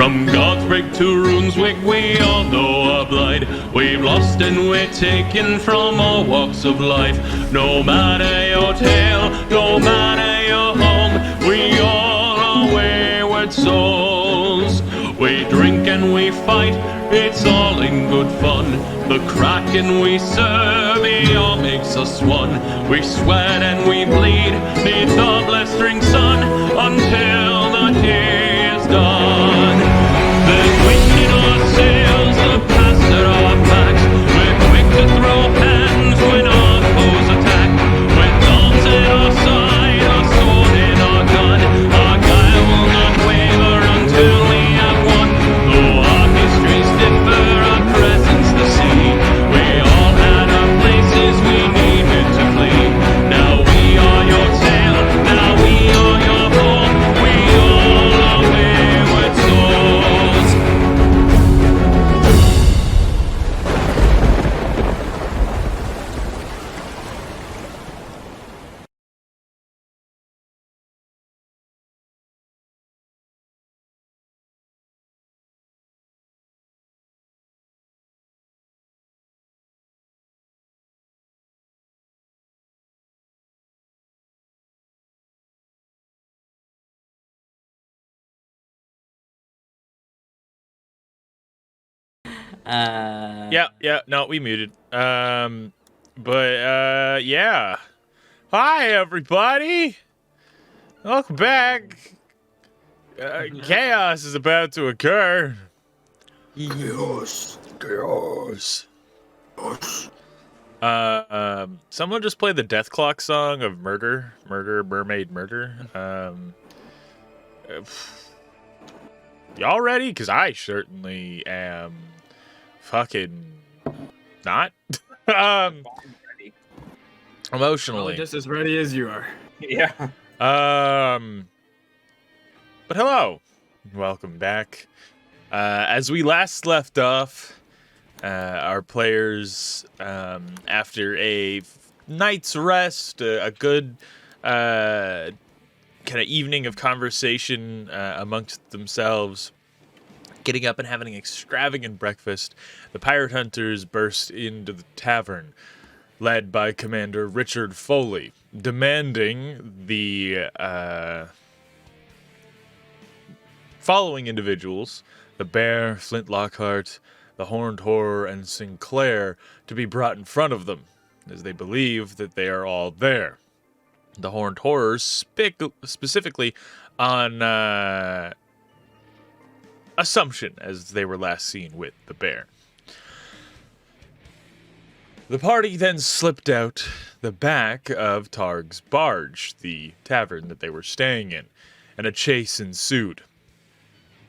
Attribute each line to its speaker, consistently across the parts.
Speaker 1: From Godsbrig to Runeswick, we all know a blight. We've lost and we're taken from all walks of life. No matter your tale, no matter your home, we all are wayward souls. We drink and we fight, it's all in good fun. The Kraken we serve, he all makes us one. We sweat and we bleed neath the blistering sun until the day is done. There's wind in our sails, the past at our backs. We're quick to throw hands when our foes attack. With arms at our side, our sword in our gun, our guile will not waver until we have won. Though our histories differ, our presence the same. We all had our places we needed to flee. Now we are your tale, now we are your home. We all are wayward souls.
Speaker 2: Yeah, no, we muted. Yeah. Hi, everybody. Welcome back. Chaos is about to occur. Chaos. Someone just play the Death Clock song of Murder, Mermaid, Murder. Y'all ready? Because I certainly am fucking not. Emotionally.
Speaker 3: Just as ready as you are.
Speaker 4: Yeah.
Speaker 2: But hello. Welcome back. As we last left off, our players, after a night's rest, a good kind of evening of conversation amongst themselves, getting up and having an extravagant breakfast, the pirate hunters burst into the tavern, led by Commander Richard Foley, demanding the following individuals, the Bear, Flint Lockhart, the Horned Horror, and Sinclair, to be brought in front of them, as they believe that they are all there. The Horned Horrors specifically on assumption, as they were last seen with the Bear. The party then slipped out the back of Targ's barge, the tavern that they were staying in, and a chase ensued.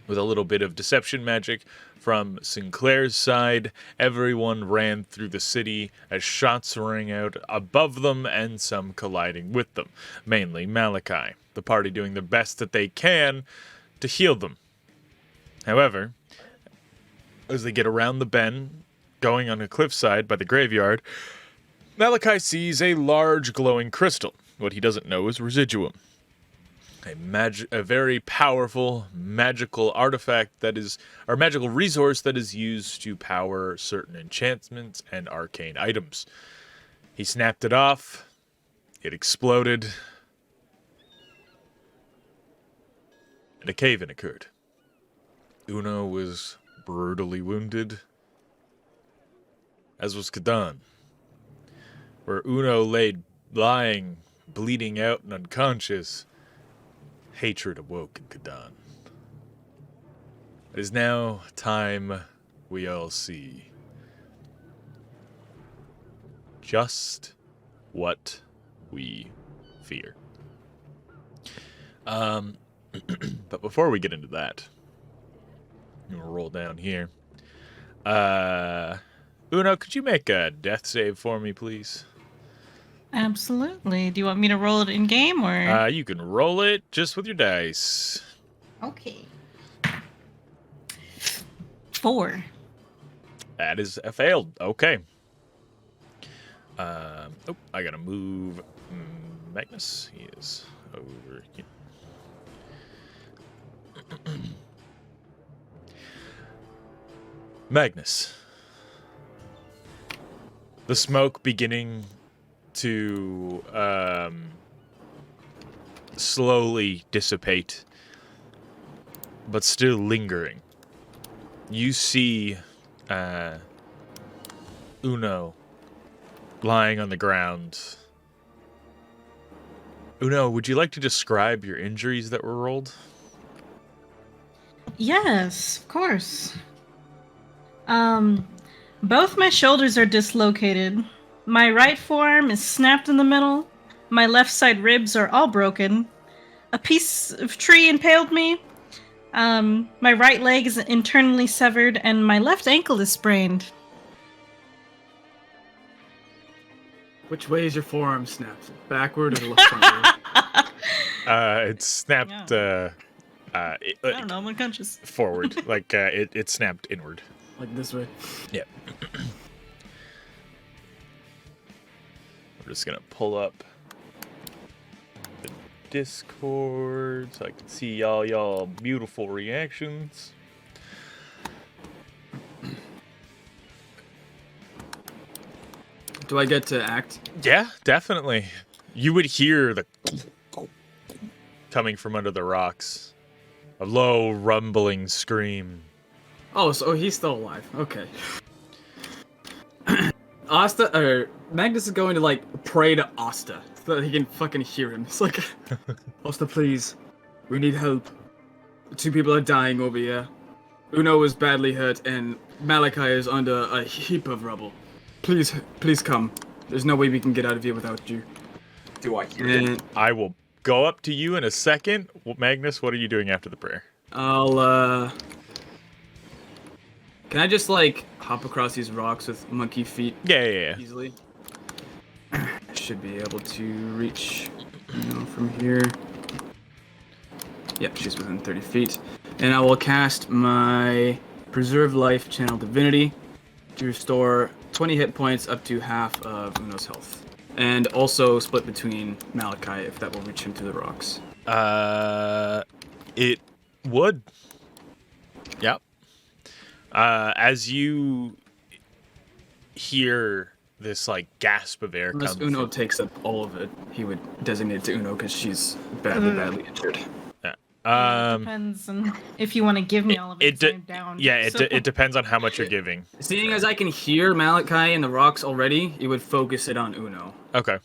Speaker 2: With a little bit of deception magic from Sinclair's side, everyone ran through the city as shots rang out above them and some colliding with them, mainly Malachi, the party doing the best that they can to heal them. However, as they get around the bend, going on a cliffside by the graveyard, Malachi sees a large glowing crystal. What he doesn't know is residuum. A very powerful magical artifact that is, or magical resource that is used to power certain enchantments and arcane items. He snapped it off. It exploded. And a cave-in occurred. Uno was brutally wounded, as was Kadan, where Uno lay lying, bleeding out and unconscious. Hatred awoke in Kadan. It is now time we all see just what we fear. But before we get into that, I'm gonna roll down here. Uno, could you make a death save for me, please?
Speaker 5: Absolutely. Do you want me to roll it in game or?
Speaker 2: You can roll it just with your dice.
Speaker 5: Okay. 4.
Speaker 2: That is a failed. Okay. I gotta move Magnus. He is over here. Magnus. The smoke beginning to slowly dissipate, but still lingering. You see Uno lying on the ground. Uno, would you like to describe your injuries that were rolled?
Speaker 5: Yes, of course. Both my shoulders are dislocated. My right forearm is snapped in the middle. My left side ribs are all broken. A piece of tree impaled me. My right leg is internally severed, and my left ankle is sprained.
Speaker 3: Which way is your forearm snapped? Backward or left?
Speaker 2: It's snapped.
Speaker 5: I don't know. I'm unconscious.
Speaker 2: Forward, like it snapped inward.
Speaker 3: Like this way.
Speaker 2: Yeah. We're just gonna pull up the Discord so I can see y'all beautiful reactions.
Speaker 3: Do I get to act?
Speaker 2: Yeah, definitely. You would hear the coming from under the rocks. A low, rumbling scream.
Speaker 3: Oh, so he's still alive. Okay. Magnus is going to, like, pray to Asta so that he can fucking hear him. It's like, Asta, please. We need help. 2 people are dying over here. Uno is badly hurt, and Malachi is under a heap of rubble. Please come. There's no way we can get out of here without you.
Speaker 4: Do I hear it?
Speaker 2: I will go up to you in a second. Magnus, what are you doing after the prayer?
Speaker 3: Can I just, like, hop across these rocks with monkey feet?
Speaker 2: Yeah.
Speaker 3: Easily? I should be able to reach, from here. Yep, she's within 30 feet. And I will cast my Preserve Life Channel Divinity to restore 20 hit points up to half of Uno's health. And also split between Malachi if that will reach him to the rocks.
Speaker 2: It would. Yep. As you hear this, like, gasp of air
Speaker 3: Unless
Speaker 2: come
Speaker 3: Uno
Speaker 2: from...
Speaker 3: takes up all of it, he would designate it to Uno because she's badly injured.
Speaker 2: Yeah.
Speaker 5: Depends on if you want to give me all of it. I'm down.
Speaker 2: Yeah, it depends on how much you're giving.
Speaker 3: Seeing as I can hear Malachi in the rocks already, it would focus it on Uno.
Speaker 2: Okay.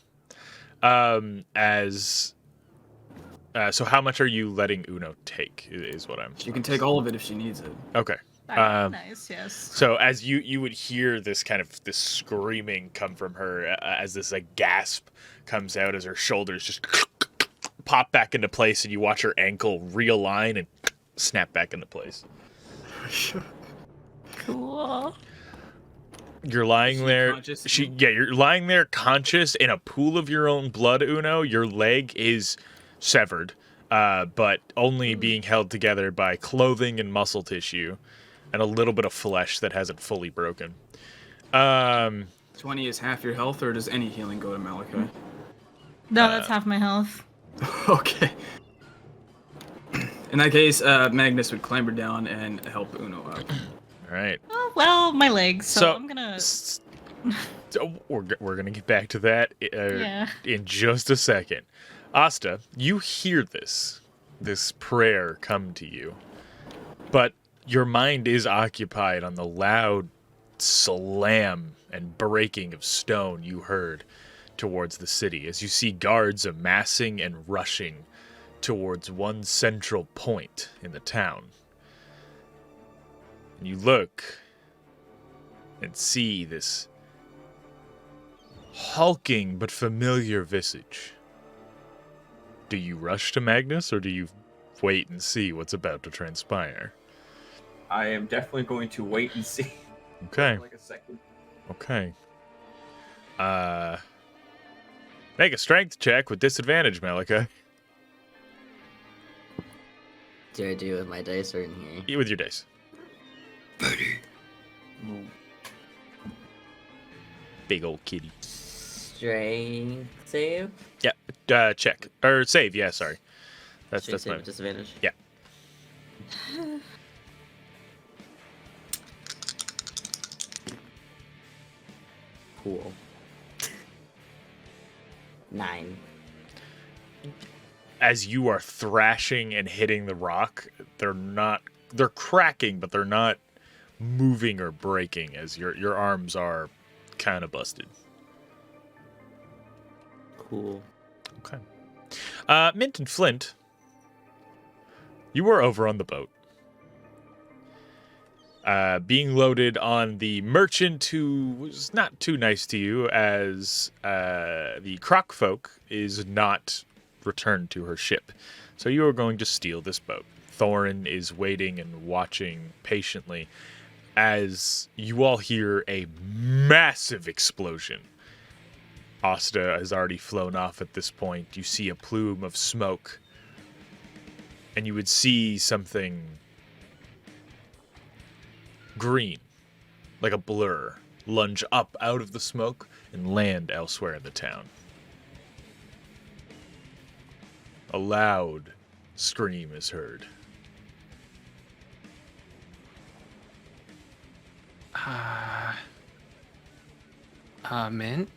Speaker 2: So how much are you letting Uno take? Is what I'm.
Speaker 3: She can take all of it if she needs it.
Speaker 2: Okay.
Speaker 5: Nice, yes.
Speaker 2: So as you would hear this screaming come from her as this, like, gasp comes out as her shoulders just pop back into place, and you watch her ankle realign and snap back into place.
Speaker 5: Cool.
Speaker 2: You're lying there. You're lying there conscious in a pool of your own blood, Uno. Your leg is severed, but only being held together by clothing and muscle tissue and a little bit of flesh that hasn't fully broken.
Speaker 3: 20 is half your health, or does any healing go to Malachi?
Speaker 5: No, that's half my health.
Speaker 3: Okay. In that case, Magnus would clamber down and help Uno up.
Speaker 2: All right.
Speaker 5: Oh, well, my legs, so I'm gonna...
Speaker 2: So we're gonna get back to that
Speaker 5: Yeah.
Speaker 2: in just a second. Asta, you hear this prayer come to you, but your mind is occupied on the loud slam and breaking of stone you heard towards the city as you see guards amassing and rushing towards one central point in the town. And you look and see this hulking but familiar visage. Do you rush to Magnus, or do you wait and see what's about to transpire?
Speaker 4: I am definitely going to wait and see.
Speaker 2: Okay.
Speaker 4: Like a second.
Speaker 2: Okay. Make a strength check with disadvantage, Malachi.
Speaker 6: Do I do it with my dice or in here?
Speaker 2: With your dice. Big old kitty.
Speaker 6: Strength save?
Speaker 2: Yeah, check. Or save, yeah, sorry. That's
Speaker 6: Save
Speaker 2: my...
Speaker 6: with disadvantage?
Speaker 2: Yeah.
Speaker 6: Cool. 9.
Speaker 2: As you are thrashing and hitting the rock, they're cracking, but they're not moving or breaking, as your arms are kind of busted.
Speaker 6: Cool.
Speaker 2: Okay. Mint and Flint, you were over on the boat. Being loaded on the merchant who was not too nice to you, as the croc folk is not returned to her ship. So you are going to steal this boat. Thorin is waiting and watching patiently as you all hear a massive explosion. Asta has already flown off at this point. You see a plume of smoke, and you would see something green, like a blur, lunge up out of the smoke and land elsewhere in the town. A loud scream is heard.
Speaker 7: Mint?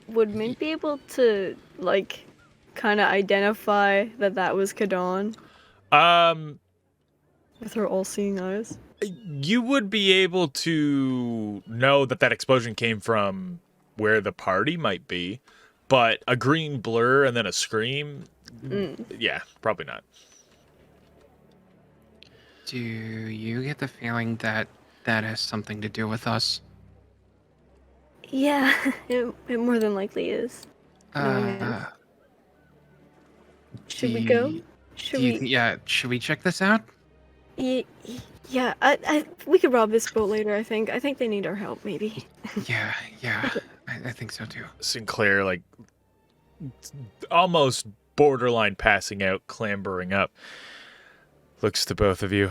Speaker 8: Would Mint be able to, like, kind of identify that was Kadon with her all-seeing eyes?
Speaker 2: You would be able to know that explosion came from where the party might be, but a green blur and then a scream, yeah, probably not.
Speaker 7: Do you get the feeling that has something to do with us?
Speaker 8: Yeah, it more than likely is. Should we go?
Speaker 7: Yeah, should we check this out?
Speaker 8: Yeah, we could rob this boat later, I think. I think they need our help, maybe.
Speaker 7: Yeah, I think so too.
Speaker 2: Sinclair, like, almost borderline passing out, clambering up, looks to both of you.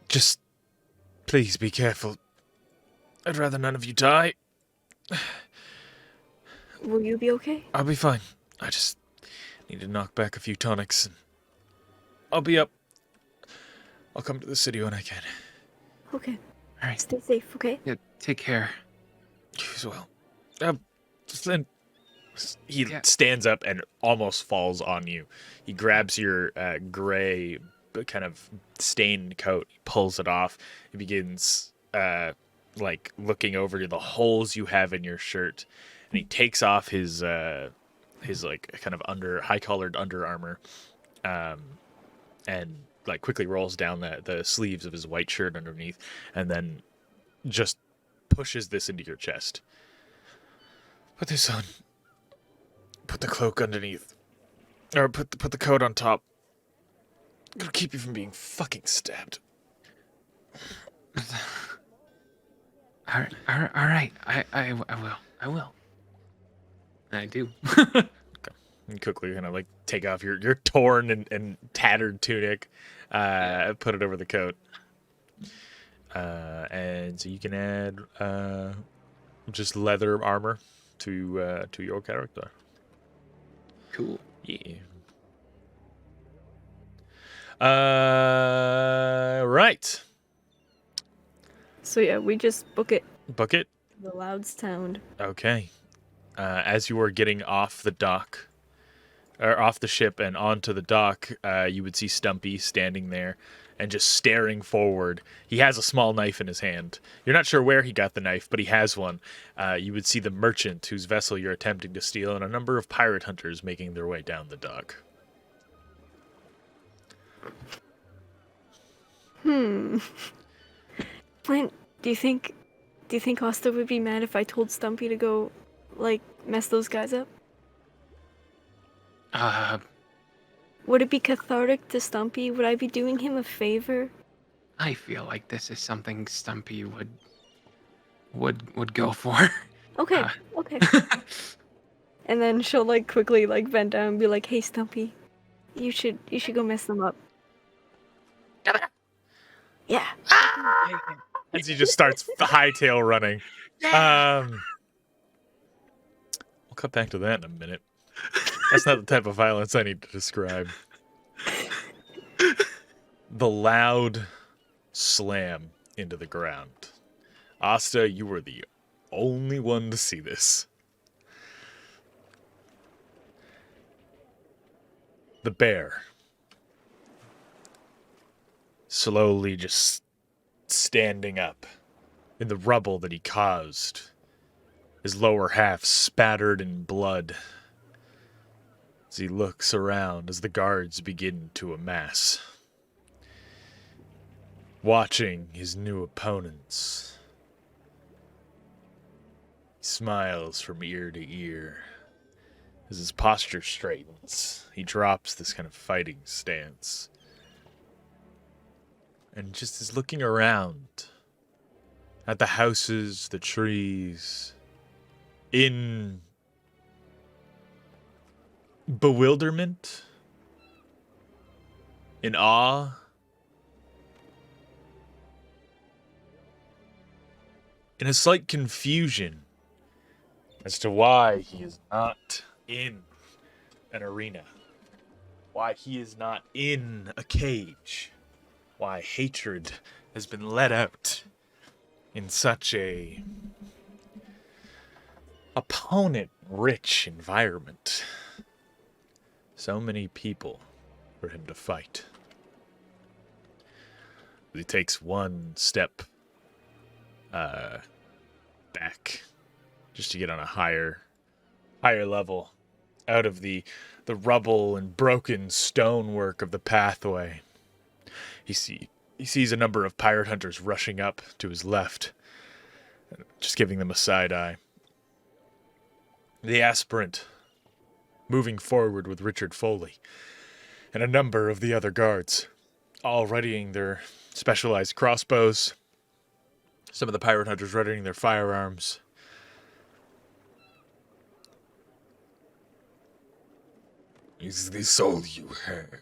Speaker 2: Just, please be careful. I'd rather none of you die.
Speaker 8: Will you be okay?
Speaker 2: I'll be fine. I just need to knock back a few tonics, and I'll be up. I'll come to the city when I can.
Speaker 8: Okay.
Speaker 7: All right.
Speaker 8: Stay safe, okay?
Speaker 7: Yeah, take care.
Speaker 2: You as well. Flint. He stands up and almost falls on you. He grabs your gray, kind of stained coat. He pulls it off. He begins, like, looking over to the holes you have in your shirt. And he takes off his like, kind of high-collared under armor, and, like, quickly rolls down the sleeves of his white shirt underneath, and then just pushes this into your chest. Put this on. Put the cloak underneath. Or put the coat on top. It'll keep you from being fucking stabbed.
Speaker 7: All right. I will. And I do.
Speaker 2: Okay. And quickly kind of, like, take off your torn and tattered tunic, put it over the coat. And so you can add just leather armor to your character.
Speaker 7: Cool.
Speaker 2: Yeah. Right.
Speaker 8: So yeah, we just book it.
Speaker 2: Book it.
Speaker 8: The Loudstown.
Speaker 2: Okay. As you are getting off the dock, or off the ship and onto the dock, you would see Stumpy standing there and just staring forward. He has a small knife in his hand. You're not sure where he got the knife, but he has one. You would see the merchant whose vessel you're attempting to steal, and a number of pirate hunters making their way down the dock.
Speaker 8: Flint, do you think Asta would be mad if I told Stumpy to go, like, mess those guys up? Would it be cathartic to Stumpy? Would I be doing him a favor?
Speaker 7: I feel like this is something Stumpy would go for.
Speaker 8: Okay, okay. And then she'll, like, quickly, like, bend down and be like, "Hey, Stumpy, you should go mess them up." Yeah.
Speaker 2: As he just starts hightail running. We'll cut back to that in a minute. That's not the type of violence I need to describe. The loud slam into the ground. Asta, you were the only one to see this. The bear, slowly just standing up in the rubble that he caused, his lower half spattered in blood, as he looks around as the guards begin to amass, watching his new opponents. He smiles from ear to ear. As his posture straightens, he drops this kind of fighting stance. And just is looking around at the houses, the trees, in bewilderment, in awe, in a slight confusion as to why he is not in an arena, why he is not in a cage, why hatred has been let out in such a opponent-rich environment. So many people for him to fight. He takes one step back just to get on a higher level, out of the rubble and broken stonework of the pathway. He sees a number of pirate hunters rushing up to his left, just giving them a side eye. The aspirant moving forward with Richard Foley and a number of the other guards, all readying their specialized crossbows. Some of the pirate hunters readying their firearms.
Speaker 9: Is this all you have?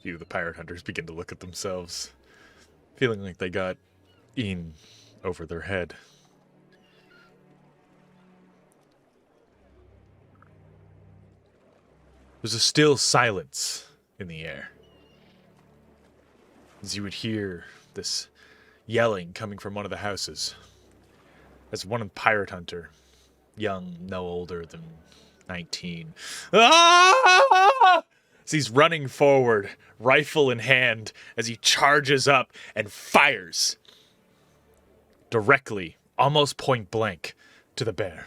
Speaker 2: Few of the pirate hunters begin to look at themselves, feeling like they got in over their head. There's a still silence in the air, as you would hear this yelling coming from one of the houses, as one pirate hunter, young, no older than 19, as he's running forward, rifle in hand, as he charges up and fires directly, almost point blank, to the bear.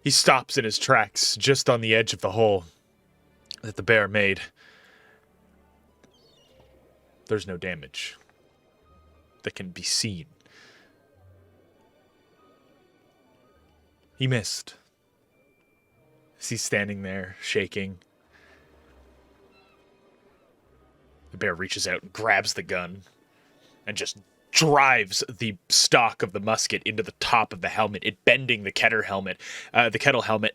Speaker 2: He stops in his tracks just on the edge of the hole that the bear made. There's no damage that can be seen. He missed. As he's standing there, shaking. The bear reaches out and grabs the gun and just drives the stock of the musket into the top of the helmet, it bending the kettle helmet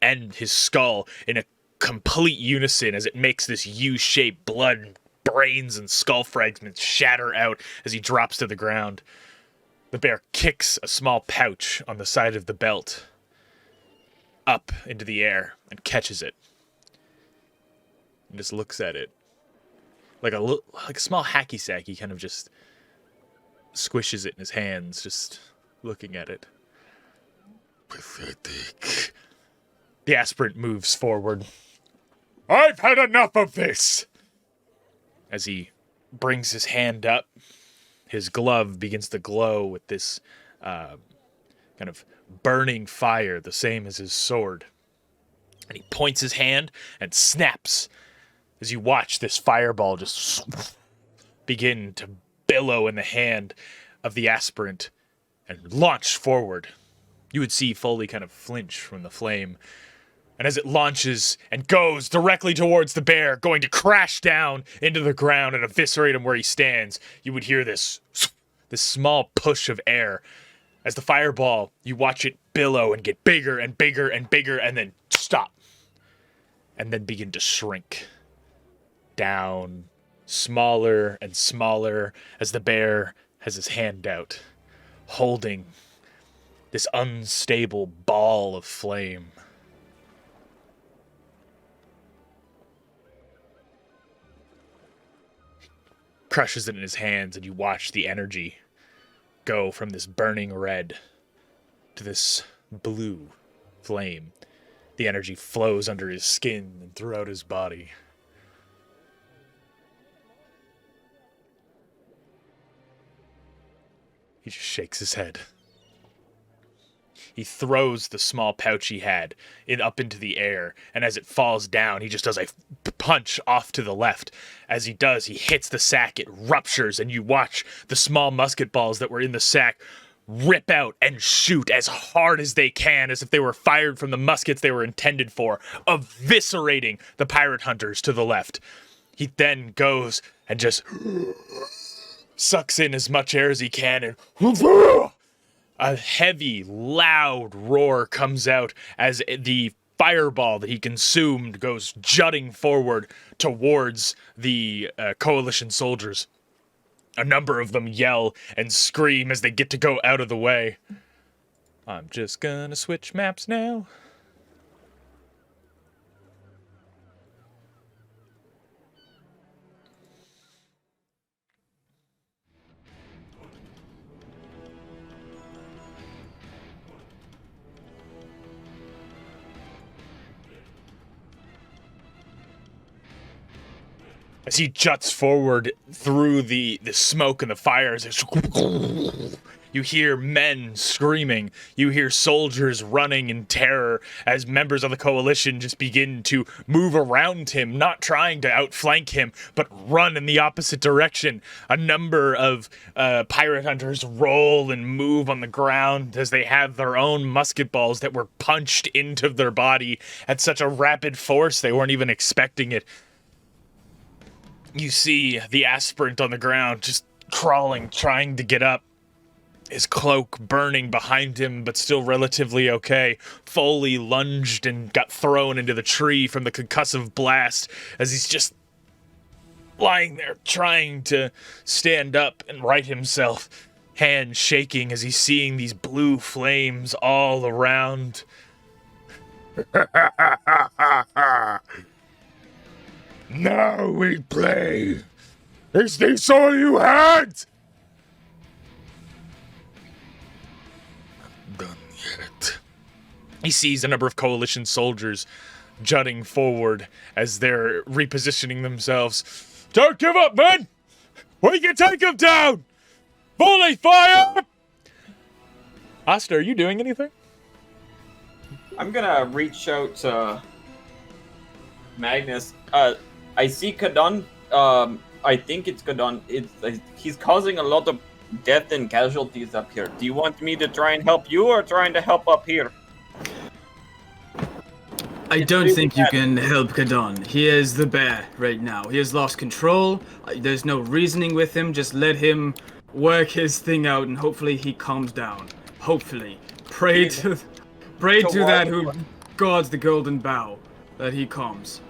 Speaker 2: and his skull in a complete unison as it makes this U-shaped. Blood, brains, and skull fragments shatter out as he drops to the ground. The bear kicks a small pouch on the side of the belt up into the air and catches it. And just looks at it. Like a small hacky sack, he kind of just squishes it in his hands, just looking at it.
Speaker 9: Pathetic.
Speaker 2: The aspirant moves forward. I've had enough of this! As he brings his hand up, his glove begins to glow with this kind of burning fire, the same as his sword. And he points his hand and snaps as you watch this fireball just begin to billow in the hand of the aspirant and launch forward. You would see Foley kind of flinch from the flame. And as it launches and goes directly towards the bear, going to crash down into the ground and eviscerate him where he stands, you would hear this small push of air. As the fireball, you watch it billow and get bigger and bigger and bigger and then stop. And then begin to shrink down, smaller and smaller, as the bear has his hand out, holding this unstable ball of flame. crushes it in his hands, and you watch the energy go from this burning red to this blue flame. The energy flows under his skin and throughout his body. He just shakes his head. He throws the small pouch he had up into the air, and as it falls down, he just does a punch off to the left. As he does, he hits the sack, it ruptures, and you watch the small musket balls that were in the sack rip out and shoot as hard as they can, as if they were fired from the muskets they were intended for, eviscerating the pirate hunters to the left. He then goes and just sucks in as much air as he can, and a heavy, loud roar comes out as the fireball that he consumed goes jutting forward towards the coalition soldiers. A number of them yell and scream as they get to go out of the way. I'm just gonna switch maps now. As he juts forward through the smoke and the fires, you hear men screaming. You hear soldiers running in terror as members of the coalition just begin to move around him, not trying to outflank him, but run in the opposite direction. A number of pirate hunters roll and move on the ground as they have their own musket balls that were punched into their body at such a rapid force they weren't even expecting it. You see the aspirant on the ground just crawling, trying to get up. His cloak burning behind him, but still relatively okay. Foley lunged and got thrown into the tree from the concussive blast as he's just lying there trying to stand up and right himself. Hands shaking as he's seeing these blue flames all around.
Speaker 9: Now we play. Is this all you had? Done yet.
Speaker 2: He sees a number of coalition soldiers jutting forward as they're repositioning themselves. Don't give up, men! We can take them down! Volley fire! Asta, are you doing anything?
Speaker 4: I'm gonna reach out to Magnus. I see Kadon. I think it's Kadon. He's causing a lot of death and casualties up here. Do you want me to try and help you, or trying to help up here?
Speaker 3: I don't think you can help Kadon. He is the bear right now. He has lost control. There's no reasoning with him. Just let him work his thing out, and hopefully he calms down. Hopefully. Pray to that who guards the golden bow, that he calms.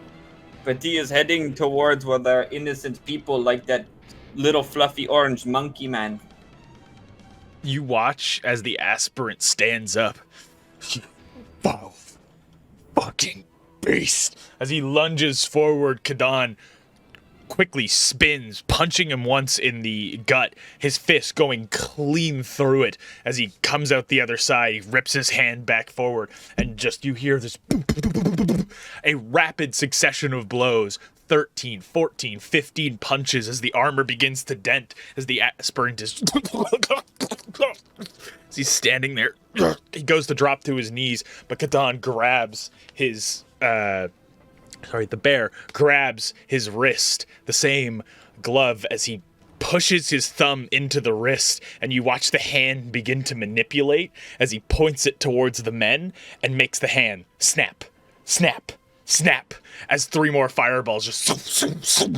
Speaker 4: But he is heading towards where there are innocent people like that little fluffy orange monkey man.
Speaker 2: You watch as the aspirant stands up.
Speaker 9: Foul fucking beast.
Speaker 2: As he lunges forward, Kadon quickly spins, punching him once in the gut, his fist going clean through it. As he comes out the other side, he rips his hand back forward, and just you hear this a rapid succession of blows. 13, 14, 15 punches as the armor begins to dent, as the aspirant is as he's standing there. He goes to drop to his knees, but Kadon grabs his the bear grabs his wrist, the same glove, as he pushes his thumb into the wrist, and you watch the hand begin to manipulate as he points it towards the men and makes the hand snap, snap, snap, as 3 more fireballs just...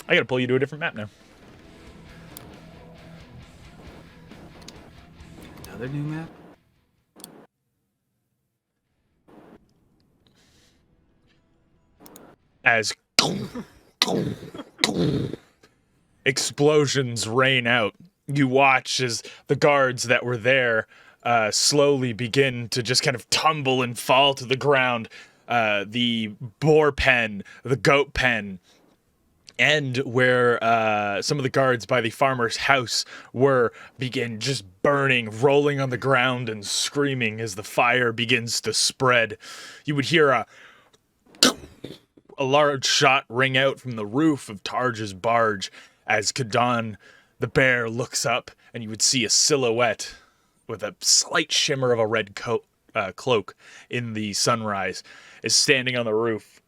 Speaker 2: I gotta pull you to a different map now.
Speaker 3: Another new map?
Speaker 2: As explosions rain out, you watch as the guards that were there slowly begin to just kind of tumble and fall to the ground. The boar pen, the goat pen, and where some of the guards by the farmer's house were begin just burning, rolling on the ground and screaming as the fire begins to spread. You would hear a large shot ring out from the roof of Targe's barge as Kadon the bear looks up, and you would see a silhouette with a slight shimmer of a red cloak in the sunrise is standing on the roof.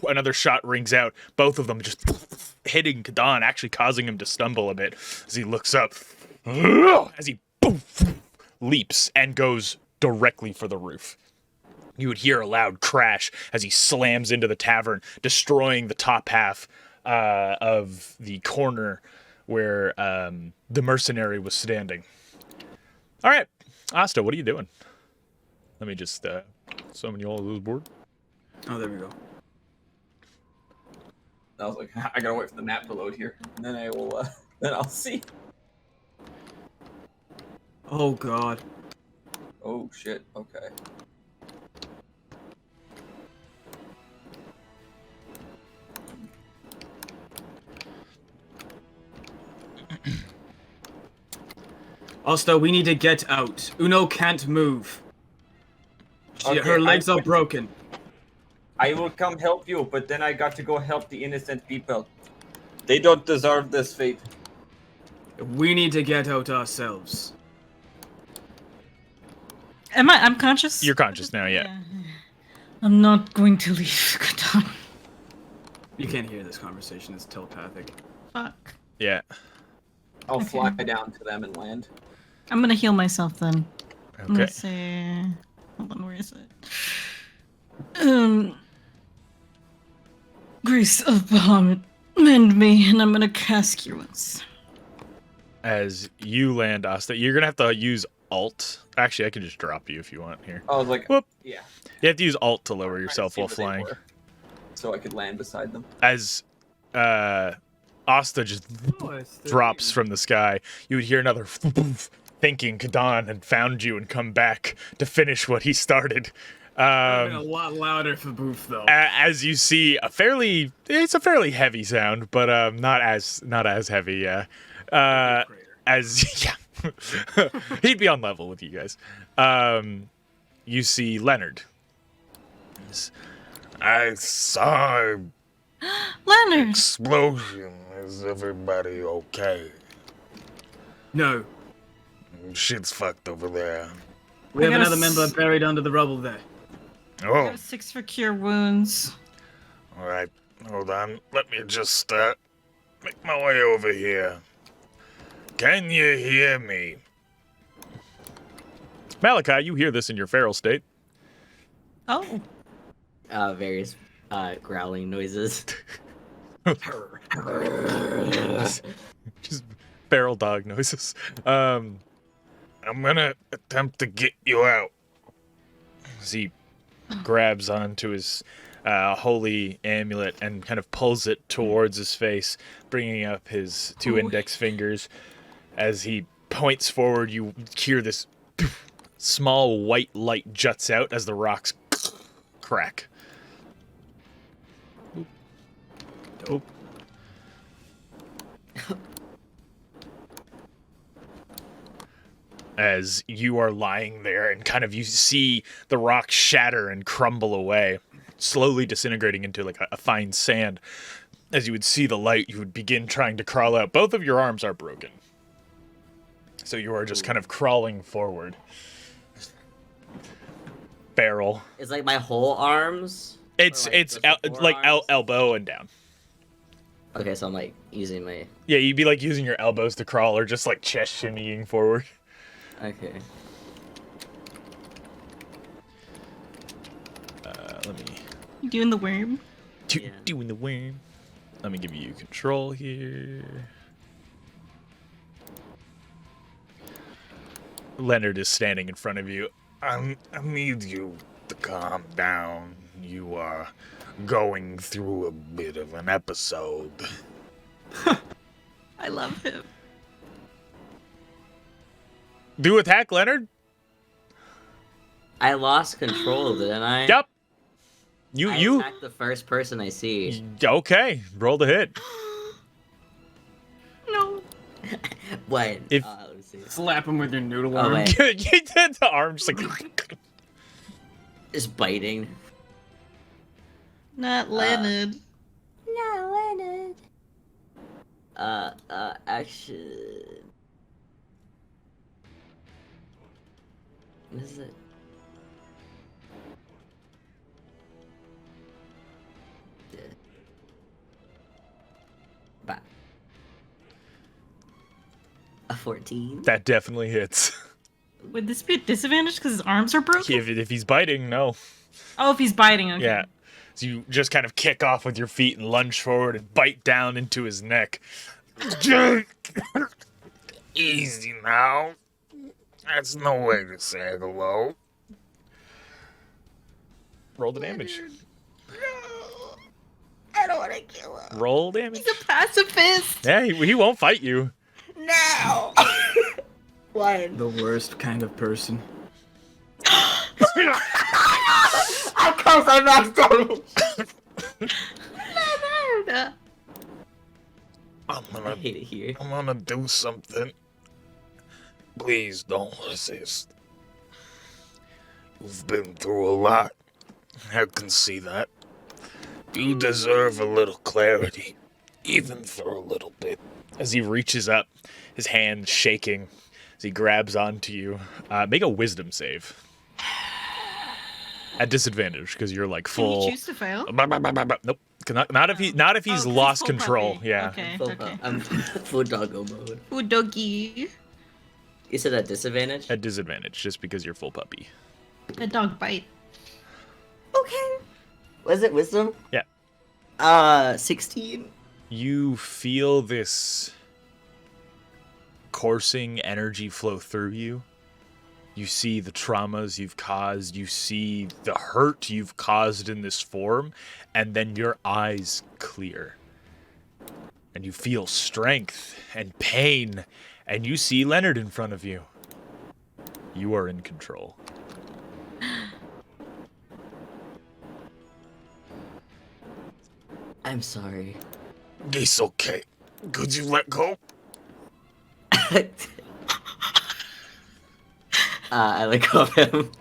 Speaker 2: Another shot rings out, both of them just hitting Kadon, actually causing him to stumble a bit as he looks up, as he leaps and goes directly for the roof. You would hear a loud crash as he slams into the tavern, destroying the top half of the corner where the mercenary was standing. All right, Asta, what are you doing? Let me just summon you all to this board.
Speaker 3: Oh, there we go.
Speaker 4: I was like, I gotta wait for the map to load here, and then I will. Then I'll see.
Speaker 3: Oh god.
Speaker 4: Oh shit. Okay.
Speaker 3: Asta, we need to get out. Uno can't move.
Speaker 4: Okay,
Speaker 3: Her legs are broken.
Speaker 4: I will come help you, but then I got to go help the innocent people. They don't deserve this fate.
Speaker 3: We need to get out ourselves.
Speaker 5: I'm conscious?
Speaker 2: You're conscious now, yeah.
Speaker 5: I'm not going to leave Kadon.
Speaker 3: You can't hear this conversation, it's telepathic.
Speaker 5: Fuck.
Speaker 2: Yeah.
Speaker 4: I'll
Speaker 5: Okay.
Speaker 4: fly down to them and land.
Speaker 5: I'm gonna heal myself then. I'm gonna
Speaker 2: Okay.
Speaker 5: say... Hold on, where is it? Grace of Bahamut, mend me, and I'm gonna cast Cure Wounds.
Speaker 2: As you land, Asta, you're gonna have to use Alt. Actually, I can just drop you if you want here.
Speaker 4: I was like,
Speaker 2: Whoop.
Speaker 4: yeah.
Speaker 2: You have to use Alt to lower
Speaker 4: Trying to
Speaker 2: yourself
Speaker 4: see
Speaker 2: while
Speaker 4: where they
Speaker 2: flying.
Speaker 4: were, so I could land beside them.
Speaker 2: As Asta just drops from the sky, you would hear another thinking Kadon had found you and come back to finish what he started.
Speaker 3: Been a lot louder for Boof though.
Speaker 2: As you see, it's a fairly heavy sound, but not as heavy. Yeah. As yeah, he'd be on level with you guys. You see Leonard.
Speaker 9: I saw an
Speaker 5: Leonard!
Speaker 9: explosion. Is everybody okay?
Speaker 3: No.
Speaker 9: Shit's fucked over there.
Speaker 3: We
Speaker 5: I
Speaker 3: have
Speaker 5: got
Speaker 3: another member buried under the rubble there.
Speaker 5: I
Speaker 9: Oh,
Speaker 5: have 6 for Cure Wounds.
Speaker 9: all right. Hold on. Let me just make my way over here. Can you hear me?
Speaker 2: Malachi, you hear this in your feral state.
Speaker 5: Oh.
Speaker 6: Various growling noises.
Speaker 2: Just feral dog noises.
Speaker 9: I'm gonna attempt to get you out.
Speaker 2: As he grabs onto his holy amulet and kind of pulls it towards his face, bringing up his 2 index fingers. As he points forward, you hear this small white light juts out as the rocks crack.
Speaker 3: Dope.
Speaker 2: As you are lying there and kind of you see the rocks shatter and crumble away, slowly disintegrating into like a fine sand. As you would see the light, you would begin trying to crawl out. Both of your arms are broken. So you are just kind of crawling forward. Barrel.
Speaker 6: It's like my whole arms.
Speaker 2: It's
Speaker 6: Or, like,
Speaker 2: it's
Speaker 6: just the
Speaker 2: like
Speaker 6: forearms?
Speaker 2: elbow and down.
Speaker 6: Okay, so I'm like using my.
Speaker 2: Yeah, you'd be like using your elbows to crawl or just like chest shimmying forward.
Speaker 6: Okay.
Speaker 2: Let me
Speaker 5: You doing the worm?
Speaker 6: Yeah.
Speaker 2: doing the worm. Let me give you control here. Leonard is standing in front of you.
Speaker 9: I need you to calm down. You are going through a bit of an episode.
Speaker 5: I love him.
Speaker 2: Do attack, Leonard?
Speaker 6: I lost control, didn't I?
Speaker 2: Yep.
Speaker 6: I
Speaker 2: You
Speaker 6: attack the first person I see.
Speaker 2: okay? Roll the hit.
Speaker 5: No.
Speaker 6: What?
Speaker 2: If-
Speaker 6: Let me see.
Speaker 3: Slap him with your noodle
Speaker 6: Oh,
Speaker 3: arm.
Speaker 6: wait.
Speaker 2: you did the arm just like.
Speaker 6: Just biting.
Speaker 5: Not Leonard.
Speaker 8: No, Leonard.
Speaker 6: Action. What is it? Bah. A 14?
Speaker 2: That definitely hits.
Speaker 5: Would this be a disadvantage because his arms are broken?
Speaker 2: If he's biting, no.
Speaker 5: Oh, if he's biting, okay.
Speaker 2: Yeah. So you just kind of kick off with your feet and lunge forward and bite down into his neck.
Speaker 9: Easy now. That's no way to say hello.
Speaker 2: Roll the damage.
Speaker 8: I don't want to kill him.
Speaker 2: Roll damage.
Speaker 5: He's a pacifist.
Speaker 2: Yeah, he won't fight you.
Speaker 8: No. One.
Speaker 3: The worst kind of person.
Speaker 8: Of course I'm not damage.
Speaker 5: Leonard.
Speaker 9: I'm
Speaker 6: I
Speaker 9: gonna,
Speaker 6: hate it here.
Speaker 9: I'm gonna do something. Please don't resist. You've been through a lot. I can see that. You deserve a little clarity, even for a little bit.
Speaker 2: As he reaches up, his hand shaking, as he grabs onto you. Make a wisdom save. At disadvantage, because you're like
Speaker 5: Can
Speaker 2: full.
Speaker 5: you choose to fail?
Speaker 2: Nope. Not if he's
Speaker 5: 'cause
Speaker 2: lost
Speaker 5: full
Speaker 2: control.
Speaker 5: puppy.
Speaker 2: Yeah.
Speaker 5: Okay.
Speaker 6: Full,
Speaker 5: Okay.
Speaker 6: I'm full doggo mode.
Speaker 5: Ooh, doggy.
Speaker 6: You said at disadvantage?
Speaker 2: At disadvantage, just because you're full puppy.
Speaker 5: A dog bite.
Speaker 6: Okay. Was it wisdom?
Speaker 2: Yeah.
Speaker 6: 16.
Speaker 2: You feel this coursing energy flow through you. You see the traumas you've caused, you see the hurt you've caused in this form, and then your eyes clear. And you feel strength and pain, and you see Leonard in front of you. You are in control.
Speaker 6: I'm sorry.
Speaker 9: It's okay. Could you let go?
Speaker 6: I let go of him.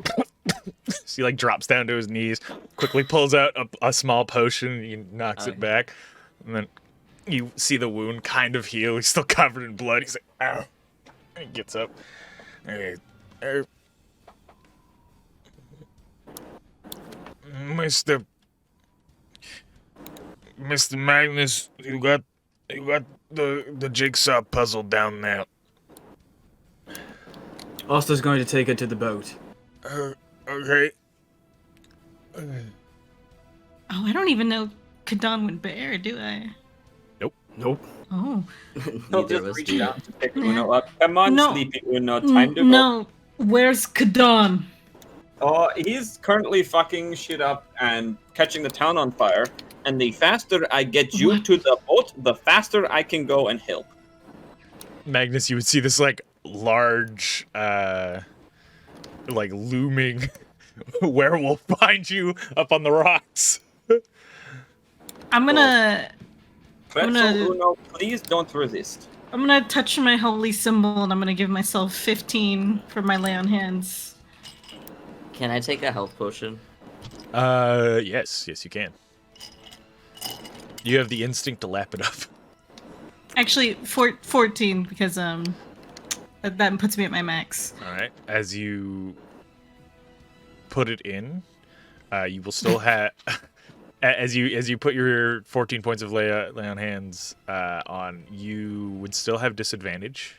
Speaker 2: So he like drops down to his knees, quickly pulls out a small potion, he knocks it
Speaker 6: Okay.
Speaker 2: back, and then you see the wound kind of heal. He's still covered in blood. He's like, ow. And he gets up.
Speaker 9: Hey, Mr. Magnus, you got the jigsaw puzzle down there.
Speaker 3: Osta's going to take it to the boat.
Speaker 9: Okay.
Speaker 5: Oh, I don't even know Kadon would bear, do I?
Speaker 3: Nope.
Speaker 5: Oh.
Speaker 4: He'll
Speaker 6: Neither of
Speaker 4: just
Speaker 6: us
Speaker 4: reach
Speaker 6: do.
Speaker 4: down to pick Uno up. Come on,
Speaker 5: No.
Speaker 4: sleepy Uno, time to go.
Speaker 5: No. Where's Kadon?
Speaker 4: Oh, he's currently fucking shit up and catching the town on fire. And the faster I get you
Speaker 5: What?
Speaker 4: to the boat, the faster I can go and help.
Speaker 2: Magnus, you would see this like large, like looming werewolf behind you up on the rocks.
Speaker 5: I'm gonna
Speaker 4: Pretzel
Speaker 5: gonna-
Speaker 4: Uno, please don't resist.
Speaker 5: touch my holy symbol and I'm gonna give myself 15 for my lay on hands.
Speaker 6: Can I take a health potion?
Speaker 2: Yes, you can. You have the instinct to lap it up.
Speaker 5: Actually, 14 because that puts me at my max.
Speaker 2: All right. As you put it in, you will still have as you put your 14 points of lay on hands on, you would still have disadvantage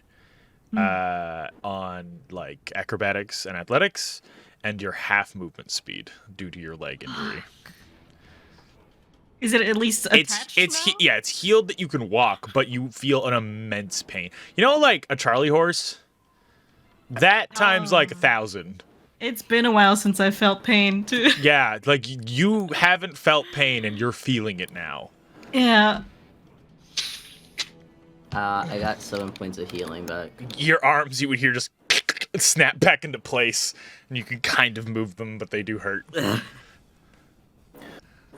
Speaker 2: on like acrobatics and athletics, and your half movement speed due to your leg injury.
Speaker 5: Is it at least attached now?
Speaker 2: Yeah, it's healed that you can walk, but you feel an immense pain. You know, like a Charlie horse. That times like 1,000.
Speaker 5: It's been a while since I felt pain too.
Speaker 2: Yeah, like you haven't felt pain and you're feeling it now.
Speaker 5: Yeah.
Speaker 6: I got 7 points of healing back.
Speaker 2: Your arms, you would hear just snap back into place, and you can kind of move them, but they do hurt.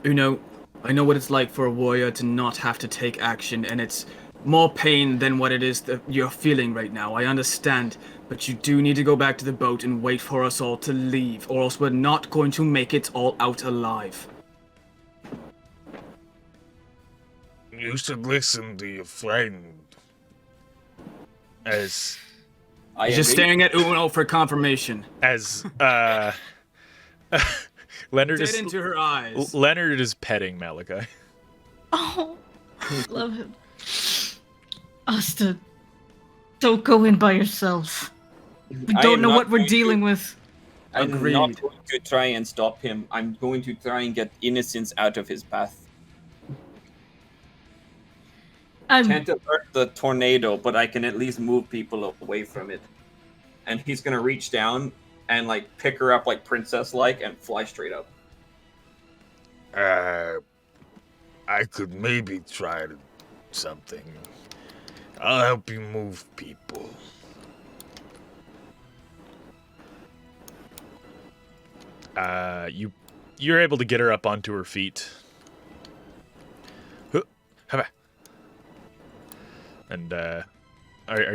Speaker 3: Uno, I know what it's like for a warrior to not have to take action, and it's more pain than what it is that you're feeling right now. I understand, but you do need to go back to the boat and wait for us all to leave, or else we're not going to make it all out alive.
Speaker 9: You should listen to your friend. As
Speaker 3: He's just staring at Uno for confirmation.
Speaker 2: Leonard
Speaker 3: Dead
Speaker 2: is
Speaker 3: into her eyes.
Speaker 2: Leonard is petting Malachi.
Speaker 5: Oh, love him. Asta, don't go in by yourself. We
Speaker 4: I
Speaker 5: don't
Speaker 4: am
Speaker 5: know
Speaker 4: not
Speaker 5: what we're
Speaker 4: going
Speaker 5: dealing
Speaker 4: to-
Speaker 5: with.
Speaker 4: I'm
Speaker 3: Agreed.
Speaker 4: not going to try and stop him. I'm going to try and get innocence out of his path. Can't avert the tornado, but I can at least move people away from it. And he's gonna reach down and like pick her up like princess-like and fly straight up.
Speaker 9: I could maybe try something. I'll help you move people.
Speaker 2: You're able to get her up onto her feet. And are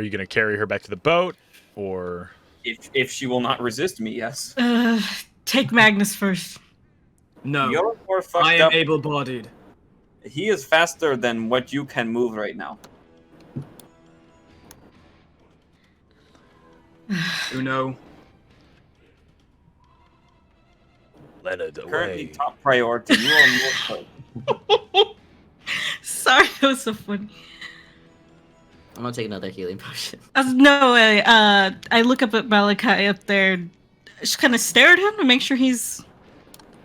Speaker 2: you gonna carry her back to the boat, or
Speaker 4: If she will not resist me, yes.
Speaker 5: Take Magnus first.
Speaker 3: No,
Speaker 4: You're more fucked
Speaker 3: I am
Speaker 4: up.
Speaker 3: able-bodied.
Speaker 4: He is faster than what you can move right now.
Speaker 3: Uno,
Speaker 9: Leonard
Speaker 4: Currently
Speaker 9: away.
Speaker 4: top priority. You are more
Speaker 5: Sorry, that was so funny.
Speaker 6: I'm gonna take another healing potion.
Speaker 5: No, I look up at Malachi up there, just kind of stare at him to make sure he's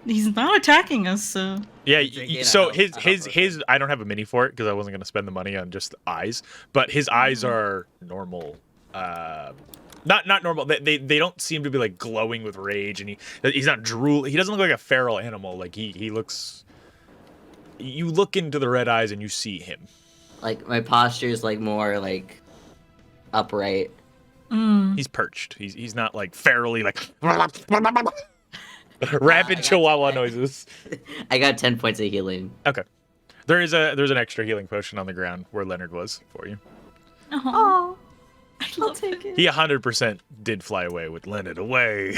Speaker 5: not attacking us. So
Speaker 2: yeah.
Speaker 6: Drinking
Speaker 2: So
Speaker 6: out.
Speaker 2: his I don't have a mini for it because I wasn't gonna spend the money on just the eyes, but his eyes are normal. Not normal. They don't seem to be like glowing with rage, and he's not drool. He doesn't look like a feral animal. Like he looks. You look into the red eyes and you see him.
Speaker 6: Like my posture is like more like upright.
Speaker 2: He's perched. He's not like ferally like rapid chihuahua noises.
Speaker 6: I got 10 points of healing.
Speaker 2: Okay. There's an extra healing potion on the ground where Leonard was for you.
Speaker 5: oh, I'll take it.
Speaker 2: He 100% did fly away with Leonard away.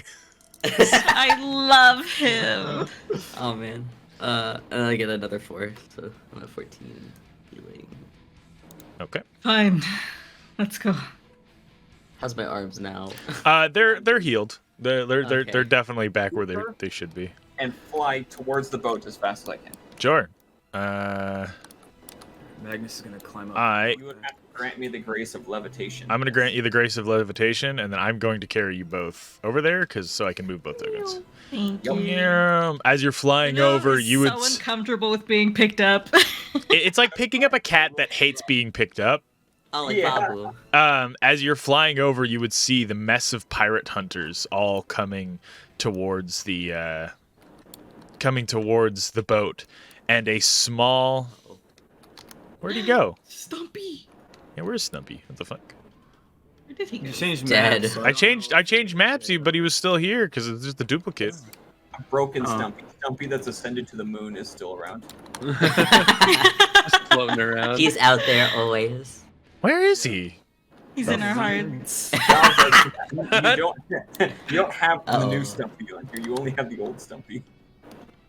Speaker 5: I love him.
Speaker 6: Oh man. And I get another 4, so I'm at 14 healing.
Speaker 2: Okay.
Speaker 5: Fine, let's go.
Speaker 6: How's my arms now?
Speaker 2: They're healed. They're
Speaker 6: Okay.
Speaker 2: definitely back where they should be.
Speaker 4: and fly towards the boat as fast as I can.
Speaker 2: Sure.
Speaker 3: Magnus is gonna climb up.
Speaker 4: You would have to grant me the grace of levitation.
Speaker 2: I'm gonna grant you the grace of levitation, and then I'm going to carry you both over there, so I can move both tokens.
Speaker 5: Thank
Speaker 4: Yup.
Speaker 5: you.
Speaker 2: Yeah. As you're flying
Speaker 5: You know,
Speaker 2: over,
Speaker 5: he's
Speaker 2: you would.
Speaker 5: so uncomfortable with being picked up.
Speaker 2: It's like picking up a cat that hates being picked up.
Speaker 6: Oh, like
Speaker 4: Yeah.
Speaker 6: Babu.
Speaker 2: As you're flying over, you would see the mess of pirate hunters all coming towards the boat, and a small. Where'd he go?
Speaker 5: Stumpy.
Speaker 2: Yeah, where's Snumpy? What the fuck?
Speaker 5: Where did he go?
Speaker 3: You changed
Speaker 6: Dead.
Speaker 3: maps, so
Speaker 2: I
Speaker 3: don't know.
Speaker 2: changed maps, but he was still here because it's just a duplicate.
Speaker 4: A broken
Speaker 3: Oh.
Speaker 4: Stumpy. Stumpy that's ascended to the moon is still around.
Speaker 7: Just floating around.
Speaker 6: He's out there always.
Speaker 2: Where is he?
Speaker 5: He's in our hearts.
Speaker 4: You don't have the
Speaker 6: Uh-oh.
Speaker 4: new Stumpy on here. You only have the old Stumpy.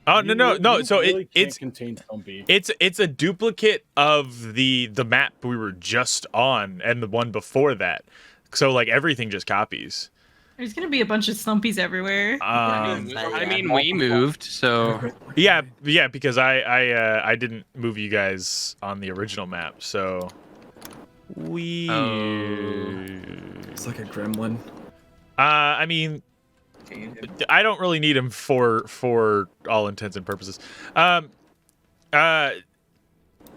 Speaker 2: Oh no! So
Speaker 10: really
Speaker 2: it's
Speaker 10: can't contain Stumpy.
Speaker 2: it's a duplicate of the map we were just on and the one before that. So like everything just copies.
Speaker 5: There's gonna be a bunch of Stumpies everywhere.
Speaker 7: I mean, we moved, so
Speaker 2: Yeah, because I didn't move you guys on the original map, so we.
Speaker 3: It's like a gremlin.
Speaker 2: I mean, I don't really need him for all intents and purposes.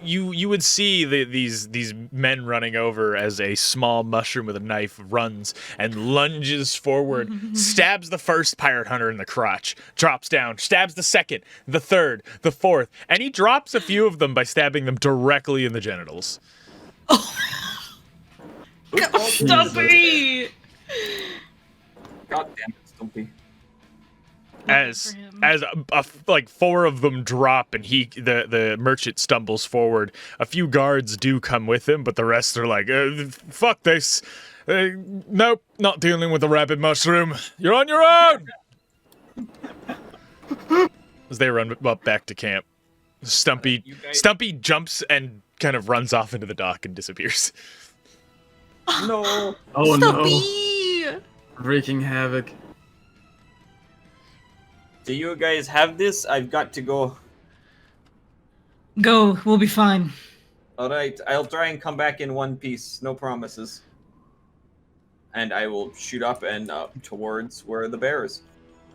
Speaker 2: You would see these men running over as a small mushroom with a knife runs and lunges forward, stabs the first pirate hunter in the crotch, drops down, stabs the second, the third, the fourth, and he drops a few of them by stabbing them directly in the genitals.
Speaker 5: Stumpy!
Speaker 4: God damn it, Stumpy.
Speaker 2: as
Speaker 5: for him.
Speaker 2: like 4 of them drop and the merchant stumbles forward. A few guards do come with him, but the rest are like, fuck this. Nope, not dealing with the rabid mushroom. You're on your own. As they run up back to camp, Stumpy jumps and kind of runs off into the dock and disappears.
Speaker 4: No.
Speaker 3: Oh
Speaker 5: Stumpy!
Speaker 3: no. Wreaking havoc.
Speaker 4: Do you guys have this? I've got to go.
Speaker 5: Go, we'll be fine.
Speaker 4: Alright, I'll try and come back in one piece. No promises. And I will shoot up and towards where the bear is.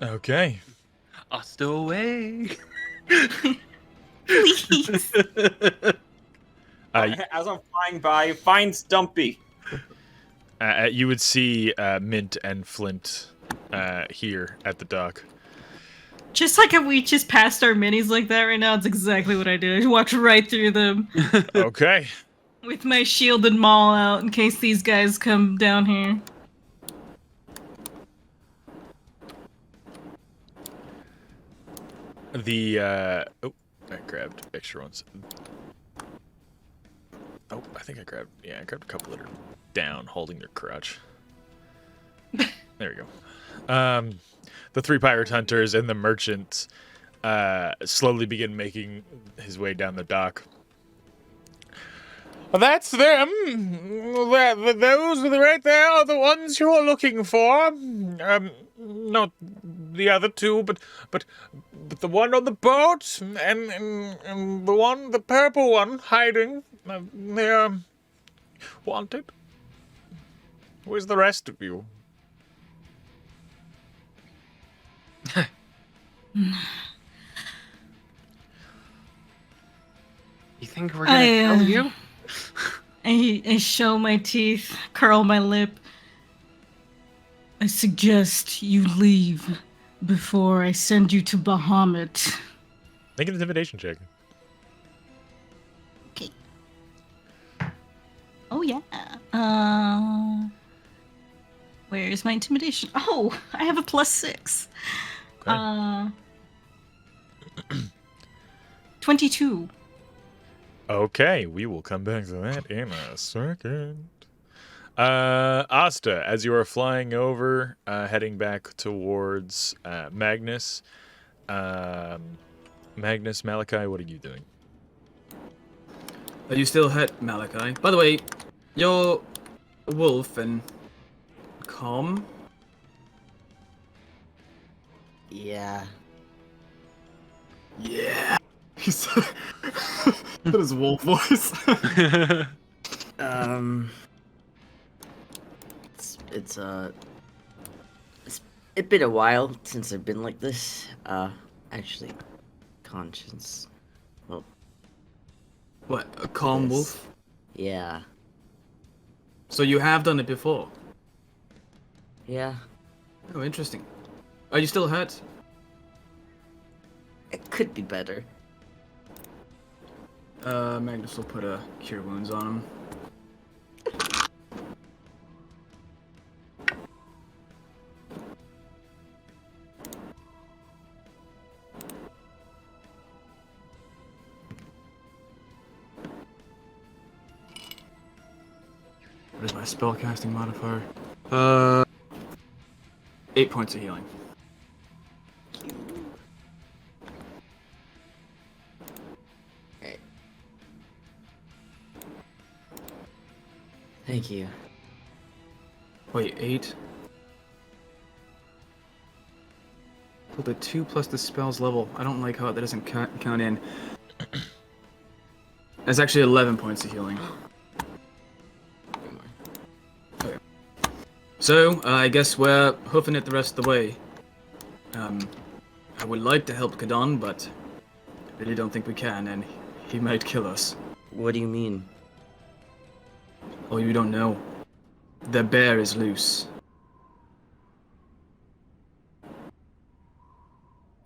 Speaker 2: Okay.
Speaker 7: Asta away.
Speaker 5: Please.
Speaker 4: As I'm flying by, find Stumpy.
Speaker 2: You would see Mint and Flint here at the dock.
Speaker 5: Just like if we just passed our minis like that right now, it's exactly what I did. I walked right through them
Speaker 2: Okay.
Speaker 5: with my shielded maul out in case these guys come down here.
Speaker 2: I grabbed extra ones. Oh, I think I grabbed a couple that are down, holding their crotch. There we go. The 3 pirate hunters and the merchant slowly begin making his way down the dock. That's them. Those right there are the ones you're looking for. Not the other 2, but the one on the boat and the purple one hiding. They're wanted. Where's the rest of you?
Speaker 7: You think we're gonna kill you?
Speaker 5: I show my teeth, curl my lip. I suggest you leave before I send you to Bahamut.
Speaker 2: Make an intimidation check.
Speaker 5: Okay. Oh yeah. Where's my intimidation? Oh, I have a +6.
Speaker 2: Okay.
Speaker 5: 22.
Speaker 2: Okay, we will come back to that in a second. Asta, as you are flying over, heading back towards Magnus, Malachi, what are you doing?
Speaker 3: Are you still hurt, Malachi? By the way, you're Wolf and Calm?
Speaker 6: Yeah.
Speaker 3: Yeah. That is Wolf voice.
Speaker 6: It's been a while since I've been like this. Actually, conscience. Well,
Speaker 3: What, a calm
Speaker 6: Yes.
Speaker 3: wolf?
Speaker 6: yeah.
Speaker 3: So you have done it before?
Speaker 6: Yeah.
Speaker 3: Oh, interesting. Are you still hurt?
Speaker 6: It could be better.
Speaker 3: Magnus will put a cure wounds on him. What is my spellcasting modifier? 8 points of healing.
Speaker 6: Okay. Thank you.
Speaker 3: Wait, 8? Well, the 2 plus the spell's level. I don't like how that doesn't count in. That's actually 11 points of healing. Okay. So, I guess we're hoofing it the rest of the way. I would like to help Kadon, but I really don't think we can, and he might kill us.
Speaker 6: What do you mean?
Speaker 3: Oh, you don't know. The bear is loose.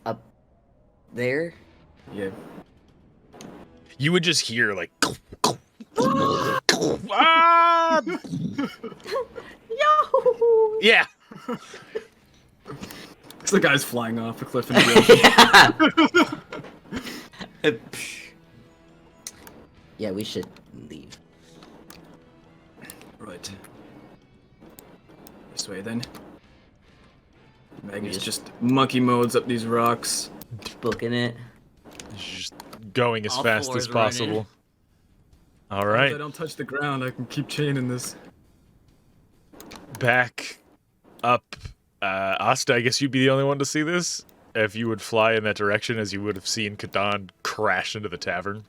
Speaker 6: Up there?
Speaker 3: Yeah.
Speaker 2: You would just hear like ah!
Speaker 8: Yo!
Speaker 2: Yeah.
Speaker 3: The guy's flying off the cliff into the ocean.
Speaker 6: Yeah, we should leave.
Speaker 3: Right. This way then. Magnus just monkey modes up these rocks.
Speaker 6: Booking it.
Speaker 2: Just going as
Speaker 6: All
Speaker 2: fast
Speaker 6: fours
Speaker 2: as possible.
Speaker 6: running.
Speaker 2: All
Speaker 3: If I
Speaker 2: right,
Speaker 3: don't touch the ground, I can keep chaining this.
Speaker 2: back up. Asta, I guess you'd be the only one to see this. If you would fly in that direction, as you would have seen Kadan crash into the tavern.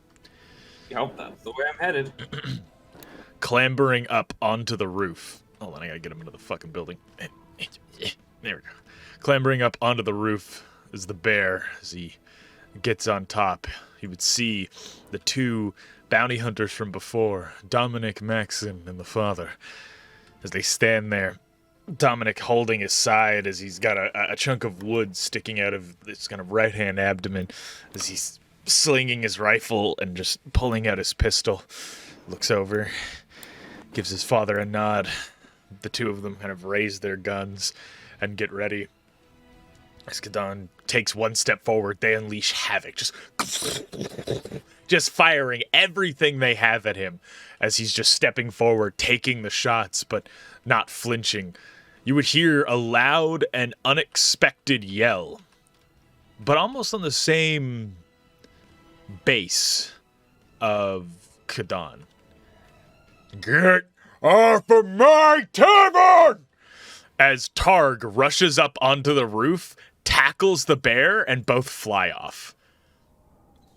Speaker 4: Yep, that's the way I'm headed.
Speaker 2: Clambering up onto the roof. Hold on, I gotta get him into the fucking building. There we go. Clambering up onto the roof is the bear. As he gets on top, you would see the two bounty hunters from before, Dominic Maxon and the father, as they stand there. Dominic holding his side as he's got a chunk of wood sticking out of his kind of right-hand abdomen as he's slinging his rifle and just pulling out his pistol. Looks over, gives his father a nod. The two of them kind of raise their guns and get ready. As Kadan takes one step forward, they unleash havoc, just firing everything they have at him as he's just stepping forward, taking the shots, but not flinching. You would hear a loud and unexpected yell, but almost on the same base of Kadan. Get off of my tavern! As Targ rushes up onto the roof, tackles the bear, and both fly off.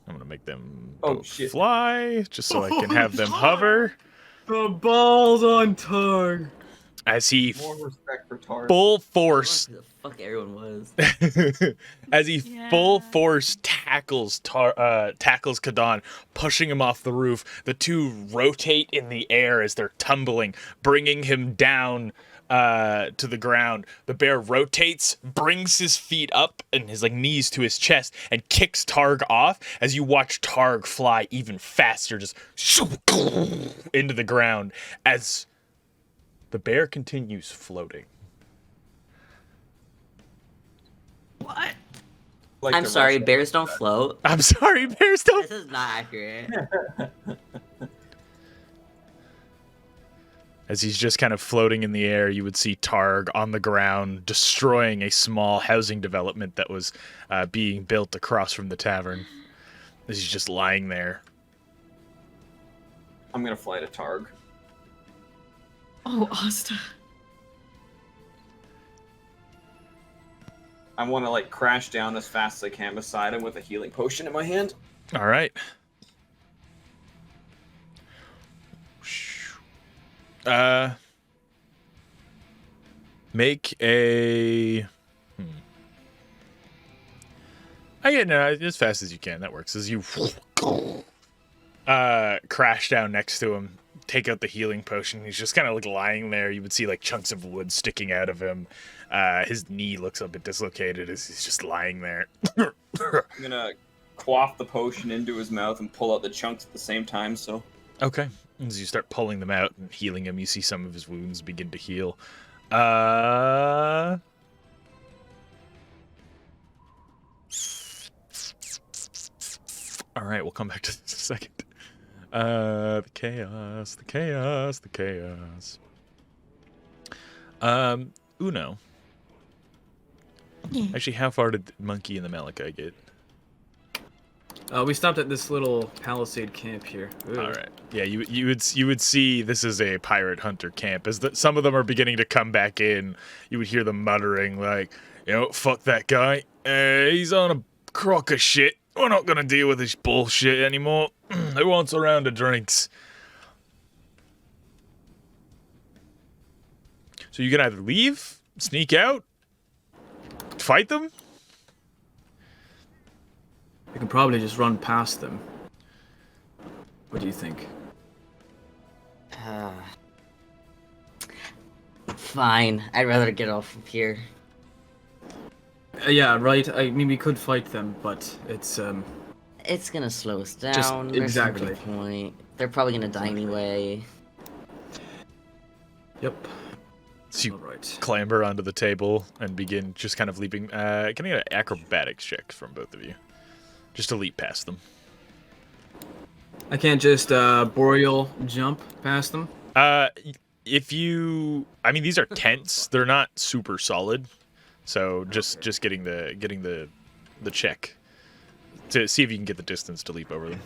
Speaker 2: I'm gonna make them both fly, just so I can have them hover.
Speaker 3: The balls on Targ.
Speaker 2: As he
Speaker 4: More respect for Tar.
Speaker 2: full force,
Speaker 6: Who the fuck everyone was.
Speaker 2: as he full force tackles Kadan, pushing him off the roof. The two rotate in the air as they're tumbling, bringing him down to the ground. The bear rotates, brings his feet up and his knees to his chest, and kicks Targ off as you watch Targ fly even faster, just into the ground as the bear continues floating.
Speaker 5: What?
Speaker 4: Like
Speaker 6: I'm
Speaker 4: the
Speaker 6: sorry,
Speaker 4: Russian.
Speaker 6: bears don't float.
Speaker 2: I'm sorry, bears don't.
Speaker 6: This is not accurate.
Speaker 2: As he's just kind of floating in the air, you would see Targ on the ground destroying a small housing development that was being built across from the tavern. As he's just lying there.
Speaker 4: I'm gonna fly to Targ.
Speaker 5: Oh, Asta.
Speaker 4: I want to crash down as fast as I can beside him with a healing potion in my hand.
Speaker 2: All right. Make a. I get no as fast as you can. That works. As you crash down next to him, take out the healing potion. He's just kind of lying there. You would see chunks of wood sticking out of him. His knee looks a bit dislocated as he's just lying there.
Speaker 4: I'm gonna quaff the potion into his mouth and pull out the chunks at the same time. So.
Speaker 2: Okay. As you start pulling them out and healing him, you see some of his wounds begin to heal. All right, we'll come back to this in a second. The chaos. Uno. Actually, how far did Monkey and the Malachite get?
Speaker 3: We stopped at this little palisade camp here. Ooh.
Speaker 2: All right. Yeah, you would see this is a pirate hunter camp. As some of them are beginning to come back in, you would hear them muttering fuck that guy. He's on a crock of shit. We're not gonna deal with this bullshit anymore. Who wants a round of drinks? So you can either leave, sneak out, fight them.
Speaker 3: We can probably just run past them. What do you think?
Speaker 6: Fine. I'd rather get off of here.
Speaker 3: Yeah, right. I mean, we could fight them, but it's
Speaker 6: It's gonna slow us down.
Speaker 3: Just
Speaker 6: There's
Speaker 3: exactly.
Speaker 6: no point. They're probably gonna die anyway.
Speaker 3: Yep.
Speaker 2: So you
Speaker 3: Alright.
Speaker 2: clamber onto the table and begin just kind of leaping. Can I get an acrobatics check from both of you? Just to leap past them.
Speaker 3: I can't just boreal jump past them.
Speaker 2: If you, I mean, these are tents. They're not super solid, so just getting the check to see if you can get the distance to leap over them.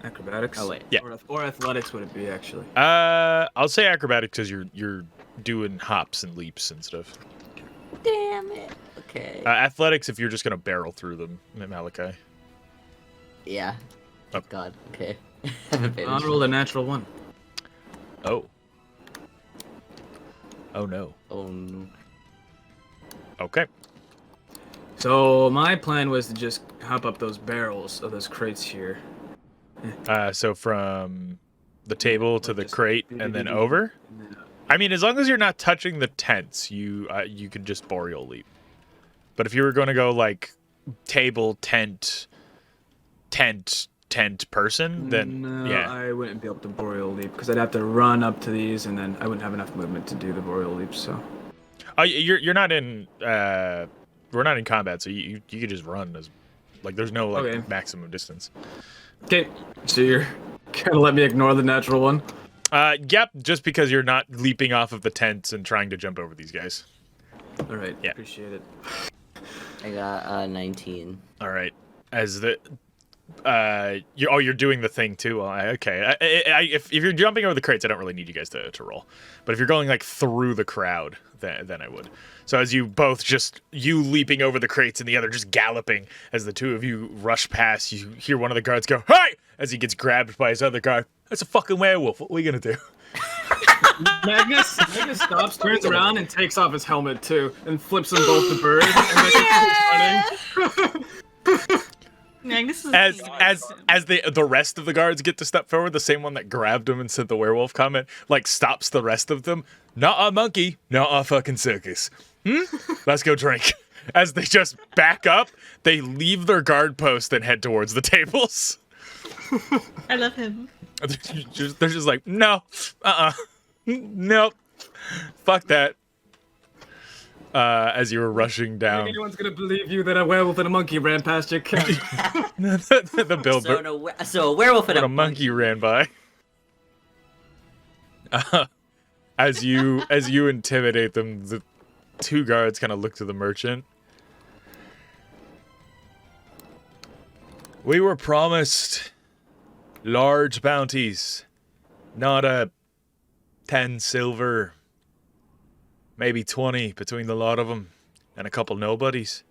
Speaker 3: Acrobatics.
Speaker 6: Oh, wait.
Speaker 2: Yeah.
Speaker 3: Or athletics would it be actually?
Speaker 2: I'll say acrobatics because you're doing hops and leaps and stuff.
Speaker 6: Damn it. Okay.
Speaker 2: Athletics if you're just gonna barrel through them, Malachi.
Speaker 6: Yeah.
Speaker 2: Oh.
Speaker 6: God. Okay. Have advantage.
Speaker 3: I rolled a natural 1.
Speaker 2: Oh. Oh no.
Speaker 6: Oh no.
Speaker 2: Okay.
Speaker 3: So my plan was to just hop up those barrels of those crates here.
Speaker 2: So from the table to the crate and then over. I mean, as long as you're not touching the tents, you can just boreal leap. But if you were going to go like table, tent, person, then
Speaker 3: No,
Speaker 2: yeah.
Speaker 3: I wouldn't be able to boreal leap because I'd have to run up to these, and then I wouldn't have enough movement to do the boreal leap. So.
Speaker 2: Oh, you're not in. We're not in combat, so you could just run as, like, there's no like
Speaker 3: Okay.
Speaker 2: maximum distance.
Speaker 3: Okay, so you're gonna let me ignore the natural 1?
Speaker 2: Yep, just because you're not leaping off of the tents and trying to jump over these guys.
Speaker 3: All right.
Speaker 2: Yeah.
Speaker 3: Appreciate it.
Speaker 6: I got 19.
Speaker 2: All right, as the. You're doing the thing too. Okay. If you're jumping over the crates, I don't really need you guys to roll. But if you're going like through the crowd, then I would. So as you both you leaping over the crates and the other just galloping, as the two of you rush past, you hear one of the guards go, "Hey!" as he gets grabbed by his other guard. That's a fucking werewolf. What are we gonna do?
Speaker 3: Magnus stops, turns around, and takes off his helmet too, and flips them both to bird. And then keeps running.
Speaker 5: Magnus is
Speaker 2: As the rest of the guards get to step forward, the same one that grabbed him and said the werewolf comment, like, stops the rest of them. Not a monkey, not a fucking circus. Let's go drink. As they just back up, they leave their guard post and head towards the tables.
Speaker 5: I love him.
Speaker 2: They're just like, no, nope, fuck that. As you were rushing down,
Speaker 3: Anyone's gonna believe you that a werewolf and a monkey ran past your cat?
Speaker 2: the build.
Speaker 6: So a werewolf and
Speaker 2: a monkey ran by. As you intimidate them, the two guards kind of look to the merchant. We were promised large bounties, not 10 silver, maybe 20 between the lot of them, and a couple nobodies.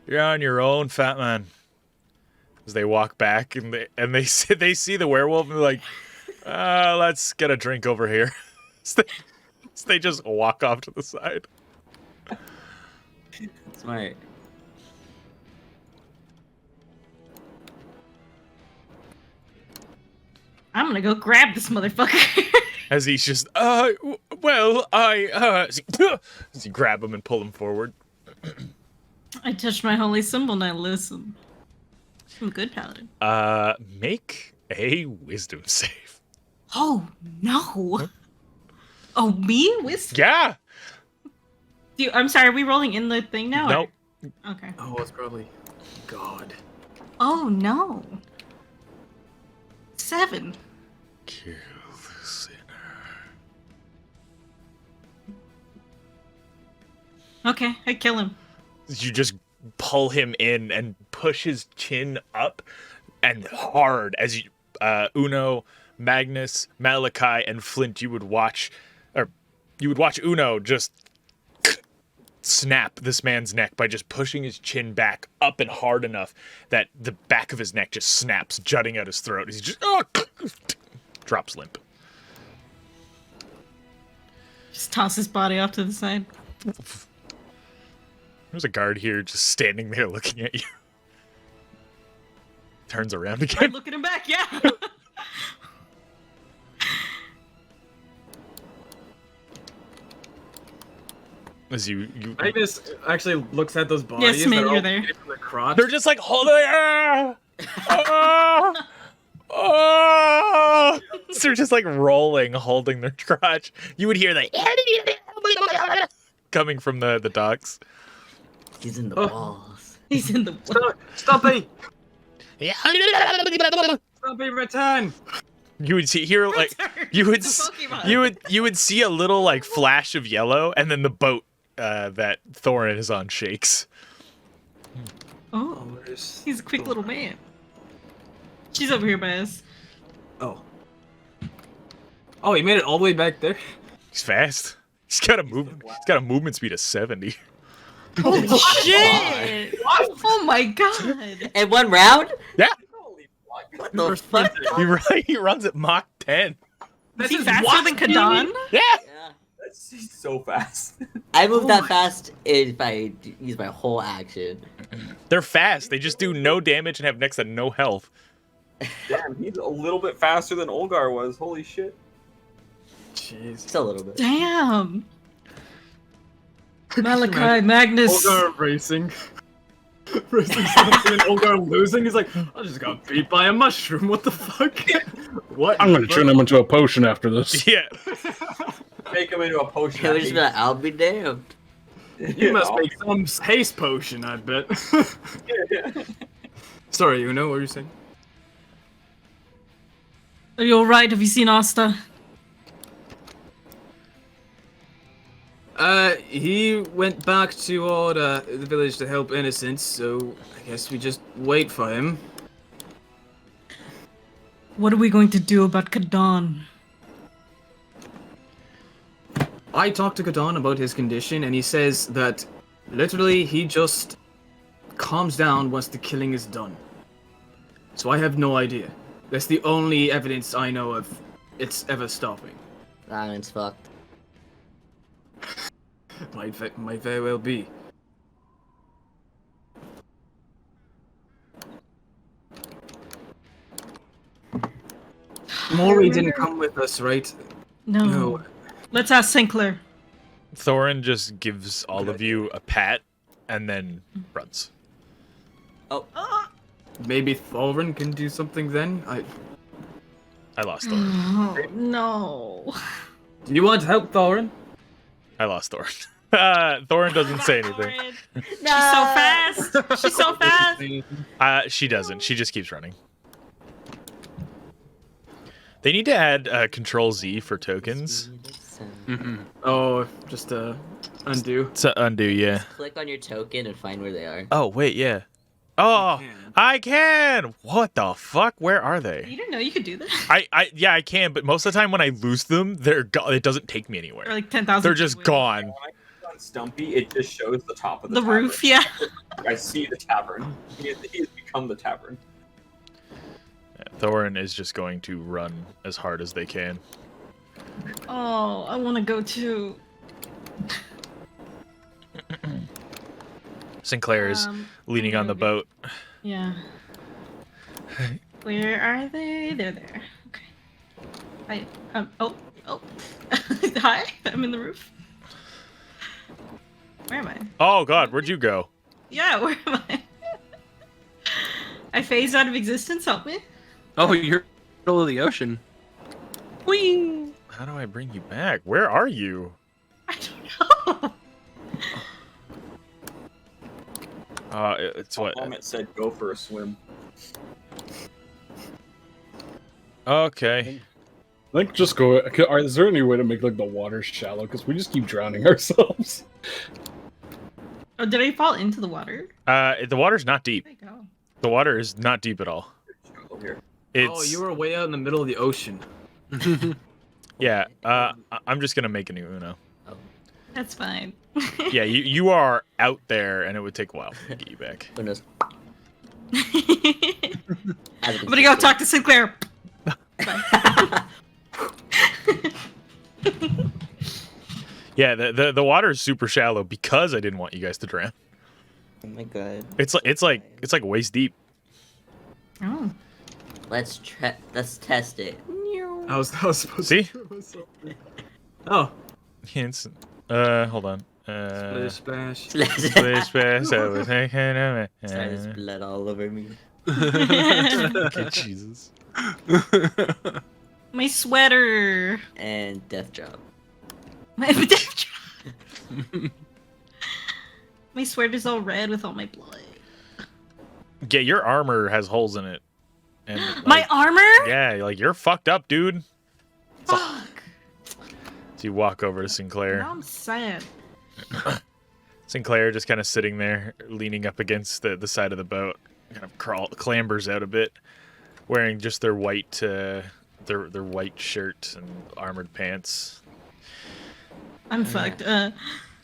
Speaker 2: You're on your own, fat man. As they walk back and they see the werewolf and they're like, let's get a drink over here. So they just walk off to the side.
Speaker 6: Smart.
Speaker 5: I'm gonna go grab this motherfucker.
Speaker 2: As he's just, as you grab him and pull him forward.
Speaker 5: I touched my holy symbol, now listen. I'm a good paladin.
Speaker 2: Make a wisdom save.
Speaker 5: Oh, no. Oh, me? Wisdom?
Speaker 2: Yeah!
Speaker 5: I'm sorry, are we rolling in the thing now?
Speaker 2: Nope.
Speaker 5: Or? Okay.
Speaker 3: Oh, it's probably God.
Speaker 5: Oh, no. 7.
Speaker 2: Kill the sinner.
Speaker 5: Okay, I kill him.
Speaker 2: You just pull him in and push his chin up and hard as you, Uno, Magnus, Malachi, and Flint, you would watch Uno just snap this man's neck by just pushing his chin back up and hard enough that the back of his neck just snaps, jutting out his throat. He's just drops limp.
Speaker 5: Just toss his body off to the side.
Speaker 2: There's a guard here just standing there looking at you. Turns around again.
Speaker 5: Look at him back, yeah.
Speaker 2: As you
Speaker 3: Magnus actually looks at those bodies.
Speaker 5: Yes, man,
Speaker 3: they're
Speaker 5: you're
Speaker 3: all
Speaker 5: there.
Speaker 3: bleeding from the crotch.
Speaker 2: They're just like holding. They're just like rolling, holding their crotch. You would hear that coming from the docks.
Speaker 6: He's in the walls.
Speaker 5: He's in the water.
Speaker 3: Stumpy! Stumpy, return!
Speaker 2: You would hear like you would you would see a little like flash of yellow, and then the boat that Thorin is on shakes.
Speaker 5: Oh, he's a quick little man. She's over here by us.
Speaker 3: Oh. Oh, he made it all the way back there?
Speaker 2: He's fast. He's got a movement speed of 70.
Speaker 5: Holy shit! Oh my god!
Speaker 6: In 1 round?
Speaker 2: Yeah.
Speaker 6: What the fuck?
Speaker 2: He runs at Mach 10.
Speaker 5: Is he faster than Kadon?
Speaker 2: Yeah.
Speaker 4: He's so fast.
Speaker 6: I move that fast if I use my whole action.
Speaker 2: They're fast. They just do no damage and have next to no health.
Speaker 4: Damn, he's a little bit faster than Olgar was. Holy shit.
Speaker 3: Jeez.
Speaker 6: Just a little bit.
Speaker 5: Damn. Malachi, Magnus.
Speaker 3: Olgar racing. Racing something and Olgar losing. He's like, I just got beat by a mushroom. What the fuck? What?
Speaker 10: I'm gonna turn him into a potion after this.
Speaker 2: Yeah.
Speaker 4: Make him into a potion.
Speaker 6: It would just be like, I'll be damned.
Speaker 3: You must make some haste potion, I bet. Sorry, Uno, what were you saying?
Speaker 5: Are you alright? Have you seen Asta?
Speaker 3: He went back to the village to help innocents, so I guess we just wait for him.
Speaker 5: What are we going to do about Kadon?
Speaker 3: I talked to Kadon about his condition, and he says that literally he just calms down once the killing is done. So I have no idea. That's the only evidence I know of it's ever stopping.
Speaker 6: That man's fucked.
Speaker 3: Might very well be. Maury didn't come with us, right?
Speaker 5: No. Let's ask Sinclair.
Speaker 2: Thorin just gives all of you a pat and then runs.
Speaker 6: Oh.
Speaker 3: Maybe Thorin can do something then?
Speaker 2: I lost Thorin.
Speaker 5: Oh, no.
Speaker 3: Do you want help, Thorin?
Speaker 2: I lost Thorin. Thorin doesn't say anything.
Speaker 5: She's so fast. She's so fast.
Speaker 2: She doesn't. She just keeps running. They need to add Control Z for tokens.
Speaker 3: Oh, just undo.
Speaker 2: It's a undo, yeah.
Speaker 6: Just click on your token and find where they are.
Speaker 2: Oh, wait, yeah. Oh, I can! What the fuck? Where are they?
Speaker 5: You didn't know you could do that?
Speaker 2: Yeah, I can, but most of the time when I lose them, it doesn't take me anywhere.
Speaker 5: Or like 10,000.
Speaker 2: They're just gone.
Speaker 4: When I click on Stumpy, it just shows the top of the
Speaker 5: The roof, yeah.
Speaker 4: I see the tavern. He has become the tavern.
Speaker 2: Thorin is just going to run as hard as they can.
Speaker 5: Oh, I want to go too.
Speaker 2: Sinclair is leaning on the boat.
Speaker 5: Yeah. Where are they? They're there. Okay. Oh. Hi, I'm in the roof. Where am I?
Speaker 2: Oh god, where'd you go?
Speaker 5: Yeah, where am I? I phased out of existence, help me.
Speaker 7: Oh, you're in the middle of the ocean.
Speaker 5: Whee!
Speaker 2: How do I bring you back? Where are you?
Speaker 5: I don't know.
Speaker 2: It's what?
Speaker 4: It said go for a swim.
Speaker 2: Okay.
Speaker 10: Like, just go. Is there any way to make like the water shallow? Because we just keep drowning ourselves.
Speaker 5: Oh, did I fall into the water?
Speaker 2: The water's not deep.
Speaker 5: Where'd I go?
Speaker 2: The water is not deep at all. It's...
Speaker 3: Oh, you were way out in the middle of the ocean.
Speaker 2: Yeah, I'm just gonna make a new Uno.
Speaker 5: That's fine.
Speaker 2: Yeah, you are out there, and it would take a while to get you back.
Speaker 6: Who knows?
Speaker 5: I'm gonna go talk to Sinclair.
Speaker 2: Yeah, the water is super shallow because I didn't want you guys to drown.
Speaker 6: Oh my god.
Speaker 2: It's like waist deep.
Speaker 5: Oh.
Speaker 6: Let's test it.
Speaker 3: I was supposed
Speaker 2: See?
Speaker 3: to. Oh.
Speaker 2: Hints. Hold on.
Speaker 3: Splish splash.
Speaker 2: Splish splash. I was thinking of it.
Speaker 6: Sorry, there's blood all over me.
Speaker 2: Okay, Jesus.
Speaker 5: My sweater.
Speaker 6: And death job.
Speaker 5: My My sweater's all red with all my blood.
Speaker 2: Yeah, your armor has holes in it. And
Speaker 5: My armor?
Speaker 2: Yeah, like you're fucked up, dude.
Speaker 5: Fuck.
Speaker 2: So you walk over to Sinclair.
Speaker 5: Now I'm sad.
Speaker 2: Sinclair just kind of sitting there, leaning up against the side of the boat, kind of clambers out a bit, wearing just their white their white shirt and armored pants.
Speaker 5: I'm fucked.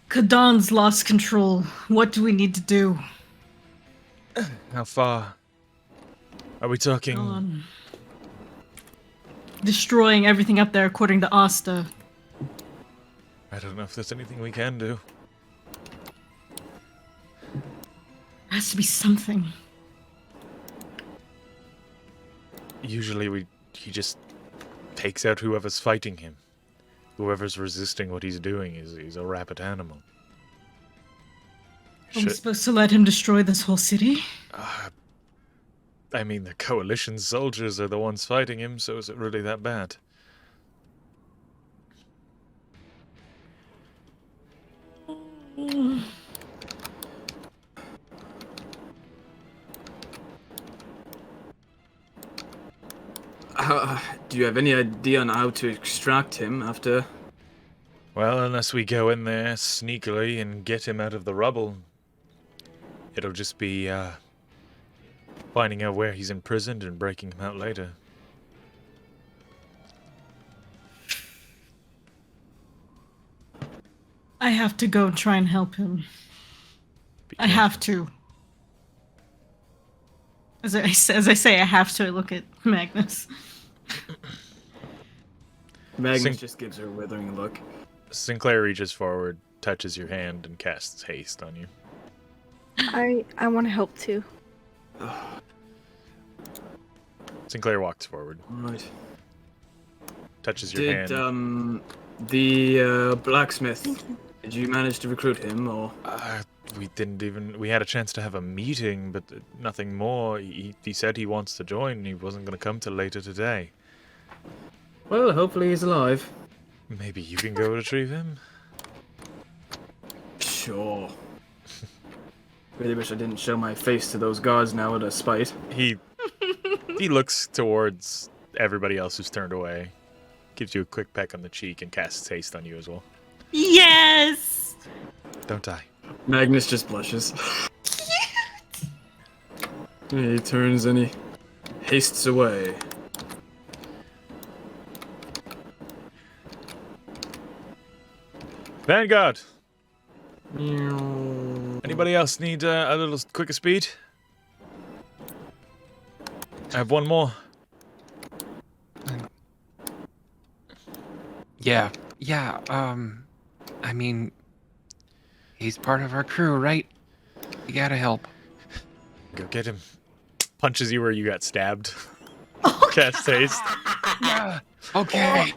Speaker 5: Kadon's lost control. What do we need to do?
Speaker 2: How far? Are we talking?
Speaker 5: Destroying everything up there according to Asta.
Speaker 2: I don't know if there's anything we can do.
Speaker 5: There has to be something.
Speaker 2: Usually he just takes out whoever's fighting him. Whoever's resisting what he's doing he's a rapid animal.
Speaker 5: Are we supposed to let him destroy this whole city?
Speaker 2: I mean, the coalition soldiers are the ones fighting him, so is it really that bad?
Speaker 3: Do you have any idea on how to extract him after?
Speaker 2: Well, unless we go in there sneakily and get him out of the rubble, it'll just be finding out where he's imprisoned and breaking him out later.
Speaker 5: I have to go try and help him. I have to. As I say, I have to. I look at Magnus.
Speaker 3: Magnus just gives her a withering look.
Speaker 2: Sinclair reaches forward, touches your hand, and casts haste on you.
Speaker 8: I want to help too.
Speaker 2: Sinclair walks forward.
Speaker 3: Right.
Speaker 2: Touches your hand.
Speaker 3: The blacksmith, did you manage to recruit him, or?
Speaker 2: We had a chance to have a meeting, but nothing more. He said he wants to join, he wasn't going to come till later today.
Speaker 3: Well, hopefully he's alive.
Speaker 2: Maybe you can go retrieve him?
Speaker 3: Sure. Really wish I didn't show my face to those guards now out of spite.
Speaker 2: He looks towards everybody else who's turned away, gives you a quick peck on the cheek, and casts haste on you as well.
Speaker 5: Yes!
Speaker 2: Don't die.
Speaker 3: Magnus just blushes. He turns and he hastes away.
Speaker 2: Vanguard! Anybody else need a little quicker speed? I have one more.
Speaker 7: Yeah, I mean, he's part of our crew, right? You gotta help.
Speaker 2: Go get him. Punches you where you got stabbed.
Speaker 5: Oh,
Speaker 2: Cast haste.
Speaker 7: Yeah, okay.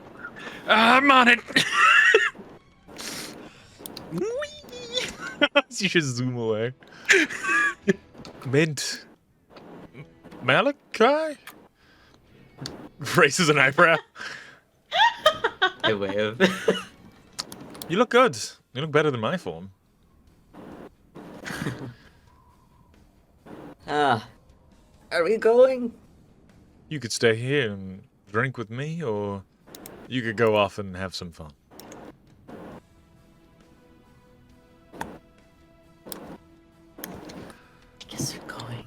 Speaker 7: I'm on it.
Speaker 2: You should zoom away. Mint. Malachi? Raises an eyebrow.
Speaker 6: I wave.
Speaker 2: You look good. You look better than my form.
Speaker 6: Are we going?
Speaker 2: You could stay here and drink with me, or you could go off and have some fun.
Speaker 6: I guess we're going.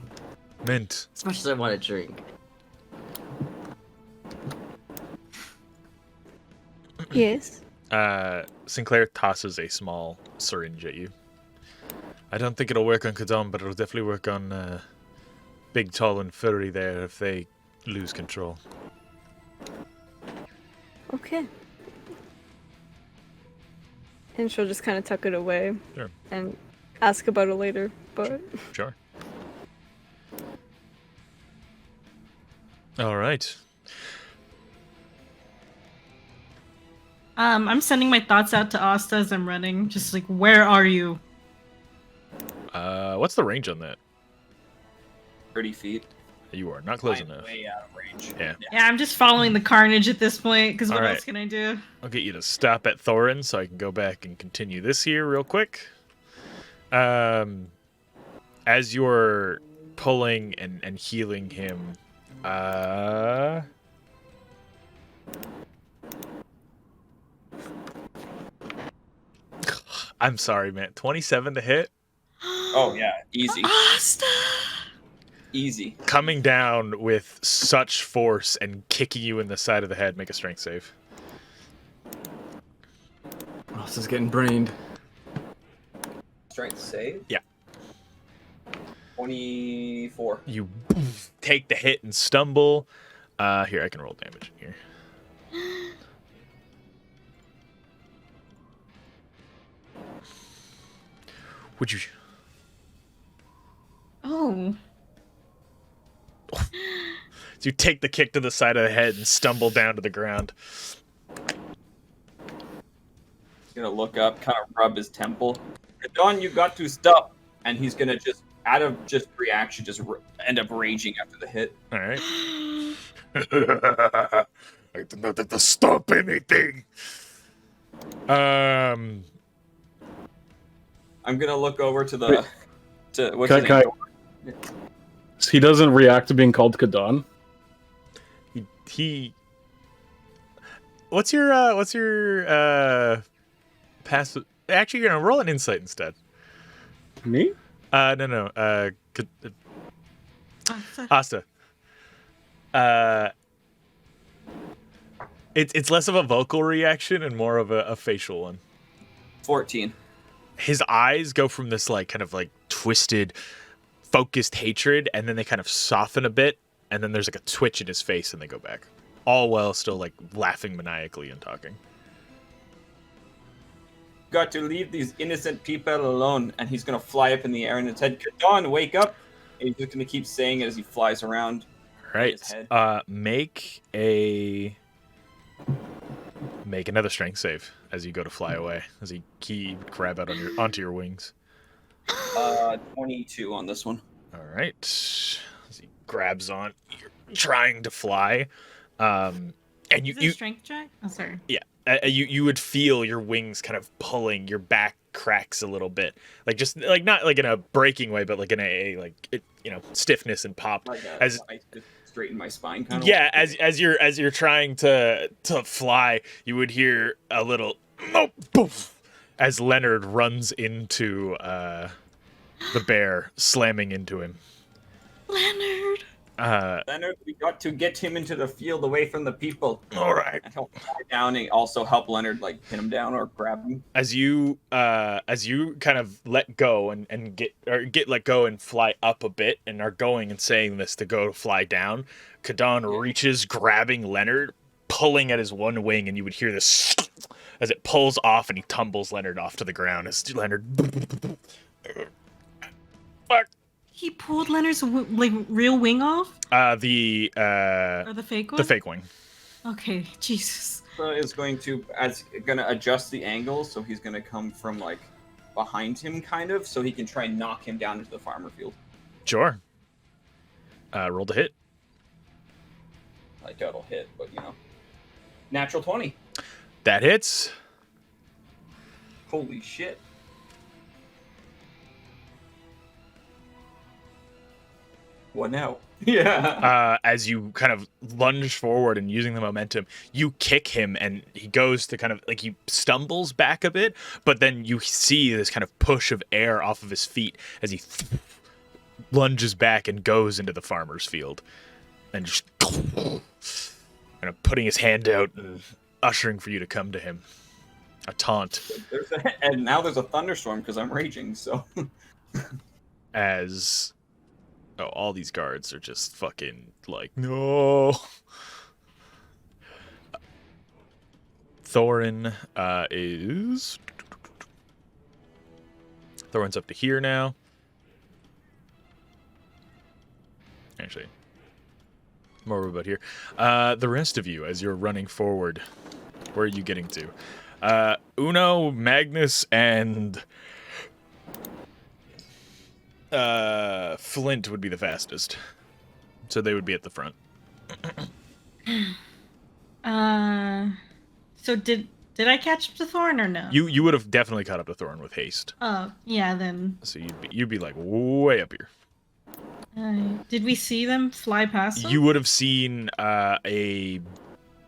Speaker 2: Mint.
Speaker 6: As much as I want to drink.
Speaker 8: Yes.
Speaker 2: Sinclair tosses a small syringe at you. I don't think it'll work on Kadon, but it'll definitely work on Big, Tall, and Furry there if they lose control.
Speaker 8: Okay. And she'll just kind of tuck it away.
Speaker 2: Sure.
Speaker 8: And ask about it later, but...
Speaker 2: Sure. All right.
Speaker 5: I'm sending my thoughts out to Asta as I'm running. Just like, where are you?
Speaker 2: What's the range on that?
Speaker 4: 30 feet.
Speaker 2: You are not close
Speaker 4: I'm
Speaker 2: enough.
Speaker 4: way out of range.
Speaker 2: Yeah.
Speaker 5: Yeah, I'm just following the carnage at this point, because what
Speaker 2: Alright.
Speaker 5: else can I do?
Speaker 2: I'll get you to stop at Thorin so I can go back and continue this here real quick. As you're pulling and healing him, I'm sorry, man. 27 to hit.
Speaker 4: Oh yeah, easy,
Speaker 5: Asta!
Speaker 4: easy.
Speaker 2: Coming down with such force and kicking you in the side of the head. Make a strength save.
Speaker 3: Asta's getting brained.
Speaker 4: Strength save.
Speaker 2: Yeah.
Speaker 4: 24.
Speaker 2: You take the hit and stumble. Here, I can roll damage in here. Would you...
Speaker 5: Oh.
Speaker 2: So you take the kick to the side of the head and stumble down to the ground.
Speaker 4: He's gonna look up, kind of rub his temple. Don, you got to stop. And he's gonna just, out of just reaction, just end up raging after the hit.
Speaker 2: All right.
Speaker 9: I did not have to stop anything.
Speaker 4: I'm gonna look over to the,
Speaker 10: Wait.
Speaker 4: to what's
Speaker 10: Can
Speaker 4: his
Speaker 10: I-
Speaker 4: name?
Speaker 10: He doesn't react to being called Kadon.
Speaker 2: He... What's your passive... Actually, you're gonna roll an insight instead.
Speaker 10: Me?
Speaker 2: No.
Speaker 5: Asta.
Speaker 2: Asta. It's less of a vocal reaction and more of a facial one.
Speaker 4: 14.
Speaker 2: His eyes go from this like kind of like twisted, focused hatred, and then they kind of soften a bit, and then there's like a twitch in his face, and they go back. All while still like laughing maniacally and talking.
Speaker 4: Got to leave these innocent people alone. And he's gonna fly up in the air and his head, Don, wake up. And he's just gonna keep saying it as he flies around.
Speaker 2: Right.
Speaker 4: His head.
Speaker 2: Make another strength save as you go to fly away, as he grab out onto your wings.
Speaker 4: 22 on this one.
Speaker 2: All right. As he grabs on, you're trying to fly, and
Speaker 5: Is it a strength check? Oh, sorry.
Speaker 2: you would feel your wings kind of pulling, your back cracks a little bit, like just like not like in a breaking way, but like in a like it, stiffness and pop.
Speaker 4: Like
Speaker 2: As
Speaker 4: I just straighten my spine kind of.
Speaker 2: yeah, as you're trying to fly, you would hear a little poof as Leonard runs into the bear, slamming into him.
Speaker 5: Leonard!
Speaker 4: Leonard, we got to get him into the field away from the people.
Speaker 2: All right.
Speaker 4: And he'll fly down and also help Leonard like pin him down or grab him.
Speaker 2: As you kind of let go and get let go and fly up a bit and are going and saying this to go to fly down, Kadon reaches, grabbing Leonard, pulling at his one wing, and you would hear this as it pulls off, and he tumbles Leonard off to the ground as Leonard. Fuck.
Speaker 5: He pulled Leonard's real wing off?
Speaker 2: Or
Speaker 5: Or the fake one?
Speaker 2: the fake wing.
Speaker 5: Okay, Jesus.
Speaker 4: So is going to adjust the angle, so he's gonna come from like behind him, kind of, so he can try and knock him down into the farmer field.
Speaker 2: Sure. Roll to hit.
Speaker 4: I doubt it'll hit, but natural 20.
Speaker 2: That hits.
Speaker 4: Holy shit! What now? Yeah.
Speaker 2: As you kind of lunge forward and using the momentum, you kick him and he goes to kind of like he stumbles back a bit, but then you see this kind of push of air off of his feet as he lunges back and goes into the farmer's field and just kind of putting his hand out and ushering for you to come to him. A taunt.
Speaker 4: And now there's a thunderstorm because I'm raging, so.
Speaker 2: As all these guards are just fucking like, no. Thorin's up to here now. Actually, more about here. The rest of you, as you're running forward, where are you getting to? Uno, Magnus, and Flint would be the fastest. So they would be at the front.
Speaker 5: So did I catch up to Thorn or no?
Speaker 2: You would have definitely caught up to Thorn with haste.
Speaker 5: Oh, yeah, then.
Speaker 2: So you'd be like way up here.
Speaker 5: Did we see them fly past us?
Speaker 2: You would have seen a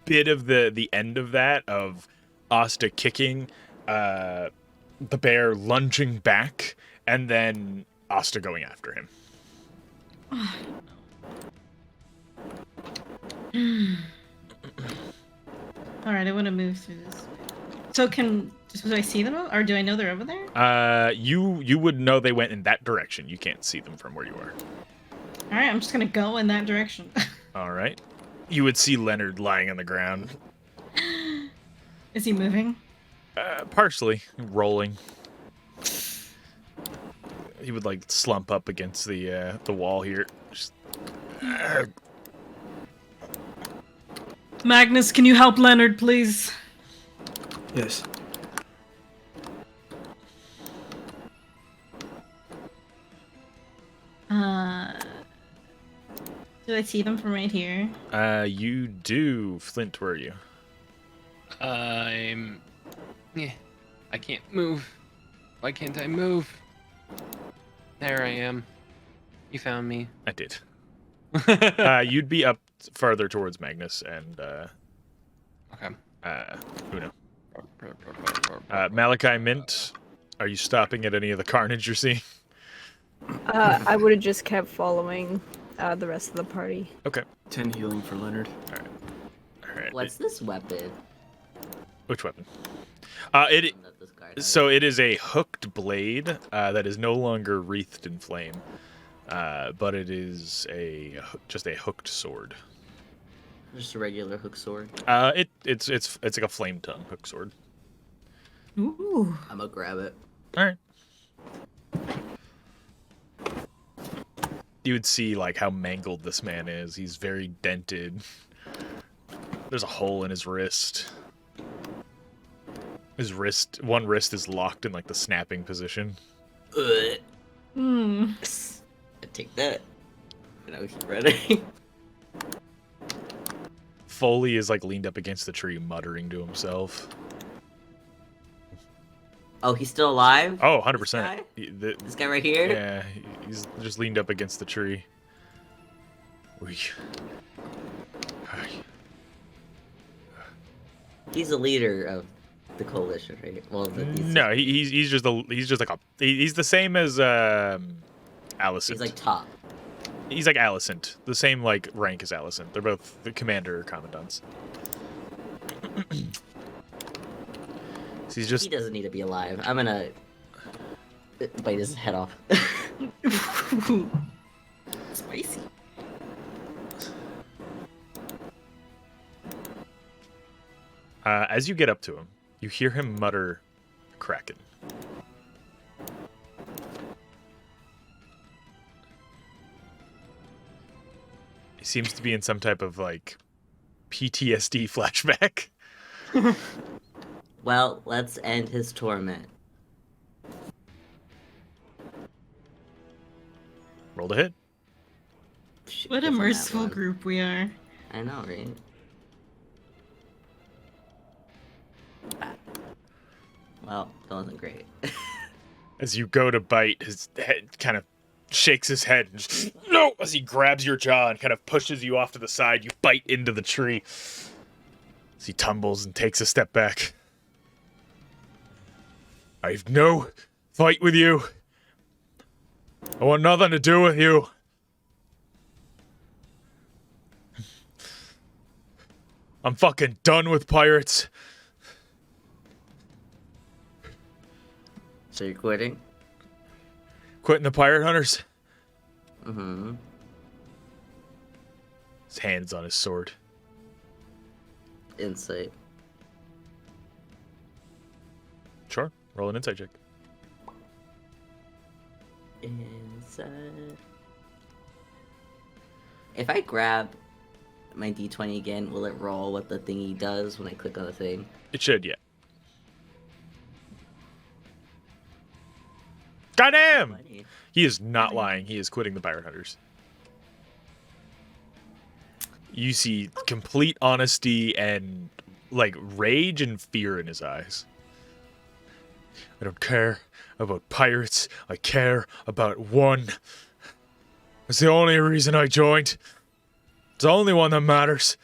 Speaker 2: bit of the end of that, of Asta kicking, the bear lunging back, and then Asta going after him.
Speaker 5: Alright, I want to move through this. So do I see them, or do I know they're over there?
Speaker 2: You would know they went in that direction. You can't see them from where you are.
Speaker 5: Alright, I'm just gonna go in that direction.
Speaker 2: Alright. You would see Leonard lying on the ground.
Speaker 5: Is he moving?
Speaker 2: Partially. Rolling. He would, like, slump up against the wall here. Just...
Speaker 5: Magnus, can you help Leonard, please?
Speaker 3: Yes.
Speaker 5: Do I see them from right here?
Speaker 2: You do. Flint, where are you?
Speaker 7: Yeah, I can't move. Why can't I move? There I am. You found me.
Speaker 2: I did. You'd be up farther towards Magnus and,
Speaker 7: Okay.
Speaker 2: Uno. Malachi Mint, are you stopping at any of the carnage you're seeing?
Speaker 8: I would have just kept following the rest of the party.
Speaker 2: Okay.
Speaker 3: 10 healing for Leonard.
Speaker 2: Alright.
Speaker 6: What's this weapon?
Speaker 2: Which weapon?
Speaker 6: That this guy has?
Speaker 2: So it is a hooked blade that is no longer wreathed in flame, but it is just a hooked sword.
Speaker 6: Just a regular hook sword.
Speaker 2: It's like a flame tongue hook sword.
Speaker 5: Ooh.
Speaker 6: I'm gonna grab it.
Speaker 2: All right. You would see like how mangled this man is. He's very dented. There's a hole in his wrist. One wrist is locked in like the snapping position.
Speaker 6: Ugh.
Speaker 5: Hmm.
Speaker 6: I take that. And I was ready.
Speaker 2: Foley is like leaned up against the tree, muttering to himself.
Speaker 6: Oh, he's still alive?
Speaker 2: Oh, 100%.
Speaker 6: This guy? This guy right here?
Speaker 2: Yeah, he's just leaned up against the tree.
Speaker 6: He's the leader of the coalition, right? Well,
Speaker 2: no, he's just the same as Alicent.
Speaker 6: He's like top.
Speaker 2: He's like Alicent, the same like rank as Alicent. They're both the commander or commandants. So he's just.
Speaker 6: He doesn't need to be alive. I'm gonna bite his head off.
Speaker 5: Spicy.
Speaker 2: As you get up to him, you hear him mutter, "Kraken." He seems to be in some type of like PTSD flashback.
Speaker 6: Well, let's end his torment.
Speaker 2: Roll to hit.
Speaker 5: What a merciful group we are.
Speaker 6: I know, right? Well, that wasn't great.
Speaker 2: As you go to bite, his head kind of shakes his head and just, no! As he grabs your jaw and kind of pushes you off to the side, you bite into the tree. As he tumbles and takes a step back. I've no fight with you. I want nothing to do with you. I'm fucking done with pirates.
Speaker 6: So you're quitting?
Speaker 2: Quitting the pirate hunters?
Speaker 6: Mm-hmm.
Speaker 2: His hand's on his sword.
Speaker 6: Insight.
Speaker 2: Sure. Roll an insight check.
Speaker 6: Insight. If I grab my D20 again, will it roll what the thingy does when I click on the thing?
Speaker 2: It should, yeah. Goddamn! He is not lying. He is quitting the pirate hunters. You see complete honesty and like rage and fear in his eyes. I don't care about pirates. I care about one. It's the only reason I joined. It's the only one that matters.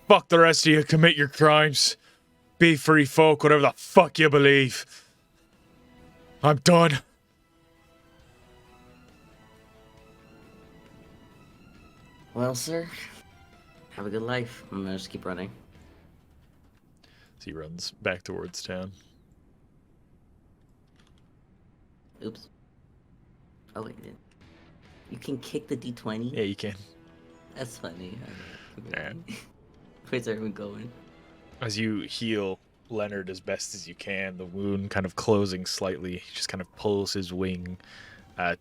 Speaker 2: Fuck the rest of you. Commit your crimes. Be free folk, whatever the fuck you believe. I'm done.
Speaker 6: Well, sir, have a good life. I'm gonna just keep running.
Speaker 2: So he runs back towards town.
Speaker 6: Oops. Oh wait, you can kick the D20.
Speaker 2: Yeah, you can.
Speaker 6: That's funny.
Speaker 2: Yeah.
Speaker 6: Where's everyone going?
Speaker 2: As you heal Leonard as best as you can, the wound kind of closing slightly, he just kind of pulls his wing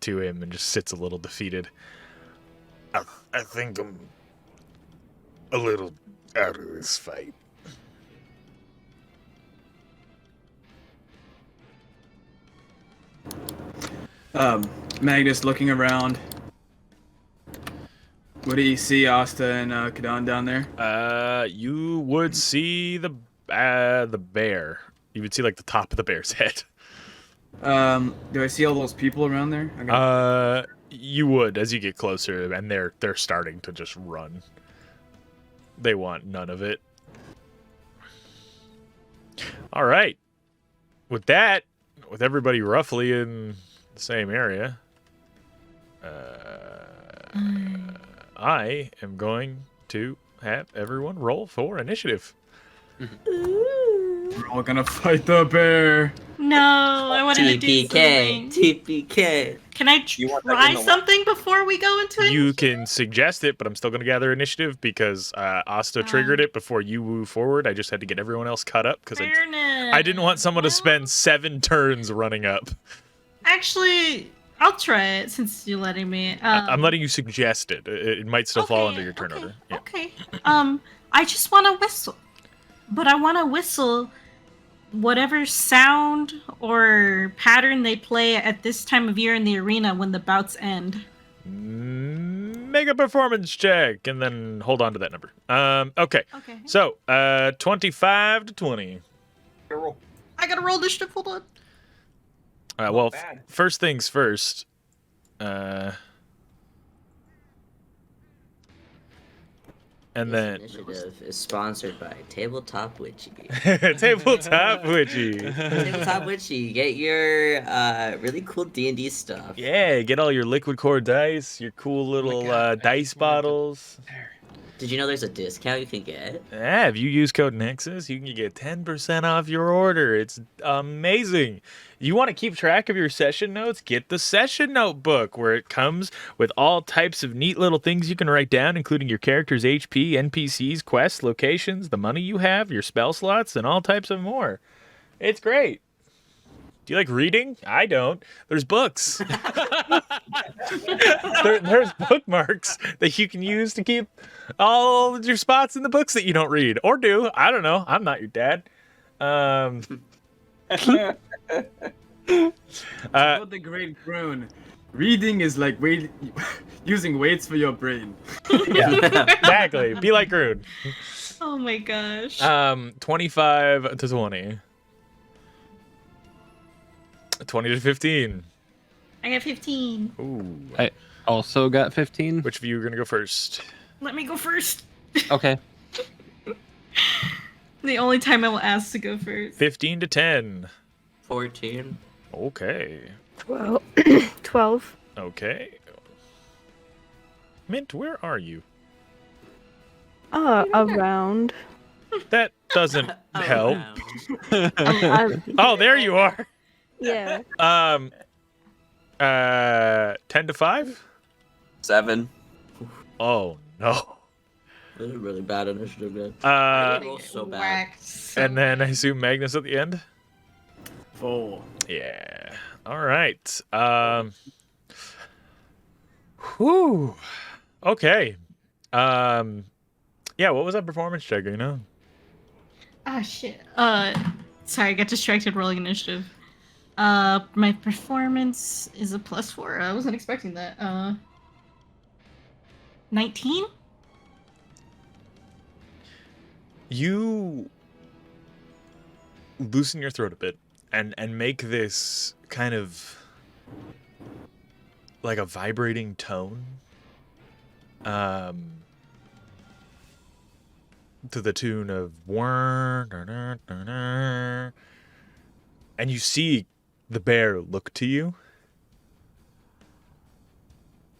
Speaker 2: to him and just sits a little defeated.
Speaker 9: I think I'm a little out of this fight.
Speaker 3: Magnus looking around. What do you see, Asta and Kadan down there?
Speaker 2: You would see the bear. You would see like the top of the bear's head.
Speaker 3: Do I see all those people around there?
Speaker 2: You would as you get closer, and they're starting to just run. They want none of it. All right. With that, with everybody roughly in the same area, I am going to have everyone roll for initiative.
Speaker 3: We're all gonna fight the bear.
Speaker 5: No, I wanted to do something.
Speaker 6: TPK.
Speaker 5: Can I
Speaker 4: want that
Speaker 5: try
Speaker 4: in the
Speaker 5: something before we go into it?
Speaker 2: You can suggest it, but I'm still going to gather initiative because Asta triggered it before you move forward. I just had to get everyone else caught up because I didn't want someone to spend 7 turns running up.
Speaker 5: Actually, I'll try it since you're letting me.
Speaker 2: I'm letting you suggest it. It might still fall under your turn order. Yeah.
Speaker 5: Okay. I just want to whistle, but I want to whistle whatever sound or pattern they play at this time of year in the arena when the bouts end.
Speaker 2: Make a performance check and then hold on to that number. Okay.
Speaker 5: Okay.
Speaker 2: So, 25 to 20.
Speaker 5: I gotta roll initiative. Hold on.
Speaker 2: Well, first things first. And
Speaker 6: This
Speaker 2: then
Speaker 6: initiative is sponsored by Tabletop Witchy.
Speaker 2: Tabletop Witchy.
Speaker 6: Tabletop Witchy, get your really cool D&D stuff.
Speaker 2: Yeah, get all your liquid core dice, your cool little dice bottles.
Speaker 6: Did you know there's a discount you can get?
Speaker 2: Yeah, if you use code Nexus, you can get 10% off your order. It's amazing. You want to keep track of your session notes? Get the session notebook, where it comes with all types of neat little things you can write down, including your character's HP, NPCs, quests, locations, the money you have, your spell slots, and all types of more. It's great. Do you like reading? I don't. There's books. There's bookmarks that you can use to keep all your spots in the books that you don't read. Or do. I don't know. I'm not your dad.
Speaker 3: About the great Groon. Reading is like using weights for your brain.
Speaker 2: Yeah, exactly. Be like Groon.
Speaker 5: Oh my gosh.
Speaker 2: 25 to 20. 20 to 15.
Speaker 5: I got 15.
Speaker 2: Ooh.
Speaker 7: I also got 15.
Speaker 2: Which of you are going to go first?
Speaker 5: Let me go first.
Speaker 7: Okay.
Speaker 5: The only time I will ask to go first.
Speaker 2: 15 to 10.
Speaker 6: 14.
Speaker 2: Okay.
Speaker 8: 12.
Speaker 2: Okay. Mint, where are you?
Speaker 8: Around.
Speaker 2: That doesn't help.
Speaker 8: I'm-
Speaker 2: Oh, there you are.
Speaker 8: Yeah.
Speaker 2: 10 to 5?
Speaker 4: 7.
Speaker 2: Oh, no.
Speaker 6: This is a really bad initiative, man. Roll so bad.
Speaker 5: Whacked.
Speaker 2: And then I assume Magnus at the end?
Speaker 3: 4.
Speaker 2: Yeah. All right. Whew. Okay. Yeah, what was that performance check, you know?
Speaker 5: Ah, shit. Sorry, I got distracted rolling initiative. My performance is a +4. I wasn't expecting that. 19?
Speaker 2: You loosen your throat a bit and make this kind of like a vibrating tone. To the tune of and you see the bear look to you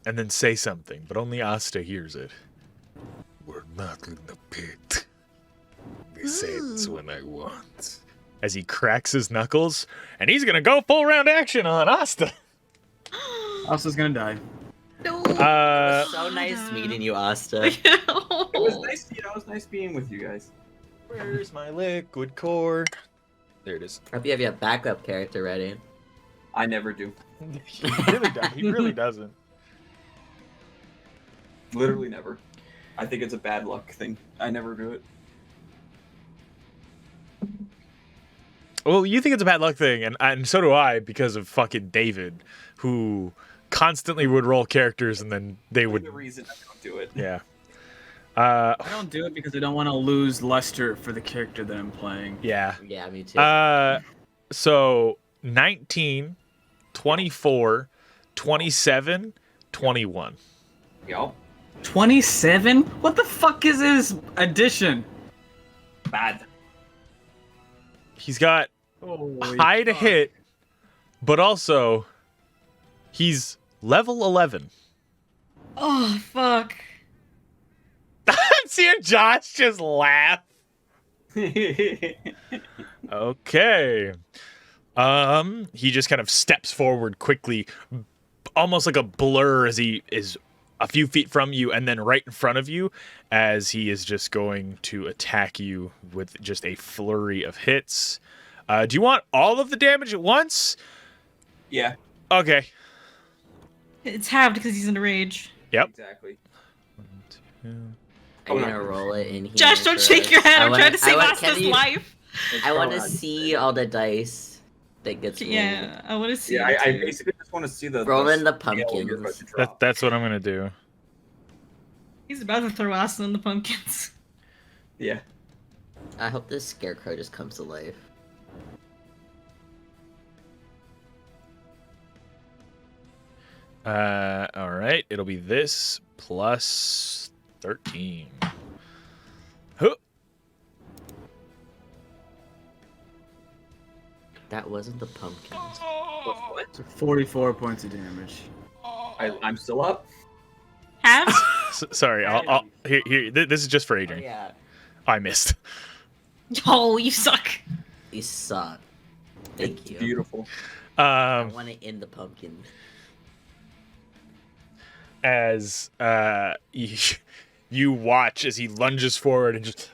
Speaker 2: and then say something, but only Asta hears it.
Speaker 9: We're not in the pit. Besides when I want.
Speaker 2: As he cracks his knuckles, and he's gonna go full round action on Asta.
Speaker 3: Asta's gonna die.
Speaker 5: No.
Speaker 6: So nice meeting you, Asta.
Speaker 4: It was nice. It was nice being with you guys.
Speaker 2: Where's my liquid core? There it is.
Speaker 6: Hope you have your backup character ready.
Speaker 4: I never do.
Speaker 2: He really doesn't.
Speaker 4: Literally never. I think it's a bad luck thing. I never do it.
Speaker 2: Well, you think it's a bad luck thing, and so do I, because of fucking David, who constantly would roll characters and then they would.
Speaker 4: The reason I don't do it.
Speaker 2: Yeah.
Speaker 3: I don't do it because I don't want to lose luster for the character that I'm playing.
Speaker 2: Yeah.
Speaker 6: Yeah, me too.
Speaker 2: So 19, 24, 27, 21.
Speaker 4: Yup.
Speaker 3: 27? What the fuck is his addition?
Speaker 4: Bad.
Speaker 2: He's got high to hit, but also he's level 11.
Speaker 5: Oh fuck.
Speaker 2: I'm seeing Josh just laugh. Okay. He just kind of steps forward quickly, almost like a blur as he is a few feet from you and then right in front of you, as he is just going to attack you with just a flurry of hits. Do you want all of the damage at once?
Speaker 4: Yeah.
Speaker 2: Okay.
Speaker 5: It's halved because he's in a rage.
Speaker 2: Yep.
Speaker 4: Exactly.
Speaker 6: I'm gonna roll it in here.
Speaker 5: Josh, don't
Speaker 6: for
Speaker 5: shake
Speaker 6: us.
Speaker 5: your head.
Speaker 6: I
Speaker 5: I'm
Speaker 6: wanna-
Speaker 5: trying to save
Speaker 6: I want-
Speaker 5: Asta's
Speaker 6: can you-
Speaker 5: life.
Speaker 6: I want to see all the dice that gets rolled.
Speaker 5: Yeah, I want to see.
Speaker 4: Yeah,
Speaker 5: it
Speaker 4: I
Speaker 5: too.
Speaker 4: basically just want to see the
Speaker 6: Roll in the
Speaker 4: scale you're about
Speaker 6: pumpkins.
Speaker 4: to drop.
Speaker 2: That's what I'm gonna do.
Speaker 5: He's about to throw Asta in the pumpkins.
Speaker 4: Yeah.
Speaker 6: I hope this scarecrow just comes to life.
Speaker 2: All right. It'll be this plus 13. Huh.
Speaker 6: That wasn't the pumpkins.
Speaker 4: What?
Speaker 3: So 44 points of damage.
Speaker 4: I'm still up.
Speaker 5: Halves?
Speaker 2: Sorry. I'll here. This is just for
Speaker 6: Oh,
Speaker 2: Adrian.
Speaker 6: yeah.
Speaker 2: I missed.
Speaker 5: Oh, you suck.
Speaker 6: You suck. Thank
Speaker 4: It's
Speaker 6: you.
Speaker 4: beautiful.
Speaker 6: I want it in the pumpkin.
Speaker 2: As you watch as he lunges forward and just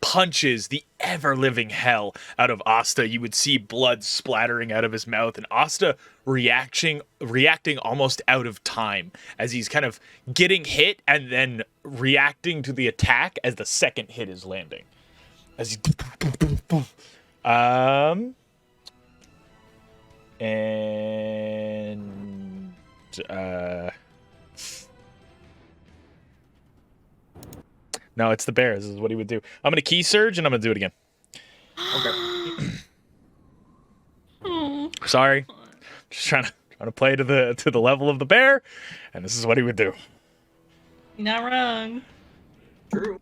Speaker 2: punches the ever-living hell out of Asta. You would see blood splattering out of his mouth, and Asta reacting almost out of time as he's kind of getting hit and then reacting to the attack as the second hit is landing. As he and no, it's the bear. This is what he would do. I'm gonna key surge and I'm gonna do it again.
Speaker 5: Oh.
Speaker 2: Sorry, just trying to play to the level of the bear, and this is what he would do.
Speaker 5: You're not wrong.
Speaker 4: True.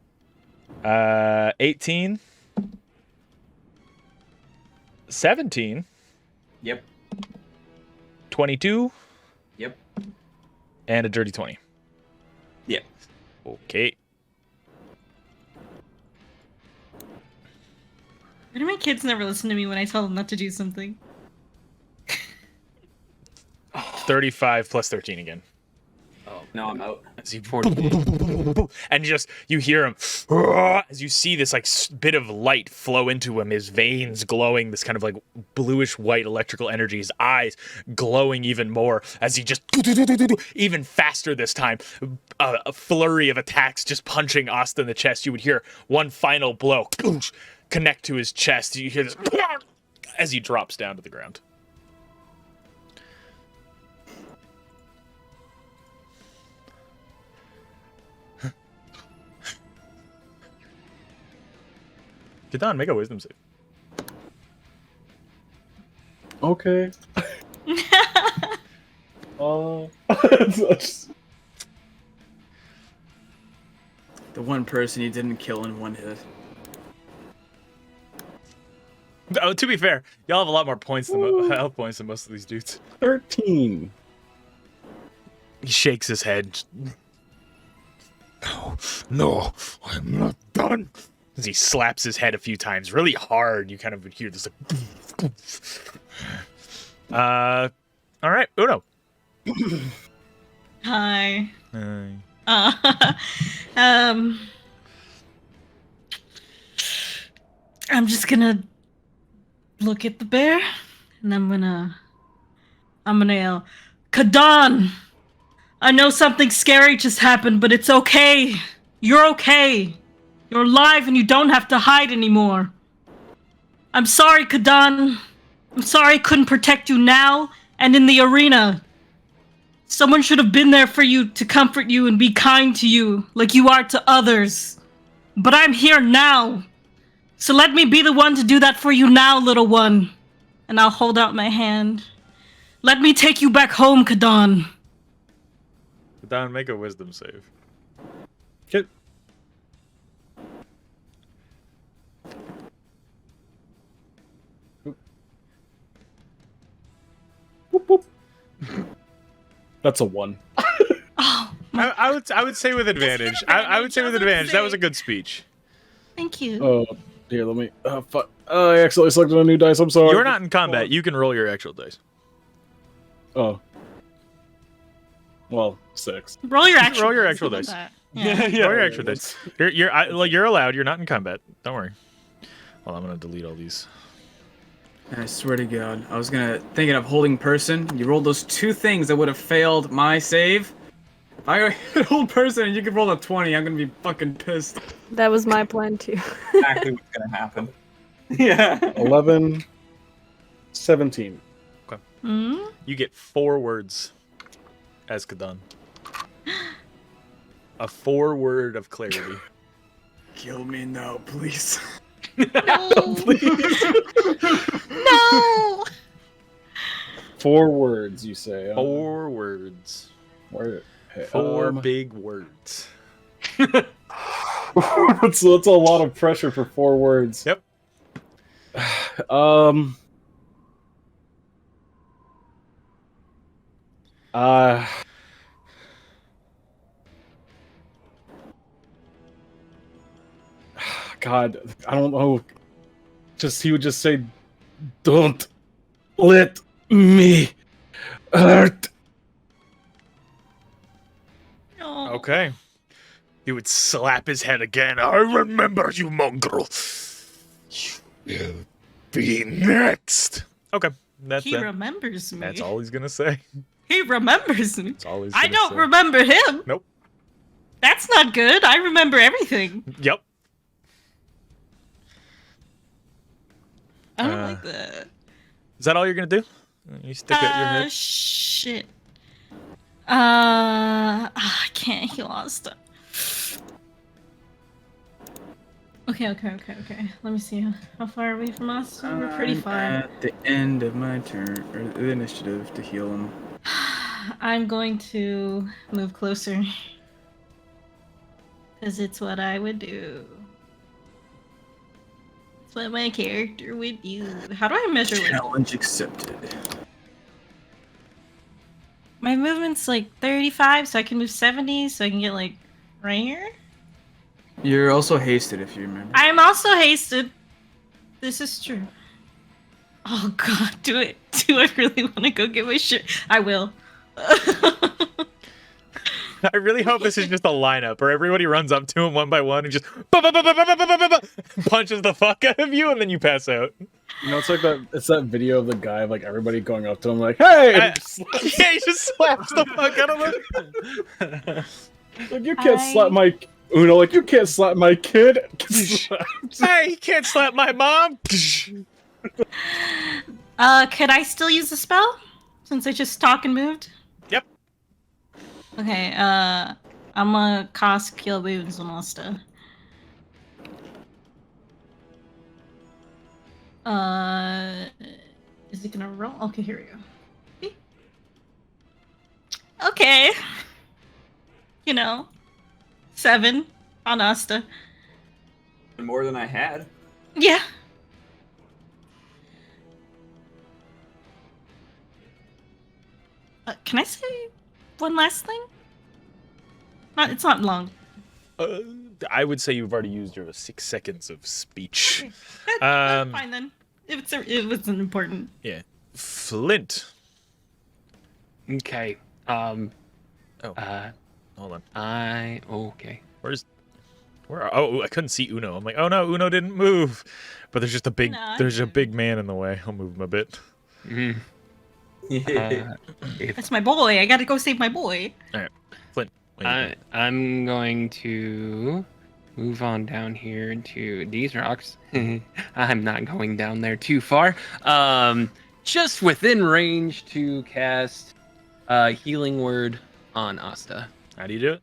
Speaker 2: 18, 17,
Speaker 4: Yep.
Speaker 2: 22,
Speaker 4: Yep.
Speaker 2: and a dirty 20.
Speaker 4: Yep.
Speaker 2: Okay.
Speaker 5: Why do my kids never listen to me when I tell them not to do something?
Speaker 2: 35 plus 13 again.
Speaker 4: Oh, now I'm out.
Speaker 2: As he and just you hear him as you see this like bit of light flow into him, his veins glowing, this kind of like bluish white electrical energy, his eyes glowing even more as he just even faster this time, a flurry of attacks just punching Asta in the chest. You would hear one final blow connect to his chest. You hear this as he drops down to the ground. Kadon, make a wisdom save.
Speaker 10: Okay.
Speaker 3: The one person you didn't kill in one hit.
Speaker 2: Oh, to be fair, y'all have a lot more points than health points than most of these dudes.
Speaker 10: 13.
Speaker 2: He shakes his head.
Speaker 9: No, I'm not done.
Speaker 2: As he slaps his head a few times really hard, you kind of would hear this like... all right, Uno.
Speaker 5: Hi.
Speaker 2: Hi.
Speaker 5: I'm just gonna look at the bear, and I'm gonna yell, Kadon! I know something scary just happened, but it's okay. You're okay. You're alive and you don't have to hide anymore. I'm sorry, Kadon. I'm sorry I couldn't protect you now and in the arena. Someone should have been there for you to comfort you and be kind to you like you are to others. But I'm here now. So let me be the one to do that for you now, little one. And I'll hold out my hand. Let me take you back home, Kadon.
Speaker 2: Kadon, make a wisdom save.
Speaker 10: Okay. Whoop, whoop. That's a 1.
Speaker 5: Oh,
Speaker 2: I would say with advantage. I would say with advantage. That was a good speech.
Speaker 5: thank you.
Speaker 10: Oh, here, let me. Oh, fuck. Oh, I accidentally selected a new dice. I'm sorry.
Speaker 2: You're not in combat. You can roll your actual dice.
Speaker 10: Oh. Well, 6.
Speaker 5: Roll your actual
Speaker 2: Roll your
Speaker 5: dice.
Speaker 2: actual
Speaker 5: How about
Speaker 2: dice.
Speaker 5: that? Yeah.
Speaker 2: Roll your actual dice. You're allowed. You're not in combat. Don't worry. Well, I'm gonna delete all these.
Speaker 3: I swear to God, I was thinking of holding person. You rolled those 2 things that would have failed my save. If I hit hold person and you could roll a 20, I'm gonna be fucking pissed.
Speaker 8: That was my plan too.
Speaker 4: Exactly what's gonna happen. Yeah.
Speaker 10: 11, 17.
Speaker 5: Hmm?
Speaker 2: You get 4 words as Kadon. A 4-word of clarity.
Speaker 3: Kill me now, please.
Speaker 5: No!
Speaker 10: 4 words, you say.
Speaker 2: 4 words.
Speaker 10: Word.
Speaker 2: 4 big words.
Speaker 10: that's a lot of pressure for 4 words.
Speaker 2: Yep.
Speaker 10: God, I don't know. He would just say, "Don't let me hurt."
Speaker 5: No.
Speaker 2: Okay. He would slap his head again. I remember you, mongrel. You'll be next. Okay. That's
Speaker 5: He
Speaker 2: it.
Speaker 5: remembers me.
Speaker 2: That's all he's gonna say.
Speaker 5: He remembers me.
Speaker 2: That's all he's
Speaker 5: I
Speaker 2: gonna
Speaker 5: don't
Speaker 2: say.
Speaker 5: remember him.
Speaker 2: Nope.
Speaker 5: That's not good. I remember everything.
Speaker 2: Yep.
Speaker 5: I don't like that.
Speaker 2: Is that all you're gonna do? You stick at your head.
Speaker 5: Shit. I can't. He lost. Okay. Let me see. How far are we from us? We're pretty
Speaker 3: I'm
Speaker 5: far.
Speaker 3: at the end of my turn, or the initiative to heal him.
Speaker 5: I'm going to move closer. Because it's what I would do. It's what my character would do. How do I measure it?
Speaker 3: Challenge accepted.
Speaker 5: My movement's like 35, so I can move 70, so I can get like right here?
Speaker 3: You're also hasted, if you remember.
Speaker 5: I am also hasted. This is true. Oh god, do it. Do I really want to go get my shit? I will.
Speaker 2: I really hope this is just a lineup where everybody runs up to him one by one and just punches the fuck out of you, and then you pass out.
Speaker 10: You know, it's like that. It's that video of the guy, like everybody going up to him, like, "Hey!"
Speaker 2: Yeah, he just slaps the fuck out of him.
Speaker 10: Like, you can't slap my Uno. Like, you can't slap my kid.
Speaker 2: Hey, you can't slap my mom.
Speaker 5: Could I still use the spell since I just talk and moved?
Speaker 2: Yep.
Speaker 5: Okay. I'm gonna cast Cure Wounds on Asta. Is it gonna roll? Okay, here we go. Okay. 7 on Asta.
Speaker 4: More than I had.
Speaker 5: Yeah. Can I say one last thing? It's not long.
Speaker 2: I would say you've already used your 6 seconds of speech.
Speaker 5: Fine then. It wasn't important.
Speaker 2: Yeah. Flint.
Speaker 7: Okay.
Speaker 2: Hold on.
Speaker 7: Okay.
Speaker 2: Oh, I couldn't see Uno. I'm like, oh no, Uno didn't move. But there's just a big big man in the way. I'll move him a bit.
Speaker 7: Mm.
Speaker 5: That's my boy. I gotta go save my boy.
Speaker 2: All right, Flint. what are you doing?
Speaker 7: I'm going to move on down here to these rocks. I'm not going down there too far. Just within range to cast Healing Word on Asta.
Speaker 2: How do you do it?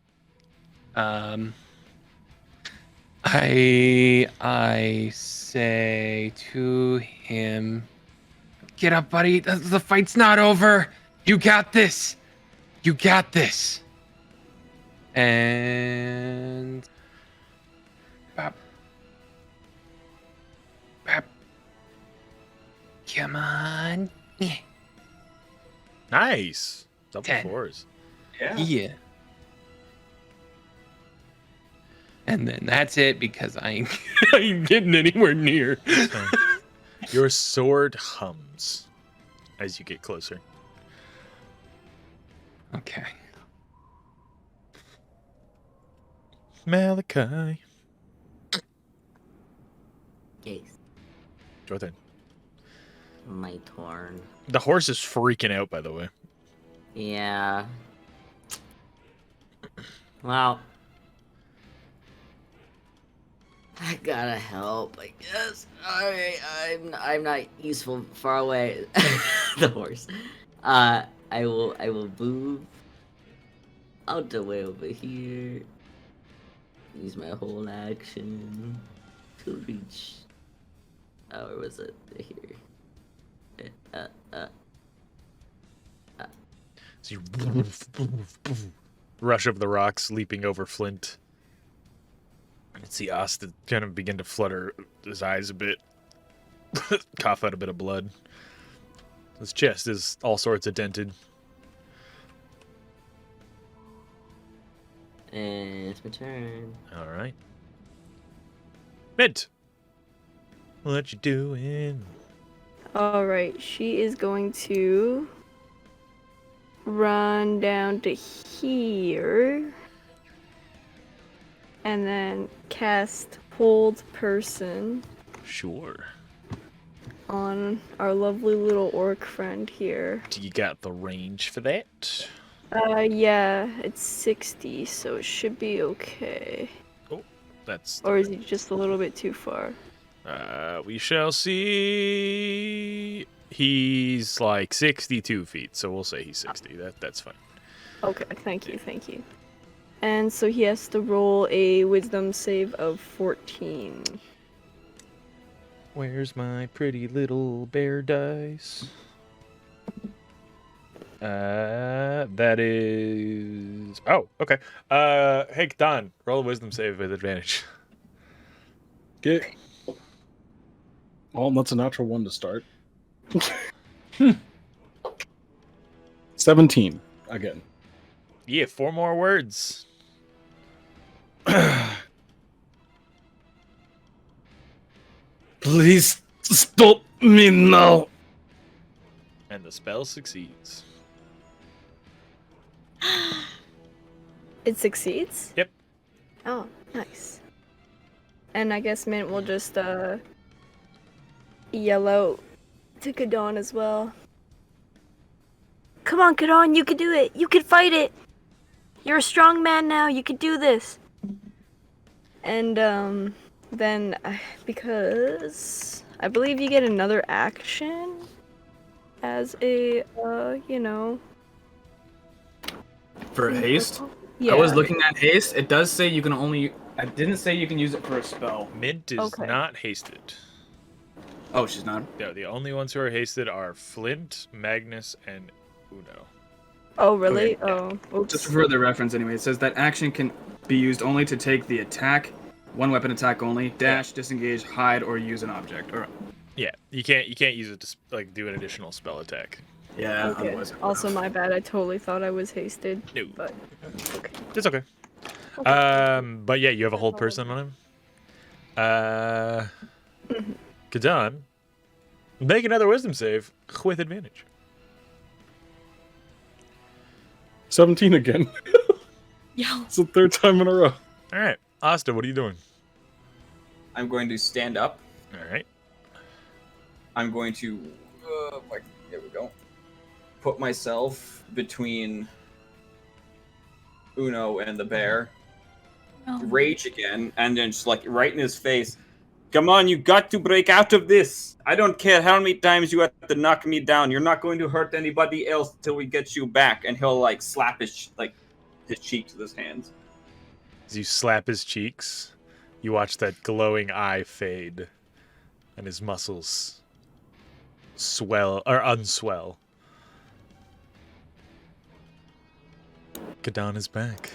Speaker 7: I say to him, "Get up, buddy. The fight's not over. You got this. You got this." And bop. Bop. Come on. Yeah.
Speaker 2: Nice. Double
Speaker 7: 10.
Speaker 2: 4s.
Speaker 7: Yeah. And then that's it because I ain't getting anywhere near.
Speaker 2: Your sword hums as you get closer.
Speaker 7: Okay.
Speaker 2: Malachi.
Speaker 6: Yes.
Speaker 2: Go ahead.
Speaker 6: My turn.
Speaker 2: The horse is freaking out, by the way.
Speaker 6: Yeah. Well, I gotta help, I guess. Alright, I'm not useful. Far away. The horse. I will move out the way over here. Use my whole action to reach. Oh, where was it? Here.
Speaker 2: So you rush over the rocks, leaping over Flint. And see Asta kind of begin to flutter his eyes a bit, cough out a bit of blood. His chest is all sorts of dented.
Speaker 6: And it's my turn.
Speaker 2: All right. Mint. What you doing?
Speaker 8: Alright, she is going to run down to here and then cast Hold Person
Speaker 2: Sure.
Speaker 8: on our lovely little orc friend here.
Speaker 2: Do you got the range for that?
Speaker 8: Yeah, it's 60, so it should be okay.
Speaker 2: Oh, that's.
Speaker 8: Or is he just a little bit too far?
Speaker 2: We shall see. He's like 62 feet, so we'll say he's 60. That's fine.
Speaker 8: Okay, thank you. And so he has to roll a wisdom save of 14.
Speaker 2: Where's my pretty little bear dice? That is. Oh, okay. Hey, Don, roll a wisdom save with advantage.
Speaker 10: Okay. Well, that's a natural one to start. 17 again.
Speaker 2: Yeah, 4 more words.
Speaker 10: Please stop me now.
Speaker 2: And the spell succeeds.
Speaker 8: It succeeds?
Speaker 2: Yep.
Speaker 8: Oh, nice. And I guess Mint will just yell out to Kadon as well. Come on, Kadon, you can do it. You can fight it. You're a strong man now. You can do this. And then because I believe you get another action as a
Speaker 3: For haste?
Speaker 8: Yeah.
Speaker 3: I was looking at haste. It does say you can only. I didn't say you can use it for a spell.
Speaker 2: Mint is not hasted.
Speaker 3: Oh, she's not.
Speaker 2: Yeah, the only ones who are hasted are Flint, Magnus, and Uno.
Speaker 8: Oh, really?
Speaker 3: Okay.
Speaker 8: Oh, oops.
Speaker 3: Just for further reference, anyway, it says that action can be used only to take the attack, one weapon attack only, dash, disengage, hide, or use an object. Or
Speaker 2: Yeah, you can't use it to like do an additional spell attack.
Speaker 3: yeah.
Speaker 8: Okay.
Speaker 3: Otherwise,
Speaker 8: Also, my bad. I totally thought I was hasted.
Speaker 2: No.
Speaker 8: But okay.
Speaker 2: It's okay. But yeah, you have a hold person on him. Kadan, make another wisdom save with advantage.
Speaker 10: 17 again.
Speaker 5: Yo.
Speaker 10: It's the third time in a row.
Speaker 2: All right, Asta, what are you doing?
Speaker 4: I'm going to stand up.
Speaker 2: All right.
Speaker 4: I'm going to, there we go. Put myself between Uno and the bear.
Speaker 5: No.
Speaker 4: Rage again, and then just like right in his face. Come on, you got to break out of this. I don't care how many times you have to knock me down. You're not going to hurt anybody else until we get you back. And he'll like slap his cheeks with his hands.
Speaker 2: As you slap his cheeks, you watch that glowing eye fade, and his muscles swell or unswell. Kadan is back.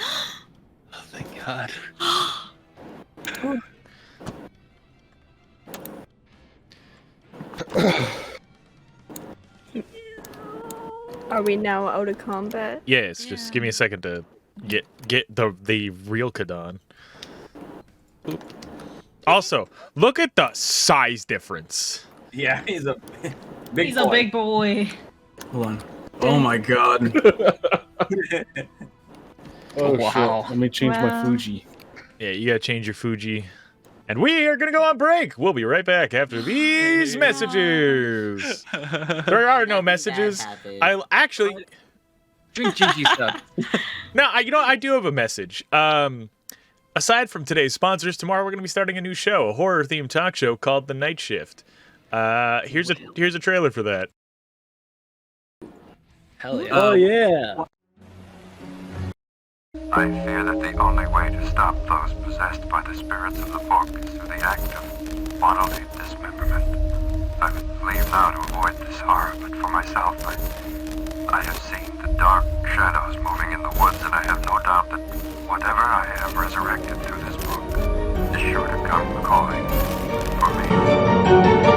Speaker 7: Oh, thank God.
Speaker 8: Are we now out of combat?
Speaker 2: Yes, just give me a second to get the real Kadan. Oop. Also, look at the size difference.
Speaker 4: Yeah, he's a big
Speaker 5: He's
Speaker 4: boy.
Speaker 5: a big boy.
Speaker 3: hold on. Oh my god.
Speaker 10: Oh,
Speaker 7: wow.
Speaker 10: shit. Let me change my
Speaker 5: Wow.
Speaker 10: Fuji.
Speaker 2: Yeah, you gotta change your Fuji. And we are gonna go on break. We'll be right back after these messages. There are no messages. I actually
Speaker 7: Drink Gigi stuff.
Speaker 2: no, I do have a message. Aside from today's sponsors, tomorrow we're gonna be starting a new show, a horror-themed talk show called The Night Shift. Here's a trailer for that.
Speaker 7: Hell yeah.
Speaker 10: Oh, yeah.
Speaker 11: I fear that the only way to stop those possessed by the spirits of the book is through the act of bodily dismemberment. I would leave now to avoid this horror, but for myself, I have seen the dark shadows moving in the woods, and I have no doubt that whatever I have resurrected through this book is sure to come calling for me.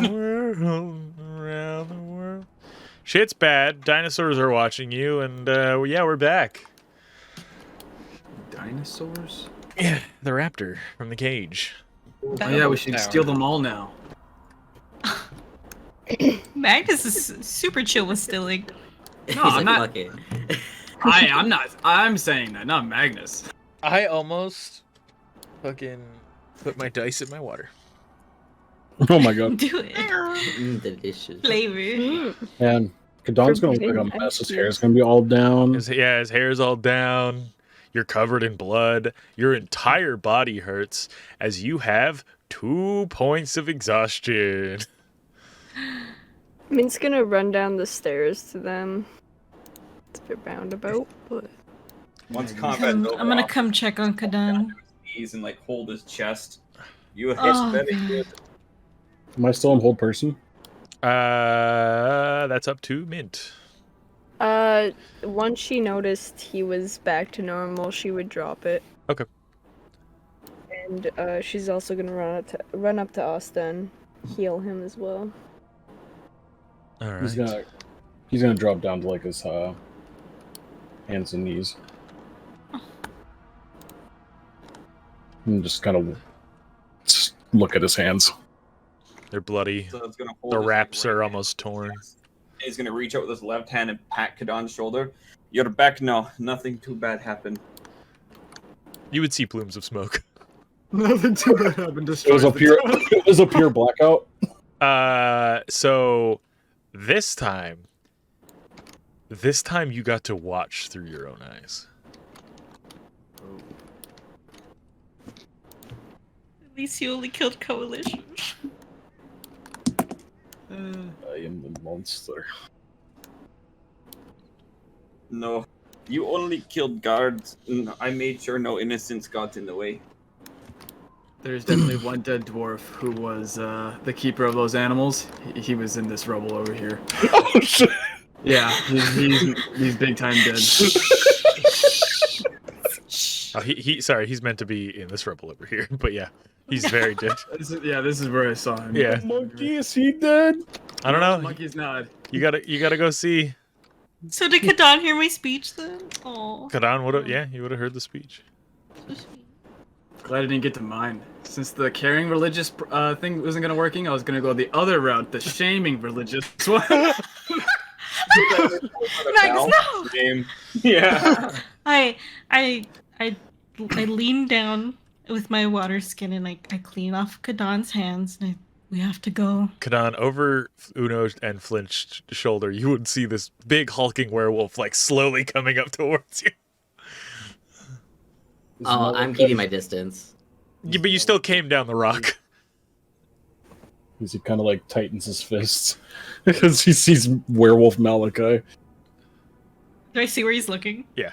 Speaker 2: world, around the world. Shit's bad. Dinosaurs are watching you, and yeah, we're back.
Speaker 3: Dinosaurs?
Speaker 2: Yeah, the raptor from the cage.
Speaker 3: Oh yeah, we should steal them all now.
Speaker 5: Magnus is super chill with stealing.
Speaker 3: No,
Speaker 6: He's
Speaker 3: I'm not.
Speaker 6: "Fuck it."
Speaker 3: I'm not. I'm saying that, not Magnus.
Speaker 2: I almost fucking put my dice in my water.
Speaker 10: Oh my god.
Speaker 5: Do it.
Speaker 6: Delicious.
Speaker 5: Flavor.
Speaker 10: And Kadon's gonna look like a mess. His hair's gonna be all down.
Speaker 2: His hair's all down. You're covered in blood. Your entire body hurts as you have 2 points of exhaustion.
Speaker 8: Mint's gonna run down the stairs to them. It's a bit roundabout, but
Speaker 4: Once combat's over,
Speaker 5: I'm gonna come check on Kadan.
Speaker 4: knees and like hold his chest. You hit
Speaker 5: Oh,
Speaker 4: very
Speaker 5: God.
Speaker 4: good.
Speaker 10: Am I still in hold person?
Speaker 2: That's up to Mint.
Speaker 8: once she noticed he was back to normal, she would drop it.
Speaker 2: Okay.
Speaker 8: And she's also gonna run up to Asta and heal him as well.
Speaker 2: All right.
Speaker 10: He's gonna drop down to like his hands and knees. And just kind of look at his hands.
Speaker 2: They're bloody.
Speaker 4: So it's gonna hold
Speaker 2: The
Speaker 4: his,
Speaker 2: wraps
Speaker 4: like,
Speaker 2: are
Speaker 4: right
Speaker 2: almost torn.
Speaker 4: hand. He's gonna reach out with his left hand and pat Kadon's shoulder. You're back now. Nothing too bad happened.
Speaker 2: You would see plumes of smoke.
Speaker 3: Nothing too bad happened.
Speaker 10: It was a pure blackout.
Speaker 2: So this time you got to watch through your own eyes.
Speaker 5: At least you only killed Coalition.
Speaker 10: I am the monster.
Speaker 4: No, you only killed guards. I made sure no innocents got in the way.
Speaker 3: There's definitely one dead dwarf who was the keeper of those animals. He was in this rubble over here.
Speaker 10: Oh shit!
Speaker 3: Yeah, he's big time dead.
Speaker 2: Oh, he's meant to be in this rubble over here, but yeah, he's very dead.
Speaker 3: This is where I saw him.
Speaker 2: Yeah.
Speaker 10: Monkey, is he dead?
Speaker 2: I don't know.
Speaker 3: Monkey's not.
Speaker 2: You gotta go see.
Speaker 5: So did Kadan hear my speech then? Oh.
Speaker 2: Kadan would have, yeah, he would have heard the speech.
Speaker 3: Glad I didn't get to mine. Since the caring religious thing wasn't gonna working, I was gonna go the other route, the shaming religious one.
Speaker 5: Max, no!
Speaker 4: Game. Yeah.
Speaker 5: I lean down with my water skin and I clean off Kadan's hands and we have to go.
Speaker 2: Kadan, over Uno and Flinch's shoulder, you would see this big hulking werewolf like slowly coming up towards you.
Speaker 6: Oh, I'm keeping my distance.
Speaker 2: Yeah, but you still came down the rock.
Speaker 10: He kind of like tightens his fists because he sees werewolf Malachi.
Speaker 5: Do I see where he's looking?
Speaker 2: Yeah.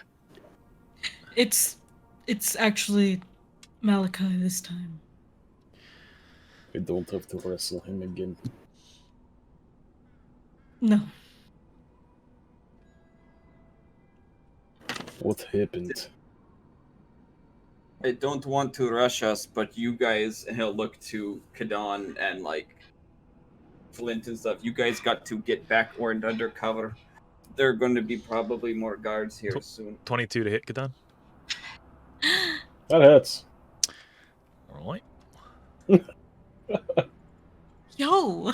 Speaker 5: It's actually Malachi this time.
Speaker 10: I don't have to wrestle him again.
Speaker 5: No.
Speaker 10: What happened?
Speaker 4: I don't want to rush us, but you guys, and he'll look to Kadan and like Flint and stuff. You guys got to get back or under cover. There are going to be probably more guards here soon.
Speaker 2: 22 to hit, Kadan.
Speaker 10: That hits.
Speaker 2: All right.
Speaker 5: Yo!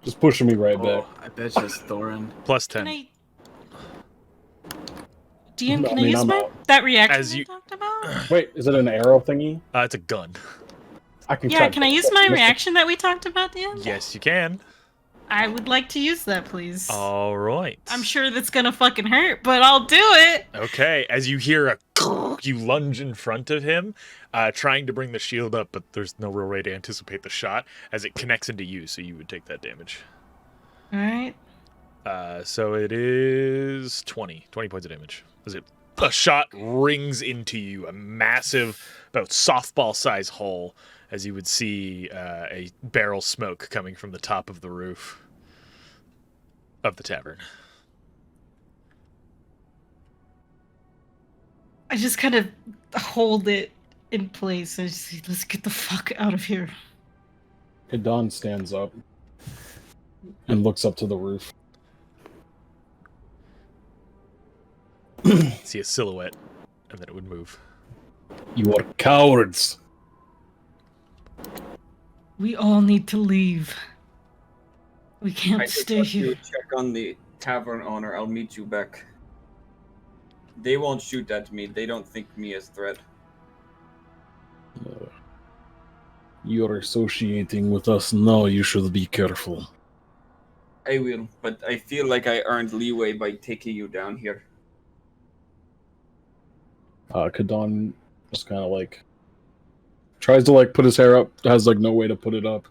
Speaker 10: Just pushing me right back.
Speaker 3: Oh, I bet you it's Thorin.
Speaker 2: Plus
Speaker 5: Can
Speaker 2: 10.
Speaker 5: I... DM,
Speaker 10: No,
Speaker 5: can
Speaker 10: I
Speaker 5: I
Speaker 10: mean,
Speaker 5: use
Speaker 10: I'm
Speaker 5: my...
Speaker 10: out.
Speaker 5: That reaction
Speaker 2: As
Speaker 5: we
Speaker 2: you-
Speaker 5: talked about?
Speaker 10: Wait, is it an arrow thingy?
Speaker 2: It's a gun.
Speaker 10: I can.
Speaker 5: Yeah,
Speaker 10: try
Speaker 5: can I use my reaction that we talked about, DM?
Speaker 2: Yes, you can.
Speaker 5: I would like to use that, please.
Speaker 2: All right.
Speaker 5: I'm sure that's gonna fucking hurt, but I'll do it!
Speaker 2: Okay, as you hear a you lunge in front of him, trying to bring the shield up, but there's no real way to anticipate the shot as it connects into you, so you would take that damage.
Speaker 5: Alright.
Speaker 2: So it is 20 points of damage. As a shot rings into you, a massive, about softball-size hole, as you would see a barrel smoke coming from the top of the roof of the tavern.
Speaker 5: I just kind of hold it in place. I just say, let's get the fuck out of here.
Speaker 10: Kadon stands up and looks up to the roof.
Speaker 2: See a silhouette, and then it would move.
Speaker 10: You are cowards.
Speaker 5: We all need to leave. We can't
Speaker 4: I just
Speaker 5: stay
Speaker 4: want
Speaker 5: here.
Speaker 4: to check on the tavern owner. I'll meet you back. They won't shoot at me. They don't think me as threat.
Speaker 10: You're associating with us now. You should be careful.
Speaker 4: I will, but I feel like I earned leeway by taking you down here.
Speaker 10: Kadon just kind of like tries to like put his hair up, has like no way to put it up.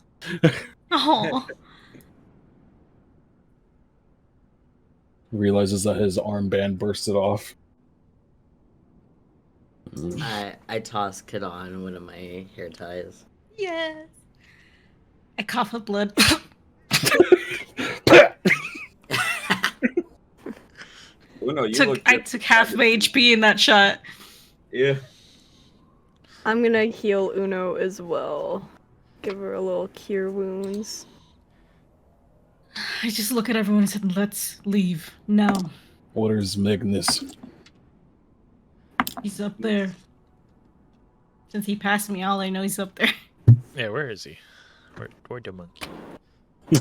Speaker 5: Oh,
Speaker 10: Realizes that his armband bursted off.
Speaker 6: I toss Kadon one of my hair ties.
Speaker 5: yes. I cough up blood.
Speaker 4: Oh no, you look
Speaker 5: I
Speaker 4: good.
Speaker 5: took half my HP in that shot.
Speaker 4: Yeah.
Speaker 8: I'm gonna heal Uno as well. Give her a little cure wounds.
Speaker 5: I just look at everyone and said, let's leave now.
Speaker 10: Where's Magnus?
Speaker 5: He's up there. Since he passed me, all I know he's up there.
Speaker 2: Yeah, where is he? Where the monkey?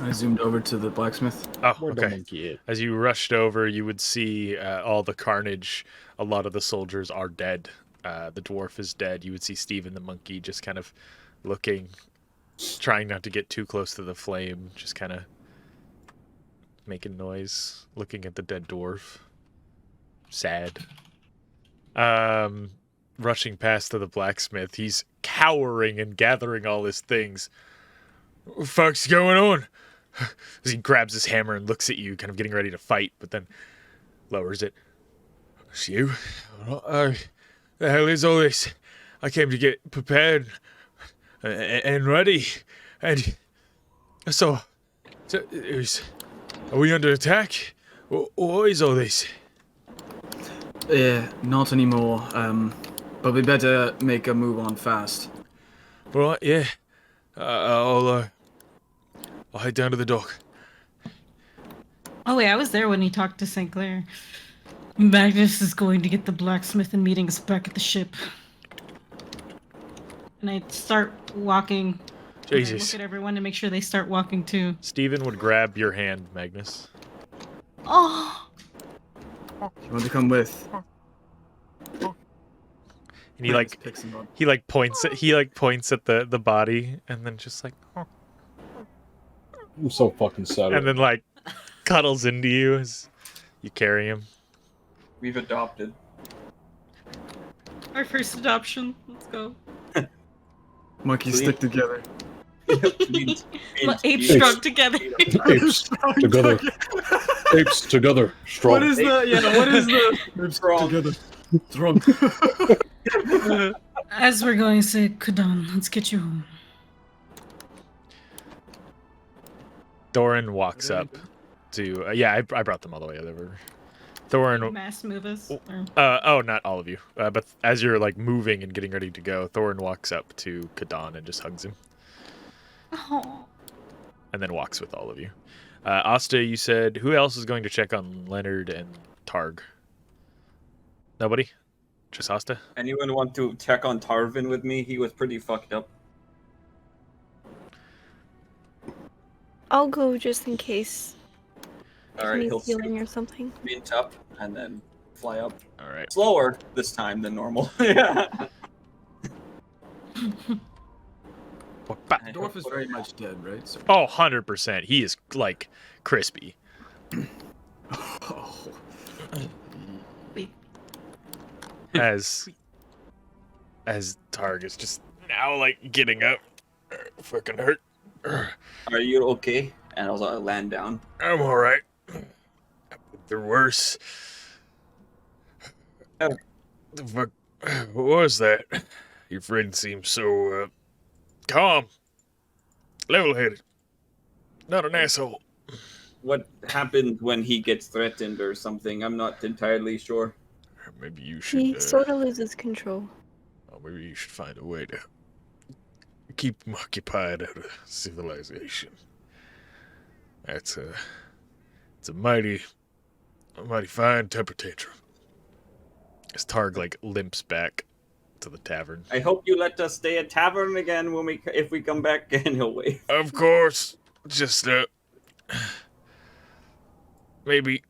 Speaker 3: I zoomed over to the blacksmith.
Speaker 2: Oh,
Speaker 10: Where the
Speaker 2: okay.
Speaker 10: monkey is?
Speaker 2: As you rushed over, you would see all the carnage. A lot of the soldiers are dead. The dwarf is dead. You would see Steven the monkey just kind of looking, trying not to get too close to the flame, just kind of making noise, looking at the dead dwarf. Sad. Rushing past to the blacksmith, he's cowering and gathering all his things. What the fuck's going on? As he grabs his hammer and looks at you, kind of getting ready to fight, but then lowers it. It's you? The hell is all this? I came to get prepared and ready, and so are we under attack? What is all this?
Speaker 3: Yeah, not anymore. But we better make a move on fast.
Speaker 2: Right, yeah. I'll head down to the dock.
Speaker 5: Oh wait, I was there when he talked to St. Clair. Magnus is going to get the blacksmith and meeting us back at the ship. And I start walking. And I
Speaker 2: Jesus.
Speaker 5: look at everyone to make sure they start walking too.
Speaker 2: Steven would grab your hand, Magnus.
Speaker 5: Oh!
Speaker 3: You want to come with?
Speaker 2: And he points at the body and then just like
Speaker 10: I'm so fucking sad.
Speaker 2: and then like cuddles into you as you carry him.
Speaker 4: We've adopted.
Speaker 5: Our first adoption. Let's go.
Speaker 3: Monkeys stick together.
Speaker 5: Apes strung together.
Speaker 10: Apes together. Apes together. Strong.
Speaker 3: What is the? Yeah. What is the? Apes together. Strong.
Speaker 5: As we're going to say, Kadon, let's get you home.
Speaker 2: Thorin walks up to I brought them all the way over. Thorin
Speaker 5: Mass move us. Or...
Speaker 2: not all of you. But as you're like moving and getting ready to go, Thorin walks up to Kadon and just hugs him.
Speaker 5: Oh.
Speaker 2: And then walks with all of you. Asta, you said who else is going to check on Leonard and Targ? Nobody? Just Asta?
Speaker 4: Anyone want to check on Tarvin with me? He was pretty fucked up.
Speaker 8: I'll go just in case.
Speaker 4: Alright, he'll
Speaker 8: He's healing or something.
Speaker 4: sprint up and then fly up.
Speaker 2: Alright.
Speaker 4: Slower this time than normal. Yeah.
Speaker 3: The dwarf is very much dead, right? So...
Speaker 2: Oh, 100%. He is like crispy.
Speaker 3: Oh.
Speaker 2: As Targ is just now like getting up. Fucking hurt.
Speaker 4: Are you okay? And I'll land down.
Speaker 2: I'm alright. They're worse.
Speaker 4: Oh.
Speaker 2: The fuck? What was that? Your friend seems so calm, level-headed, not an asshole.
Speaker 4: What happened when he gets threatened or something? I'm not entirely sure.
Speaker 2: Maybe you should.
Speaker 8: He sort of loses control.
Speaker 2: Maybe you should find a way to
Speaker 9: keep them occupied out of civilization. It's a mighty fine temper tantrum. As Targ like limps back to the tavern.
Speaker 4: I hope you let us stay at tavern again if we come back, and he'll wait.
Speaker 9: Of course, just maybe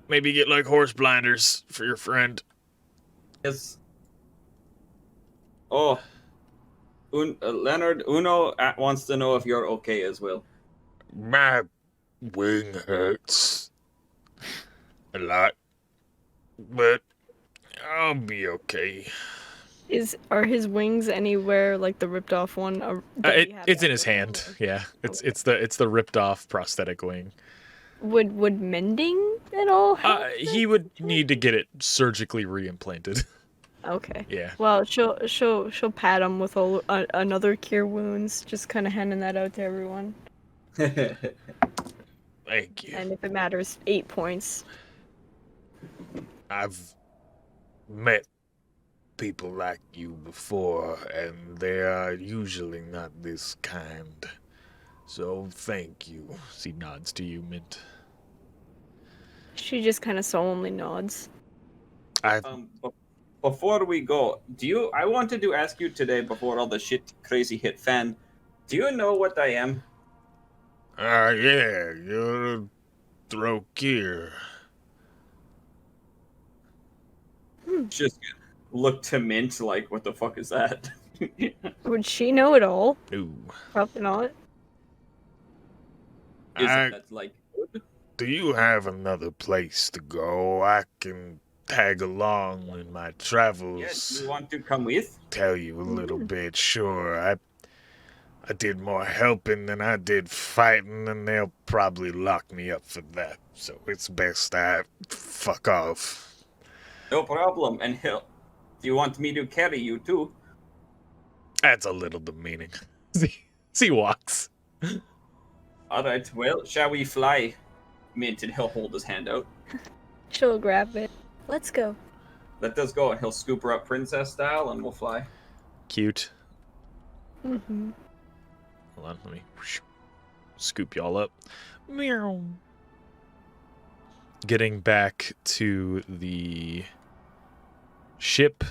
Speaker 9: get like horse blinders for your friend.
Speaker 4: Yes. Oh, Leonard, Uno wants to know if you're okay as well.
Speaker 9: My wing hurts a lot, but I'll be okay.
Speaker 8: Are his wings anywhere like the ripped off one?
Speaker 2: It's in his hand. Yeah, it's the ripped off prosthetic wing.
Speaker 8: Would mending at all help?
Speaker 2: He would need to get it surgically reimplanted.
Speaker 8: Okay.
Speaker 2: Yeah.
Speaker 8: Well, she'll pat him with another cure wounds, just kind of handing that out to everyone.
Speaker 9: Thank you.
Speaker 8: And if it matters, 8 points.
Speaker 9: I've met people like you before, and they are usually not this kind. So thank you.
Speaker 2: He nods to you, Mint.
Speaker 8: She just kind of solemnly nods.
Speaker 4: Before we go, I wanted to ask you today, before all the shit crazy hit fan, do you know what I am?
Speaker 9: Yeah, you're a Throkeer.
Speaker 4: Just look to Mint like, what the fuck is that?
Speaker 8: Would she know it all?
Speaker 2: Ooh.
Speaker 8: Probably not.
Speaker 4: That's like good?
Speaker 9: Do you have another place to go? I can tag along in my travels.
Speaker 4: Yes, you want to come with?
Speaker 9: Tell you a little bit, sure. I did more helping than I did fighting, and they'll probably lock me up for that. So it's best I fuck off.
Speaker 4: No problem. And do you want me to carry you too?
Speaker 9: That's a little demeaning.
Speaker 2: He walks.
Speaker 4: Alright, well, shall we fly? Mint, and he'll hold his hand out.
Speaker 8: She'll grab it. Let's go.
Speaker 4: Let us go, and he'll scoop her up princess style, and we'll fly.
Speaker 2: Cute.
Speaker 8: Mm-hmm.
Speaker 2: Hold on, let me scoop y'all up. Meow. Getting back to the ship,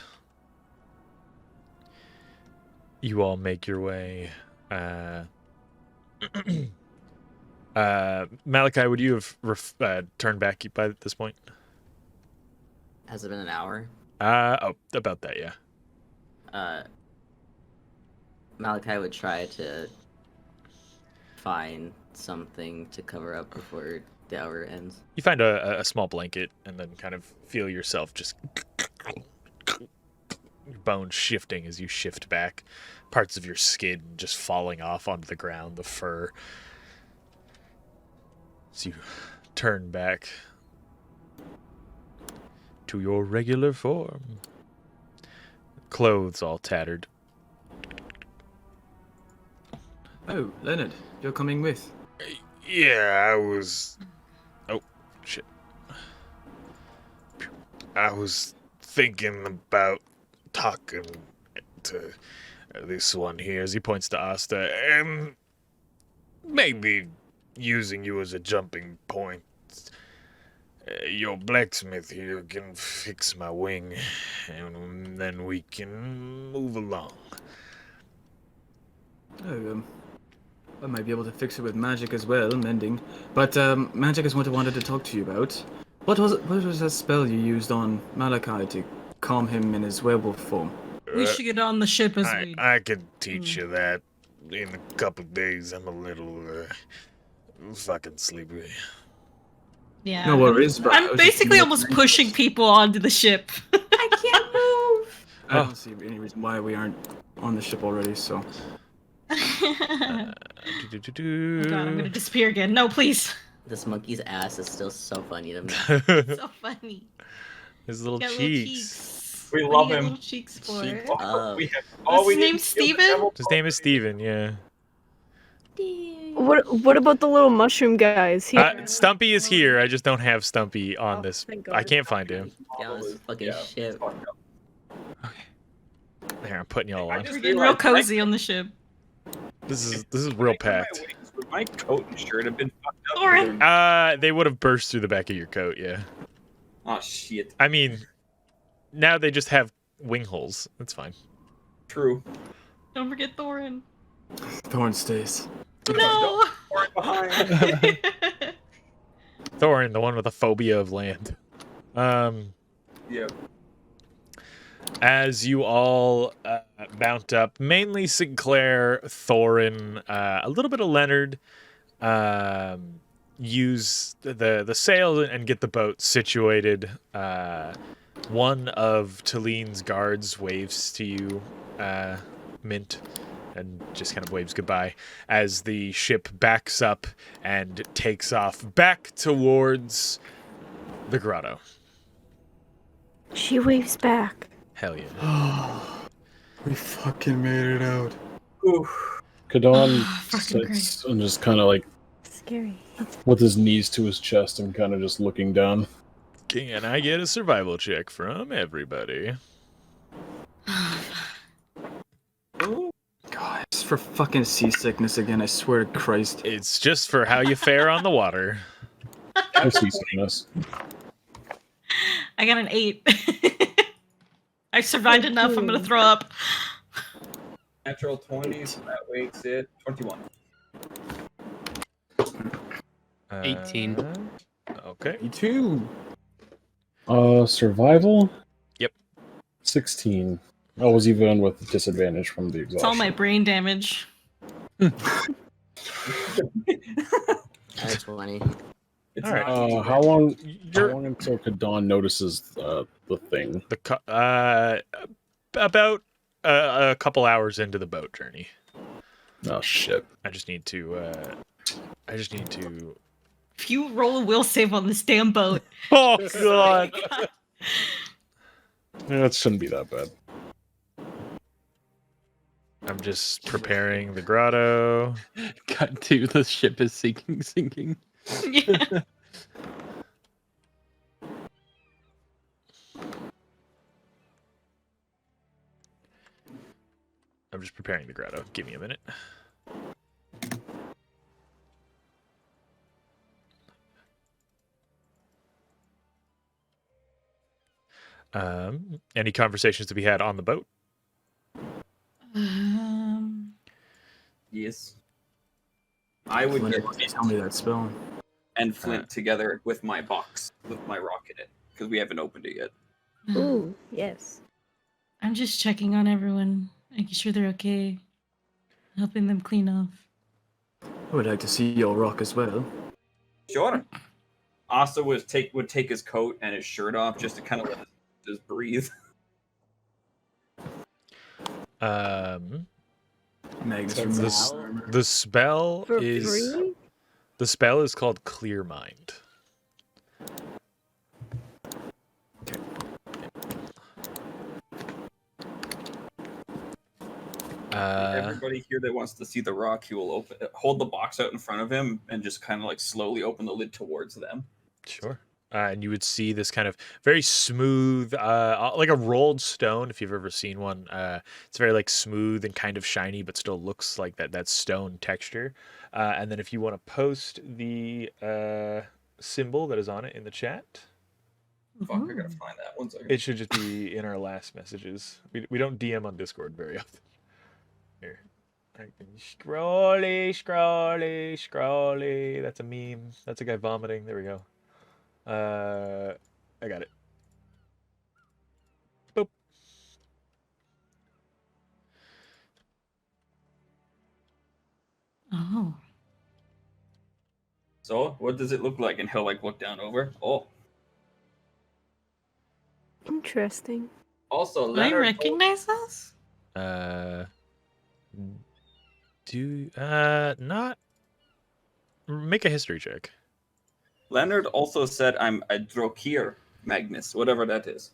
Speaker 2: you all make your way. Malachi, would you have turned back by this point?
Speaker 6: Has it been an hour?
Speaker 2: About that, yeah.
Speaker 6: Malachi would try to find something to cover up before the hour ends.
Speaker 2: You find a small blanket and then kind of feel yourself just your bones shifting as you shift back, parts of your skin just falling off onto the ground, the fur. As you turn back to your regular form. Clothes all tattered.
Speaker 3: Oh, Leonard, you're coming with.
Speaker 9: Yeah, I was... Oh, shit. I was thinking about talking to this one here, as he points to Asta, and maybe using you as a jumping point. Your blacksmith here can fix my wing, and then we can move along.
Speaker 3: Oh, I might be able to fix it with magic as well, mending. But magic is what I wanted to talk to you about. What was that spell you used on Malachi to calm him in his werewolf form?
Speaker 5: We should get on the ship as
Speaker 9: I could teach you that in a couple days. I'm a little fucking sleepy.
Speaker 5: Yeah.
Speaker 3: No worries, but
Speaker 5: I'm basically almost pushing people onto the ship.
Speaker 6: I can't move!
Speaker 3: I don't see any reason why we aren't on the ship already, so...
Speaker 5: Oh God, I'm gonna disappear again. No, please.
Speaker 6: This monkey's ass is still so funny to me.
Speaker 5: So funny.
Speaker 2: His little
Speaker 5: Got
Speaker 2: cheeks.
Speaker 4: We
Speaker 5: What
Speaker 4: love
Speaker 5: do you got
Speaker 4: him.
Speaker 5: little cheeks for?
Speaker 4: We have
Speaker 5: What's his
Speaker 4: need
Speaker 5: name,
Speaker 4: to steal the
Speaker 5: Steven?
Speaker 4: devil
Speaker 2: His name is Steven, yeah.
Speaker 8: What about the little mushroom guys?
Speaker 2: Stumpy is here. I just don't have Stumpy on
Speaker 8: Oh,
Speaker 2: this.
Speaker 8: thank
Speaker 2: I
Speaker 8: God.
Speaker 2: can't find him.
Speaker 6: Get on this fucking ship.
Speaker 2: There, I'm putting y'all
Speaker 4: I
Speaker 2: on.
Speaker 4: just
Speaker 5: We're getting real
Speaker 4: realized
Speaker 5: cozy on the ship.
Speaker 2: This is real packed.
Speaker 4: Would my coat and shirt have been fucked up?
Speaker 5: Thorin.
Speaker 2: They would have burst through the back of your coat, yeah.
Speaker 4: Oh shit.
Speaker 2: I mean, now they just have wing holes. That's fine.
Speaker 4: True.
Speaker 5: Don't forget Thorin.
Speaker 3: Thorn stays.
Speaker 5: No.
Speaker 4: Or behind.
Speaker 2: Thorin, the one with a phobia of land.
Speaker 4: Yeah.
Speaker 2: As you all mount up, mainly Sinclair, Thorin, a little bit of Leonard, use the sail and get the boat situated. One of Talin's guards waves to you, Mint, and just kind of waves goodbye as the ship backs up and takes off back towards the grotto.
Speaker 8: She waves back.
Speaker 2: Hell yeah.
Speaker 3: We fucking made it out.
Speaker 4: Oof.
Speaker 10: Kadon
Speaker 5: Fucking
Speaker 10: sits and just kind of like
Speaker 8: Scary.
Speaker 10: with his knees to his chest and kind of just looking down.
Speaker 2: Can I get a survival check from everybody?
Speaker 3: God, it's for fucking seasickness again, I swear to Christ.
Speaker 2: It's just for how you fare on the water.
Speaker 10: I see sickness.
Speaker 5: I got an 8. I survived enough. I'm gonna throw up.
Speaker 4: Natural 20, so that makes it 21.
Speaker 7: 18.
Speaker 2: Okay.
Speaker 3: Me too.
Speaker 10: Survival?
Speaker 2: Yep.
Speaker 10: 16. I was even with disadvantage from the exhaustion.
Speaker 5: It's all my brain damage.
Speaker 6: 20.
Speaker 4: It's
Speaker 2: All right.
Speaker 4: not
Speaker 10: How long
Speaker 2: You're
Speaker 10: until Kadon notices the thing?
Speaker 2: about a couple hours into the boat journey.
Speaker 10: Oh shit.
Speaker 2: I just need to.
Speaker 5: If you roll a will save on this damn boat.
Speaker 2: Oh god.
Speaker 10: Yeah, it shouldn't be that bad.
Speaker 2: I'm just preparing the grotto.
Speaker 7: Cut to the ship is sinking.
Speaker 5: Yeah.
Speaker 2: I'm just preparing the grotto. Give me a minute. Any conversations to be had on the boat?
Speaker 4: Yes. I would get
Speaker 3: Tell me that spell.
Speaker 4: and Flint together with my box with my rock in it because we haven't opened it yet.
Speaker 8: Ooh, yes.
Speaker 5: I'm just checking on everyone, making sure they're okay, helping them clean off.
Speaker 3: I would like to see your rock as well.
Speaker 4: Sure. Asa would take his coat and his shirt off just to kind of let him just breathe.
Speaker 3: Magnus
Speaker 6: It's
Speaker 3: removes
Speaker 6: out.
Speaker 3: armor.
Speaker 2: The spell
Speaker 8: For
Speaker 2: is
Speaker 8: free?
Speaker 2: the spell is called Clear Mind.
Speaker 4: Everybody here that wants to see the rock, he will hold the box out in front of him and just kind of like slowly open the lid towards them.
Speaker 2: Sure. And you would see this kind of very smooth, like a rolled stone, if you've ever seen one. It's very like smooth and kind of shiny, but still looks like that stone texture. And then if you want to post the symbol that is on it in the chat,
Speaker 4: Fuck, I gotta find that one second.
Speaker 2: it should just be in our last messages. We don't DM on Discord very often. Here. Scrolly. That's a meme. That's a guy vomiting. There we go. I got it. Boop.
Speaker 5: Oh.
Speaker 4: So, what does it look like? And he'll like look down over. Oh,
Speaker 8: Interesting.
Speaker 4: also
Speaker 5: Do I
Speaker 4: Leonard.
Speaker 5: recognize us?
Speaker 2: Not make a history check.
Speaker 4: Leonard also said I'm a Drokir Magnus, whatever that is.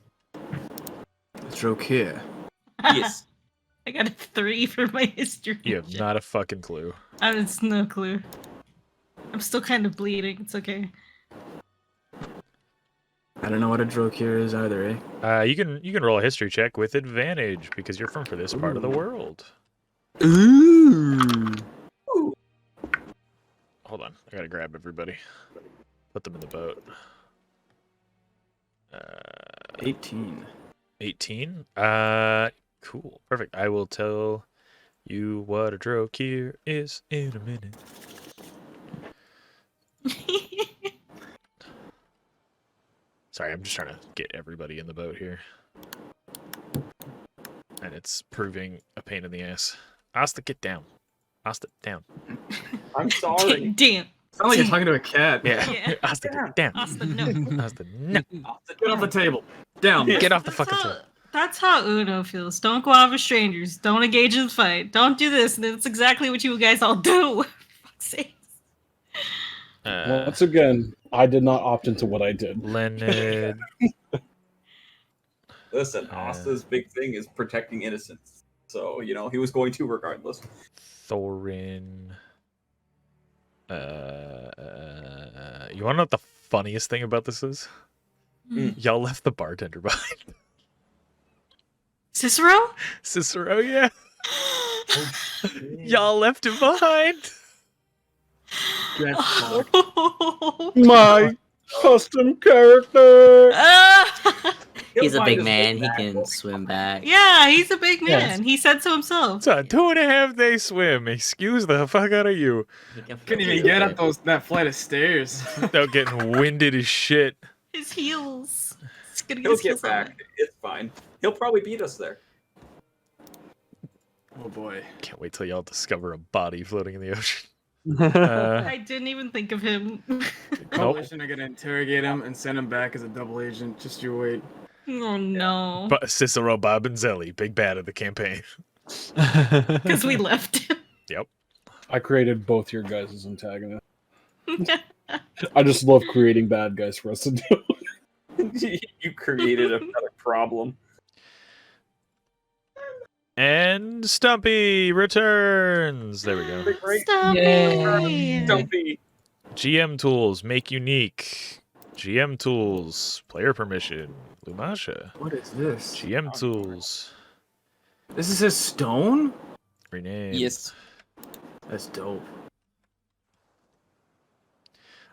Speaker 3: Stroke here.
Speaker 4: Yes.
Speaker 5: I got a 3 for my history.
Speaker 2: You have not a fucking clue.
Speaker 5: I have no clue. I'm still kind of bleeding. It's okay.
Speaker 3: I don't know what a Drokir is either, eh?
Speaker 2: You can roll a history check with advantage because you're from for this part of the world.
Speaker 3: Ooh.
Speaker 2: Hold on, I gotta grab everybody. Put them in the boat.
Speaker 3: 18.
Speaker 2: 18. Cool, perfect. I will tell you what a Drokir is in a minute. Sorry, I'm just trying to get everybody in the boat here. And it's proving a pain in the ass. Asta, get down. Asta, down.
Speaker 4: I'm sorry.
Speaker 5: Damn.
Speaker 3: Sound like you're talking to a cat.
Speaker 2: Yeah.
Speaker 5: Yeah.
Speaker 2: Asta, get down.
Speaker 5: Asta, no.
Speaker 2: Asta, no.
Speaker 3: Get off the table. Down.
Speaker 2: Get off the fucking table.
Speaker 5: That's how Uno feels. Don't go out with strangers. Don't engage in the fight. Don't do this. And that's exactly what you guys all do. For fuck's sake.
Speaker 10: Once again, I did not opt into what I did.
Speaker 2: Leonard.
Speaker 4: Listen, Asta's big thing is protecting innocence. So, you know, he was going to regardless.
Speaker 2: Thorin. You want to know what the funniest thing about this is? Y'all left the bartender behind.
Speaker 5: Cicero?
Speaker 2: Cicero, yeah. Y'all left him behind.
Speaker 10: My custom character.
Speaker 6: He's a big man. He can swim back.
Speaker 5: Yeah, he's a big man.
Speaker 10: Yes.
Speaker 5: He said so himself.
Speaker 2: It's a 2.5 day swim. Excuse the fuck out of you.
Speaker 6: He can
Speaker 3: Couldn't even get up that flight of stairs.
Speaker 2: Without getting winded as shit.
Speaker 5: His heels. He's gonna get
Speaker 4: He'll
Speaker 5: his heels
Speaker 4: get back.
Speaker 5: on.
Speaker 4: It's fine. He'll probably beat us there.
Speaker 3: Oh boy.
Speaker 2: Can't wait till y'all discover a body floating in the ocean.
Speaker 5: I didn't even think of him.
Speaker 3: Coalition are gonna interrogate him and send him back as a double agent. Just you wait.
Speaker 5: Oh no.
Speaker 2: But Cicero, Bob, and Zelly, big bad of the campaign.
Speaker 5: Because we left him.
Speaker 2: Yep.
Speaker 10: I created both your guys as antagonists. I just love creating bad guys for us to do.
Speaker 4: You created another problem.
Speaker 2: And Stumpy returns. There we go.
Speaker 5: Stumpy.
Speaker 4: Stumpy.
Speaker 2: GM tools, make unique. GM tools, player permission. Lumasha.
Speaker 3: What is this?
Speaker 2: GM tools.
Speaker 3: This is his stone?
Speaker 2: Rename.
Speaker 4: Yes.
Speaker 3: That's dope.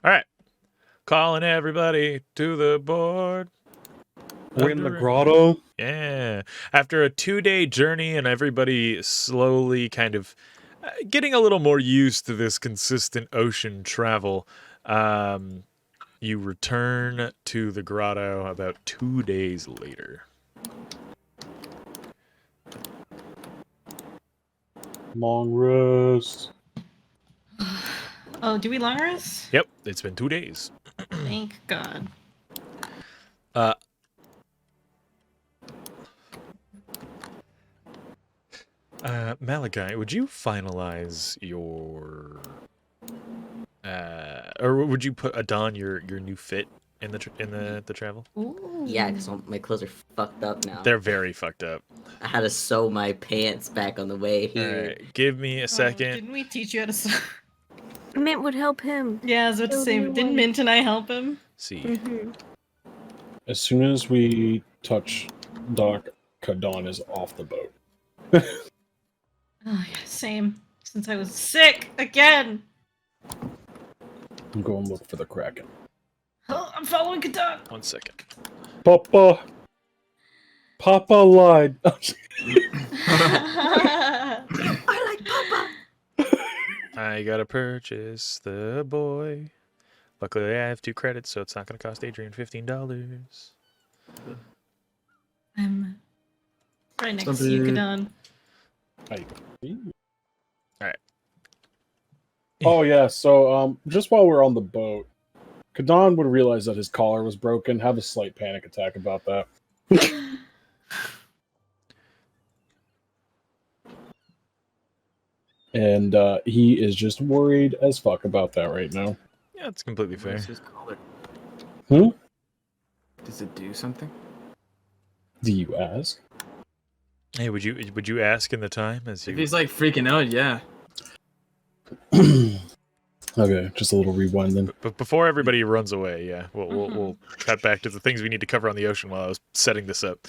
Speaker 2: Alright. Calling everybody to the board.
Speaker 10: We're in the grotto.
Speaker 2: Yeah. After a 2-day journey and everybody slowly kind of getting a little more used to this consistent ocean travel, you return to the grotto about 2 days later.
Speaker 10: Long rest.
Speaker 5: Oh, do we long rest?
Speaker 2: Yep, it's been 2 days.
Speaker 5: Thank God.
Speaker 2: Malachi, would you finalize your, or would you put Adon your new fit in the travel?
Speaker 5: Ooh.
Speaker 6: Yeah, because my clothes are fucked up now.
Speaker 2: They're very fucked up.
Speaker 6: I had to sew my pants back on the way here.
Speaker 2: Alright, give me a second.
Speaker 5: Didn't we teach you how to sew?
Speaker 8: Mint would help him.
Speaker 5: Yeah, I was about to say, didn't Mint and I help him?
Speaker 2: See.
Speaker 8: Mm-hmm.
Speaker 10: As soon as we touch dock, Kadon is off the boat.
Speaker 5: Oh, yeah, same. Since I was sick again.
Speaker 10: I'm going to look for the Kraken.
Speaker 5: Oh, I'm following Katan.
Speaker 2: 1 second.
Speaker 10: Papa lied.
Speaker 6: I like Papa.
Speaker 2: I gotta purchase the boy. Luckily, I have 2 credits, so it's not gonna cost Adrian $15.
Speaker 5: I'm right next to you, Katan.
Speaker 2: Alright.
Speaker 10: Oh yeah, so just while we're on the boat, Kadon would realize that his collar was broken, have a slight panic attack about that. And he is just worried as fuck about that right now.
Speaker 2: Yeah, it's completely fair.
Speaker 3: What's his collar?
Speaker 10: Hmm?
Speaker 3: Does it do something?
Speaker 10: Do you ask?
Speaker 2: Hey, would you ask in the time as you?
Speaker 3: If he's like freaking out, yeah.
Speaker 10: Okay, just a little rewind then.
Speaker 2: But before everybody runs away, yeah, we'll cut back to the things we need to cover on the ocean while I was setting this up.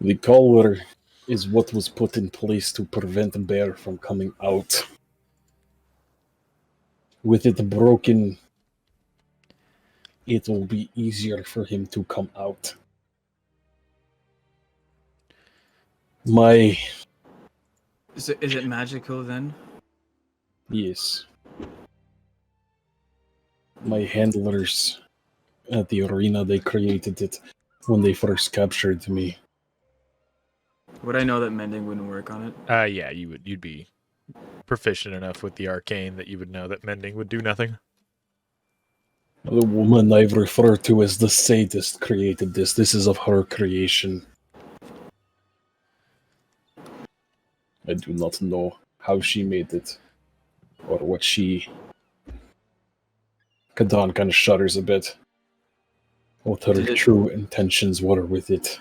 Speaker 10: The collar is what was put in place to prevent the bear from coming out. With it broken, it will be easier for him to come out.
Speaker 3: Is it magical then?
Speaker 10: Yes. My handlers at the arena, they created it when they first captured me.
Speaker 3: Would I know that mending wouldn't work on it?
Speaker 2: Yeah, you'd be proficient enough with the arcane that you would know that mending would do nothing.
Speaker 10: The woman I've referred to as the sadist created this. This is of her creation. I do not know how she made it, or what she... Kadan kind of shudders a bit. What her true intentions were with it.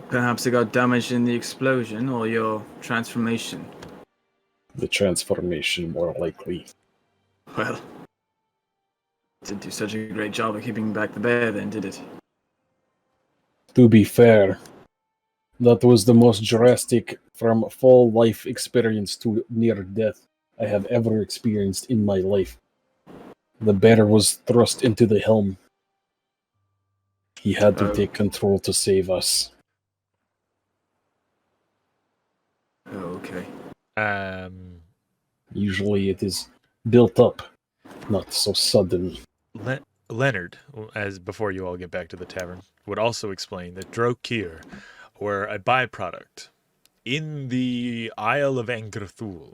Speaker 3: Perhaps it got damaged in the explosion or your transformation.
Speaker 10: The transformation, more likely.
Speaker 3: Well, didn't do such a great job of keeping back the bear then, did it?
Speaker 10: To be fair, that was the most drastic from full life experience to near death I have ever experienced in my life. The bear was thrust into the helm. He had to take control to save us.
Speaker 3: Oh, okay.
Speaker 10: Usually it is built up, not so sudden.
Speaker 2: Leonard, as before you all get back to the tavern, would also explain that Drokir were a byproduct in the Isle of Angrathul,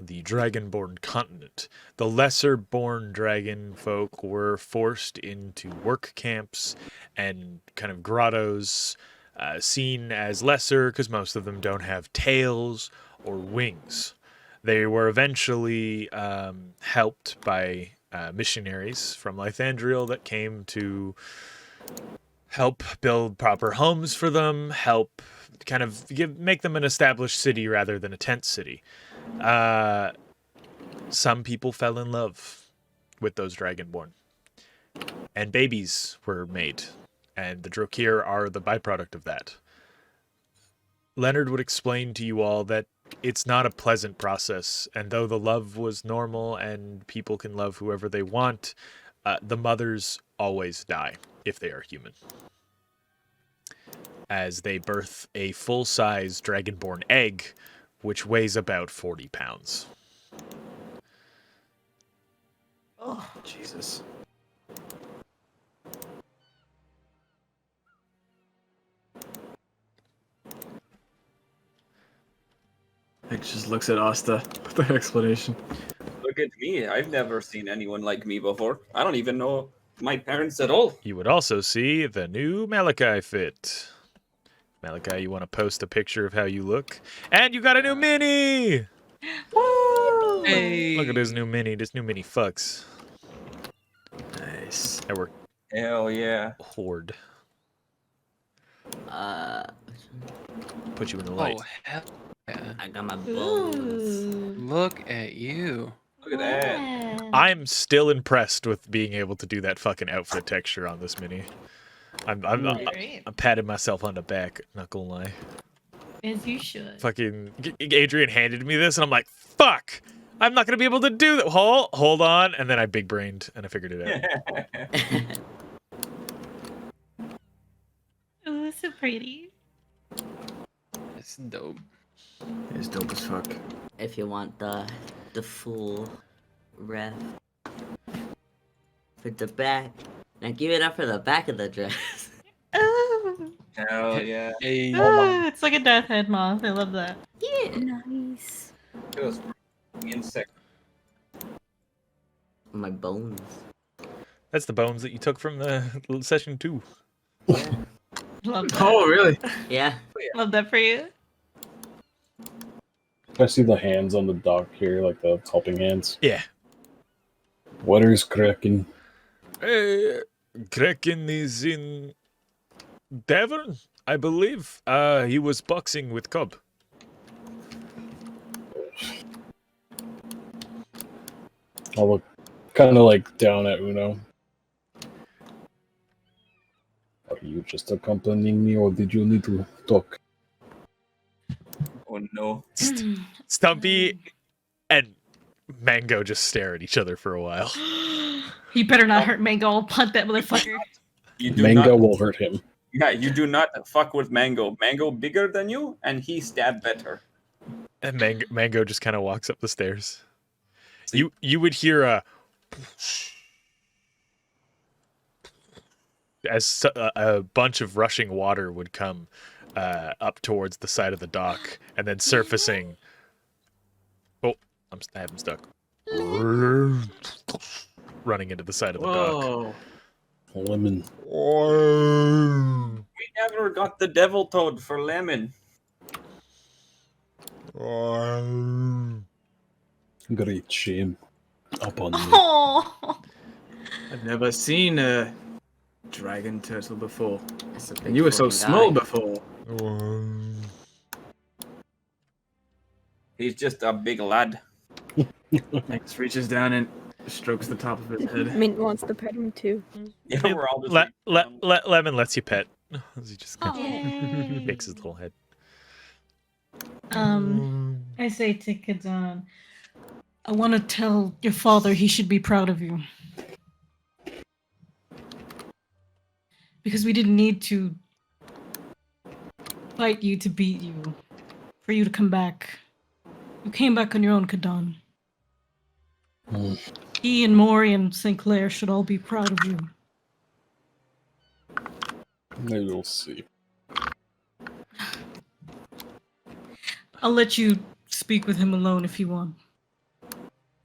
Speaker 2: the dragonborn continent. The lesser-born dragon folk were forced into work camps and kind of grottos, seen as lesser because most of them don't have tails or wings. They were eventually helped by missionaries from Lythandriel that came to help build proper homes for them, help kind of make them an established city rather than a tent city. Some people fell in love with those dragonborn, and babies were made, and the Drokir are the byproduct of that. Leonard would explain to you all that it's not a pleasant process, and though the love was normal and people can love whoever they want, the mothers always die if they are human, as they birth a full-size dragonborn egg, which weighs about 40 pounds.
Speaker 3: Oh, Jesus. It just looks at Asta with the explanation.
Speaker 4: Look at me. I've never seen anyone like me before. I don't even know my parents at all.
Speaker 2: You would also see the new Malachi fit. Malachi, you want to post a picture of how you look? And you got a new mini!
Speaker 5: Woo!
Speaker 7: Hey.
Speaker 2: Look at this new mini. This new mini fucks.
Speaker 3: Nice.
Speaker 2: That worked.
Speaker 4: Hell yeah.
Speaker 2: Horde. Put you in the light.
Speaker 7: Oh, hell yeah.
Speaker 6: I got my bones.
Speaker 7: Look at you.
Speaker 4: Look at that.
Speaker 2: I'm still impressed with being able to do that fucking outfit texture on this mini. I'm patting myself on the back, not gonna lie.
Speaker 5: As you should.
Speaker 2: Fucking Adrian handed me this, and I'm like, fuck! I'm not gonna be able to do that. Hold on, and then I big brained and I figured it out.
Speaker 5: Oh, so pretty.
Speaker 7: That's dope.
Speaker 3: It's dope as fuck.
Speaker 6: If you want the full ref for the back, now give it up for the back of the dress.
Speaker 5: Oh,
Speaker 4: Hell yeah.
Speaker 7: Hey.
Speaker 5: it's like a death head moth. I love that.
Speaker 6: Yeah.
Speaker 8: Nice.
Speaker 4: It was insect.
Speaker 6: My bones.
Speaker 2: That's the bones that you took from the session 2.
Speaker 5: Love that.
Speaker 3: Oh, really?
Speaker 6: Yeah.
Speaker 5: Love that for you.
Speaker 10: I see the hands on the dock here, like the helping hands.
Speaker 2: Yeah.
Speaker 10: What is cracking?
Speaker 2: Kraken is in Tavern, I believe. He was boxing with Cobb.
Speaker 10: I'll look kind of like down at Uno. Are you just accompanying me, or did you need to talk?
Speaker 4: Oh no.
Speaker 2: Stumpy and Mango just stare at each other for a while.
Speaker 5: You better not hurt Mango. I'll punt that motherfucker.
Speaker 4: You do
Speaker 10: Mango
Speaker 4: not,
Speaker 10: will hurt him.
Speaker 4: yeah, you do not fuck with Mango. Mango bigger than you, and he stab better.
Speaker 2: And Mango just kind of walks up the stairs. You would hear a as a bunch of rushing water would come up towards the side of the dock, and then surfacing. Oh, I have him stuck. Running into the side of the dock.
Speaker 3: Whoa.
Speaker 10: Lemon.
Speaker 4: We never got the devil toad for Lemon.
Speaker 10: Great shame upon me.
Speaker 5: Oh.
Speaker 3: I've never seen a dragon turtle before.
Speaker 6: That's a big
Speaker 3: And you were so
Speaker 6: fucking
Speaker 3: small
Speaker 6: guy.
Speaker 3: before.
Speaker 4: He's just a big lad.
Speaker 3: Max reaches down and strokes the top of his head.
Speaker 8: Mint wants to pet him too.
Speaker 4: Yeah, we're all just
Speaker 2: Lemon lets you pet. He just kind
Speaker 5: Yay.
Speaker 2: of shakes his little head.
Speaker 5: I say to Kadan, I want to tell your father he should be proud of you. Because we didn't need to fight you to beat you, for you to come back. You came back on your own, Kadan. He and Maury and St. Clair should all be proud of you.
Speaker 10: I will see.
Speaker 5: I'll let you speak with him alone if you want.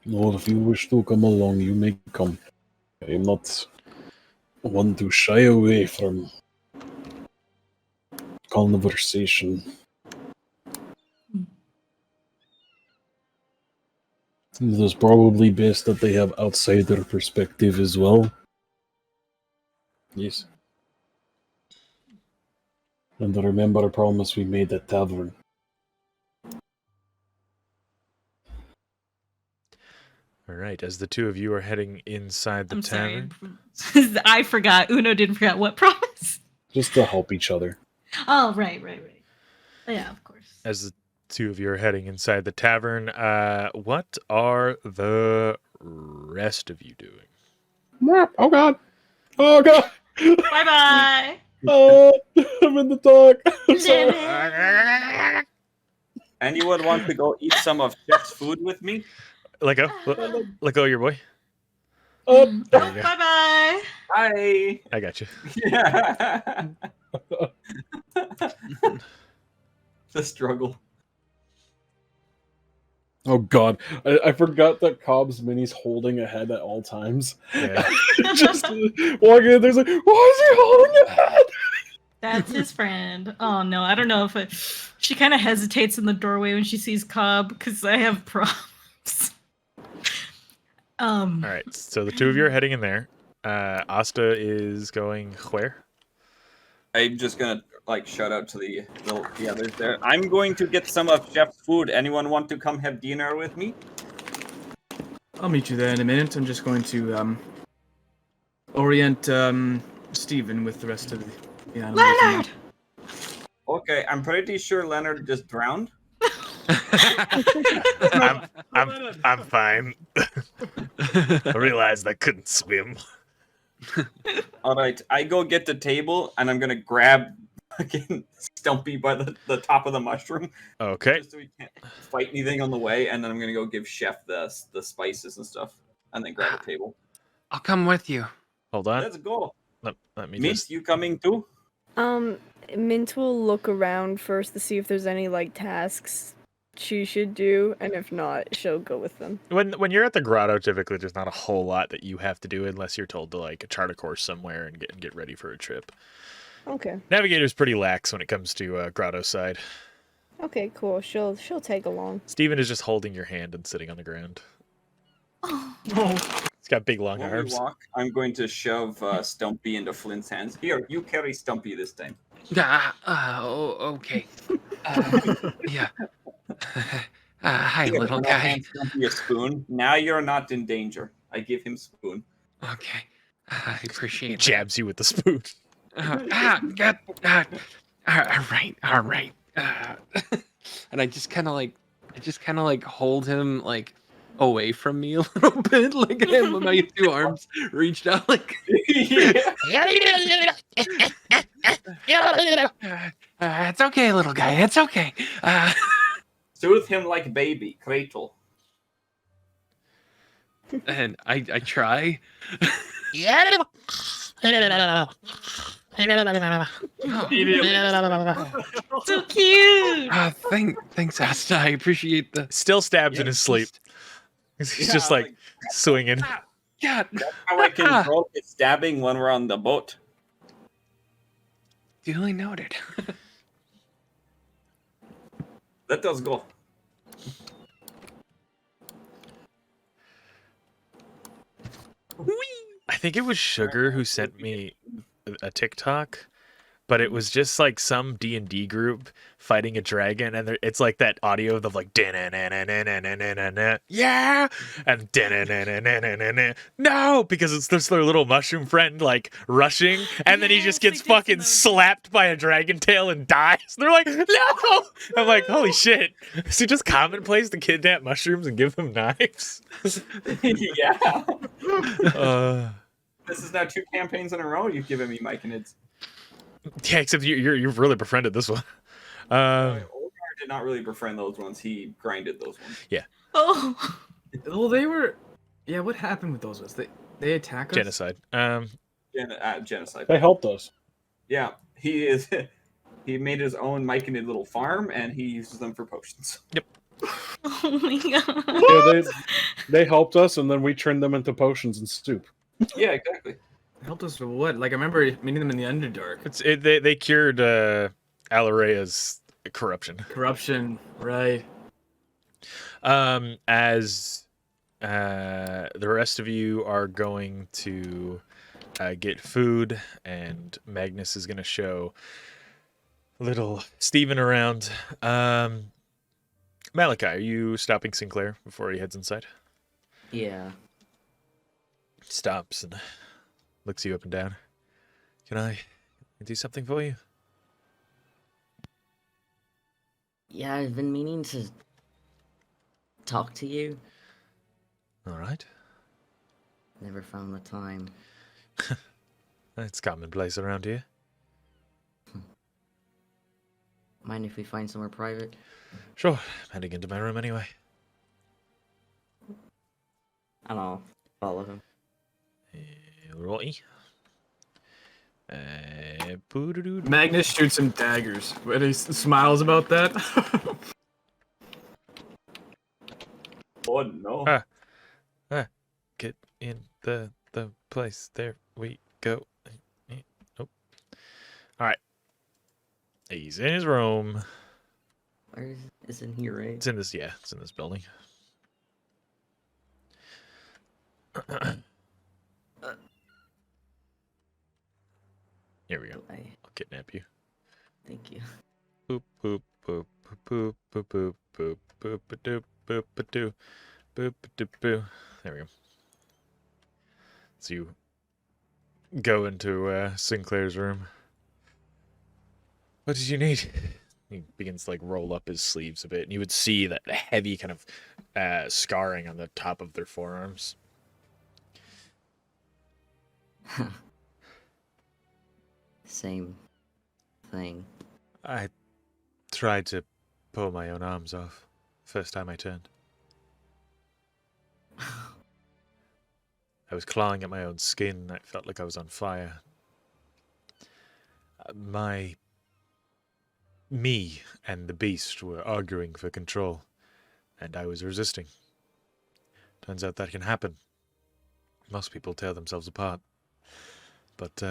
Speaker 10: Lord, if you wish to come along, you may come. I am not one to shy away from conversation. It is probably best that they have outsider perspective as well. Yes. And remember a promise we made at tavern.
Speaker 2: All right, as the two of you are heading inside the
Speaker 5: I'm
Speaker 2: tavern.
Speaker 5: sorry. I forgot. Uno didn't forget what promise.
Speaker 10: Just to help each other.
Speaker 5: Oh, right. Yeah, of course.
Speaker 2: As the two of you are heading inside the tavern, what are the rest of you doing?
Speaker 10: Oh god! Oh god!
Speaker 5: Bye-bye.
Speaker 10: Oh, I'm in the dark. I'm sorry.
Speaker 4: Anyone want to go eat some of Chef's food with me?
Speaker 2: Let go, your boy.
Speaker 10: Oh,
Speaker 2: There you go.
Speaker 5: Bye-bye.
Speaker 4: Hi.
Speaker 2: I got you.
Speaker 4: Yeah. The struggle.
Speaker 10: oh god! I forgot that Cobb's Mini's holding a head at all times.
Speaker 2: Yeah.
Speaker 10: Just walking in, there's like, why is he holding a head?
Speaker 5: That's his friend. Oh, no. I don't know if she kind of hesitates in the doorway when she sees Cobb because I have problems.
Speaker 2: All right, so the two of you are heading in there. Asta is going where?
Speaker 4: I'm just gonna shout out to the others there. I'm going to get some of Chef's food. Anyone want to come have dinner with me?
Speaker 3: I'll meet you there in a minute. I'm just going to orient Steven with the rest of the animals.
Speaker 5: Leonard!
Speaker 4: Okay, I'm pretty sure Leonard just drowned.
Speaker 9: I'm fine. I realized I couldn't swim.
Speaker 4: All right, I go get the table and I'm gonna grab fucking Stumpy by the top of the mushroom.
Speaker 2: Okay.
Speaker 4: Just so we can't fight anything on the way, and then I'm gonna go give Chef the spices and stuff, and then grab a table.
Speaker 7: I'll come with you.
Speaker 2: Hold on.
Speaker 4: Let's go.
Speaker 2: Let me
Speaker 4: Mint,
Speaker 2: just.
Speaker 4: you coming too?
Speaker 8: Mint will look around first to see if there's any tasks she should do, and if not, she'll go with them.
Speaker 2: When you're at the grotto, typically there's not a whole lot that you have to do unless you're told to chart a course somewhere and get ready for a trip.
Speaker 8: Okay.
Speaker 2: Navigator's pretty lax when it comes to grotto side.
Speaker 8: Okay, cool. She'll take along.
Speaker 2: Steven is just holding your hand and sitting on the ground.
Speaker 5: Oh.
Speaker 2: He's got big long
Speaker 4: When we
Speaker 2: arms.
Speaker 4: walk, I'm going to shove Stumpy into Flint's hands. Here, you carry Stumpy this time.
Speaker 7: Okay. Yeah. Hi,
Speaker 4: Here,
Speaker 7: little
Speaker 4: and I
Speaker 7: guy.
Speaker 4: hand Stumpy a spoon. Now you're not in danger. I give him spoon.
Speaker 7: Okay. I appreciate that.
Speaker 2: Jabs you with the spoon.
Speaker 7: All right. And I just kind of like hold him like away from me a little bit, like I have my two arms reached out, like. It's okay, little guy. It's okay.
Speaker 4: Soothe him like baby, cradle.
Speaker 7: And I try.
Speaker 5: So cute.
Speaker 7: Thanks, Asta. I appreciate the.
Speaker 2: Still stabs in
Speaker 7: Yeah,
Speaker 2: his sleep. He's just like swinging.
Speaker 7: Yeah.
Speaker 4: That's how I control his stabbing when we're on the boat.
Speaker 7: Duly noted.
Speaker 4: Let us go.
Speaker 2: I think it was Sugar who sent me a TikTok, but it was just like some D&D group fighting a dragon, and it's like that audio of like yeah, and no, because it's just their little mushroom friend like rushing, and then he just gets fucking slapped by a dragon tail and dies. They're like, no! I'm like, holy shit! Is it just commonplace to kidnap mushrooms and give them knives?
Speaker 4: Yeah.
Speaker 2: uh,
Speaker 4: This is now 2 campaigns in a row you've given me, Mike, and it's.
Speaker 2: yeah, except you've really befriended this one.
Speaker 4: Olgar did not really befriend those ones. He grinded those ones.
Speaker 2: Yeah.
Speaker 5: Oh.
Speaker 3: Well, they were. Yeah, what happened with those ones? They attack us.
Speaker 2: Genocide.
Speaker 4: Genocide.
Speaker 10: They helped us.
Speaker 4: Yeah, he is. He made his own myconid little farm, and he uses them for potions.
Speaker 5: Oh my god.
Speaker 10: Yeah, they helped us, and then we turned them into potions and soup.
Speaker 4: Yeah, exactly.
Speaker 3: Helped us with what? Like I remember meeting them in the Underdark.
Speaker 2: They cured Alarea's corruption.
Speaker 3: Corruption, right?
Speaker 2: As the rest of you are going to get food, and Magnus is going to show little Steven around. Malachi, are you stopping Sinclair before he heads inside?
Speaker 6: Yeah.
Speaker 2: Stops and looks you up and down. Can I do something for you?
Speaker 6: Yeah, I've been meaning to talk to you.
Speaker 2: All right.
Speaker 6: Never found the time.
Speaker 2: It's commonplace around here.
Speaker 6: Mind if we find somewhere private?
Speaker 2: Sure. I'm heading into my room anyway.
Speaker 6: And I'll follow him.
Speaker 2: Righty.
Speaker 3: Magnus shoots some daggers, but he smiles about that.
Speaker 4: Oh no.
Speaker 2: Get in the place. There we go. Nope. All right. He's in his room.
Speaker 6: Where is it's in here, right?
Speaker 2: It's in this. Yeah, it's in this building. Here we go. I'll kidnap you.
Speaker 6: Thank you.
Speaker 2: Boop boop boop boop boop boop boop boop boop boop boop boop boop boop. There we go. So you go into Sinclair's room. What did you need? He begins to like roll up his sleeves a bit, and you would see that heavy kind of scarring on the top of their forearms.
Speaker 6: Same thing.
Speaker 2: I tried to pull my own arms off. First time I turned. I was clawing at my own skin. I felt like I was on fire. Me and the beast were arguing for control, and I was resisting. Turns out that can happen. Most people tear themselves apart. But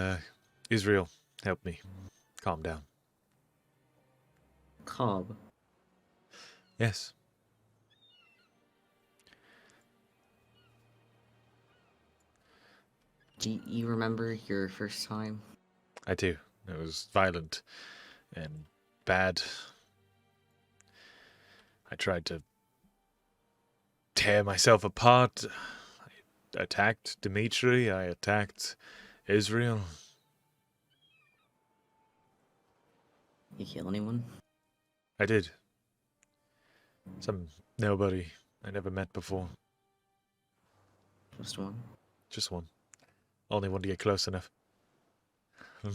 Speaker 2: Israel helped me calm down.
Speaker 6: Cobb.
Speaker 2: Yes.
Speaker 6: Do you remember your first time?
Speaker 2: I do. It was violent and bad. I tried to tear myself apart. I attacked Dimitri, I attacked Israel.
Speaker 6: You kill anyone?
Speaker 2: I did. Some nobody I never met before.
Speaker 6: Just one?
Speaker 2: Just one. Only one to get close enough.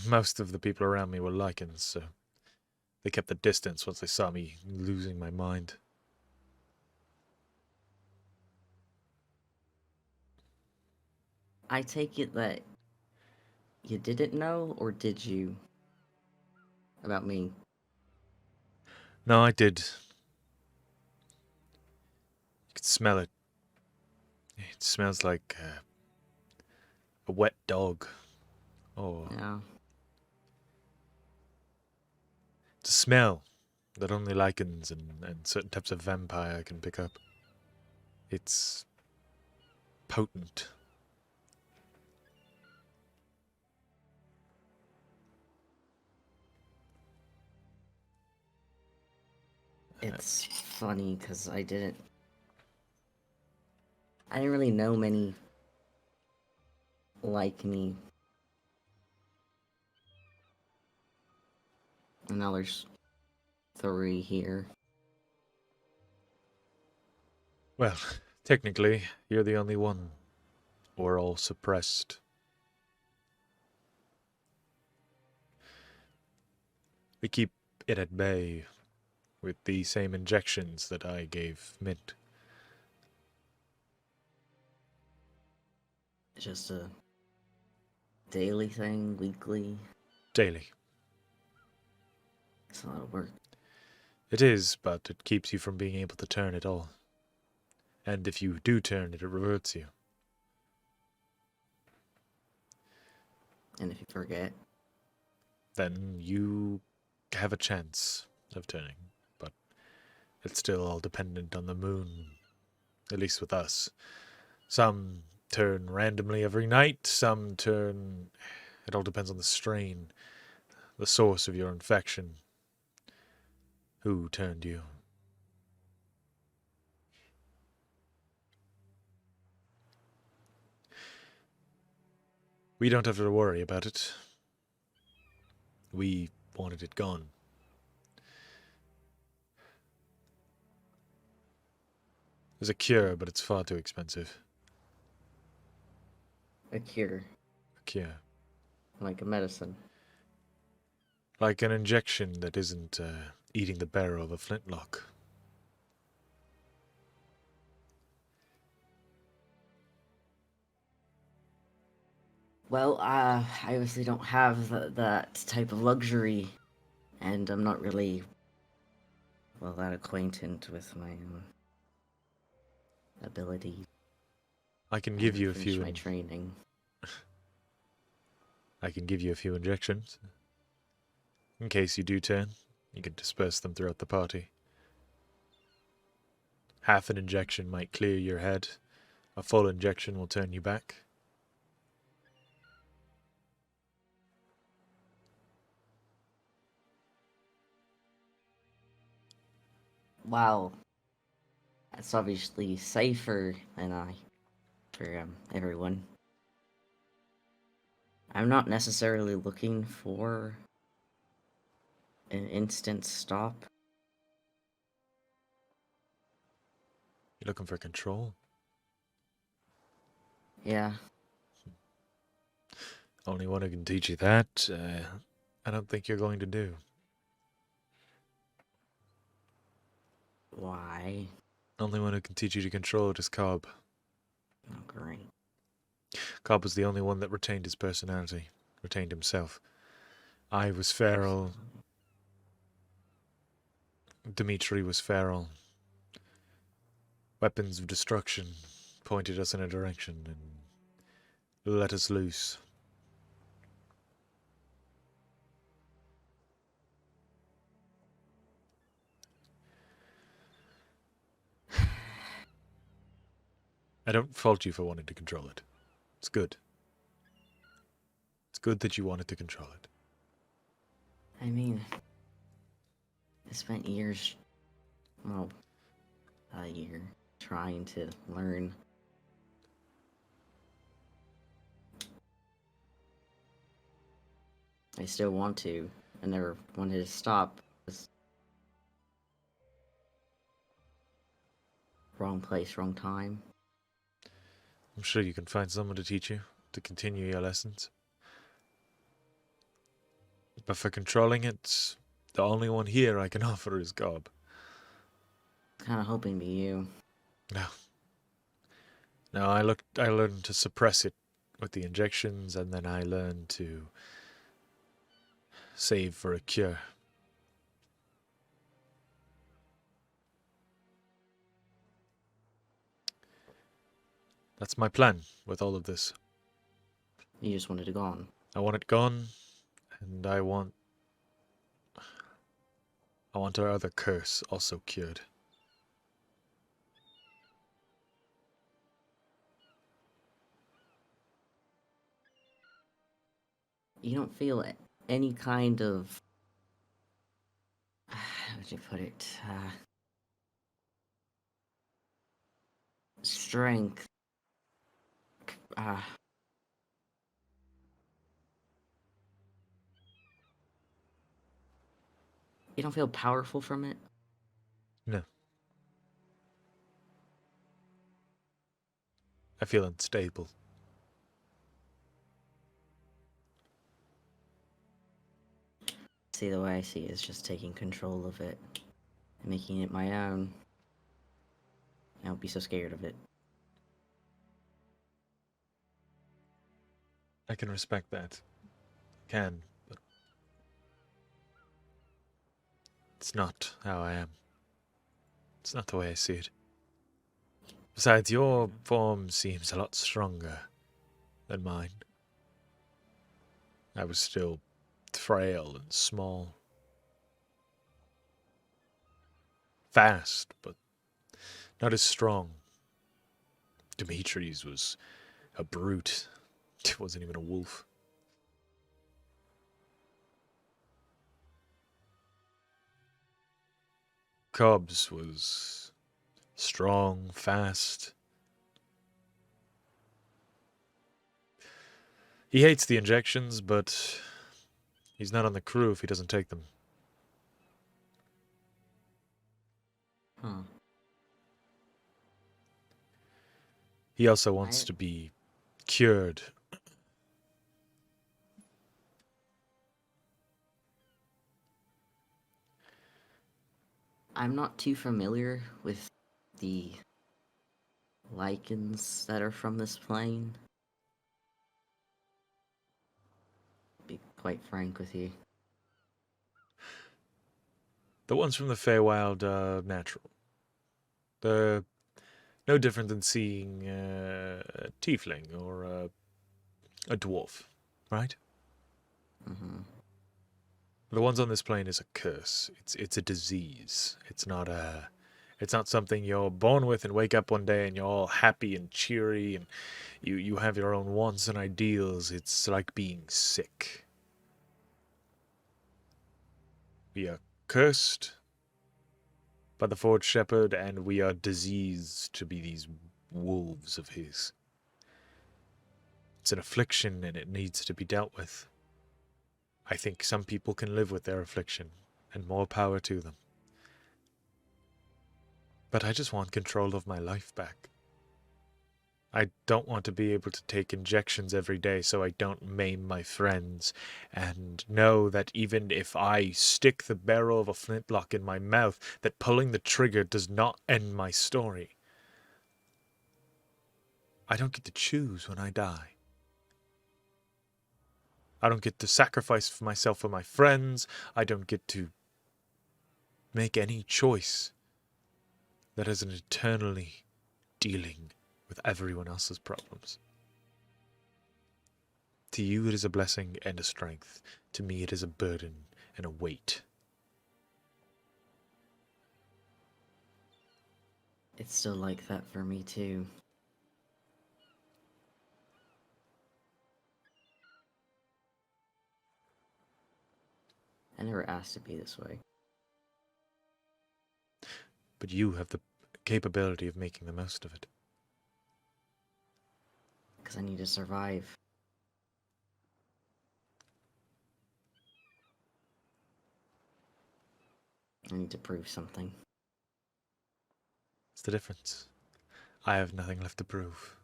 Speaker 2: Most of the people around me were Lycans, so they kept the distance once they saw me losing my mind.
Speaker 6: I take it that you didn't know, or did you? About me.
Speaker 2: No, I did. You could smell it. It smells like a wet dog. Oh,
Speaker 6: Yeah.
Speaker 2: it's a smell that only Lycans and certain types of vampire can pick up. It's potent.
Speaker 6: It's funny because I didn't really know many like me. And now there's 3 here.
Speaker 2: Well, technically, you're the only one. We're all suppressed. We keep it at bay with the same injections that I gave Mint.
Speaker 6: Just a daily thing, weekly.
Speaker 2: Daily.
Speaker 6: It's a lot of work.
Speaker 2: It is, but it keeps you from being able to turn it all. And if you do turn it, it reverts you.
Speaker 6: And if you forget,
Speaker 2: Then you have a chance of turning, but it's still all dependent on the moon, at least with us. Some turn randomly every night, some turn... It all depends on the strain, the source of your infection. Who turned you? We don't have to worry about it. We wanted it gone. There's a cure, but it's far too expensive.
Speaker 6: a cure,
Speaker 2: A cure.
Speaker 6: like a medicine.
Speaker 2: Like an injection that isn't eating the barrel of a flintlock.
Speaker 6: Well, I obviously don't have that type of luxury, and I'm not really, well, that acquainted with my own ability.
Speaker 2: I can give you a
Speaker 6: finish
Speaker 2: few.
Speaker 6: my training.
Speaker 2: I can give you a few injections. In case you do turn, you can disperse them throughout the party. Half an injection might clear your head. A full injection will turn you back.
Speaker 6: Wow, that's obviously safer than for everyone. I'm not necessarily looking for an instant stop.
Speaker 2: You're looking for control?
Speaker 6: Yeah,
Speaker 2: Only one who can teach you that, I don't think you're going to do.
Speaker 6: why?
Speaker 2: Only one who can teach you to control it is Cobb.
Speaker 6: Oh, great.
Speaker 2: Cobb was the only one that retained his personality, retained himself. I was feral. Dimitri was feral. Weapons of destruction pointed us in a direction and let us loose. I don't fault you for wanting to control it. It's good. It's good that you wanted to control it.
Speaker 6: I mean, I spent years, well, a year trying to learn. I still want to. I never wanted to stop. Just wrong place, wrong time.
Speaker 9: I'm sure you can find someone to teach you, to continue your lessons. But for controlling it, the only one here I can offer is Gob.
Speaker 6: Kind of hoping to be you.
Speaker 9: No. No, I learned to suppress it with the injections, and then I learned to save for a cure. That's my plan with all of this.
Speaker 6: You just wanted it gone.
Speaker 9: I want it gone, and I want our other curse also cured.
Speaker 6: You don't feel any kind of... How would you put it? Strength. You don't feel powerful from it?
Speaker 9: No. I feel unstable.
Speaker 6: See, the way I see it is just taking control of it and making it my own. I don't be so scared of it.
Speaker 9: I can respect that. Can, but it's not how I am. It's not the way I see it. Besides, your form seems a lot stronger than mine. I was still frail and small. Fast, but not as strong. Dimitri's was a brute. It wasn't even a wolf. Cobbs was strong, fast. He hates the injections, but he's not on the crew if he doesn't take them.
Speaker 6: Huh.
Speaker 9: He also wants to be cured.
Speaker 6: I'm not too familiar with the lichens that are from this plane. Be quite frank with you.
Speaker 9: The ones from the Feywild are natural. They're no different than seeing a tiefling or a dwarf, right?
Speaker 6: Mm-hmm.
Speaker 9: The ones on this plane is a curse. It's a disease. It's not something you're born with and wake up one day and you're all happy and cheery and you have your own wants and ideals. It's like being sick. We are cursed by the Forged Shepherd, and we are diseased to be these wolves of his. It's an affliction, and it needs to be dealt with. I think some people can live with their affliction, and more power to them. But I just want control of my life back. I don't want to be able to take injections every day so I don't maim my friends, and know that even if I stick the barrel of a flintlock in my mouth, that pulling the trigger does not end my story. I don't get to choose when I die. I don't get to sacrifice myself for my friends. I don't get to make any choice that isn't eternally dealing with everyone else's problems. To you it is a blessing and a strength. To me it is a burden and a weight.
Speaker 6: It's still like that for me too. I never asked to be this way.
Speaker 9: But you have the
Speaker 2: capability of making the most of it.
Speaker 6: Because I need to survive. I need to prove something.
Speaker 2: It's the difference. I have nothing left to prove.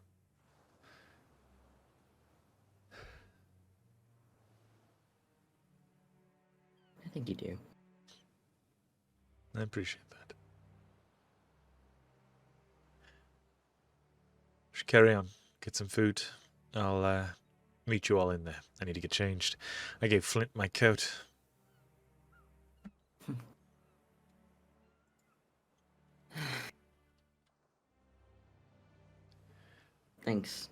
Speaker 6: I think you do.
Speaker 2: I appreciate that. Just carry on. Get some food. I'll meet you all in there. I need to get changed. I gave Flint my coat.
Speaker 6: Thanks.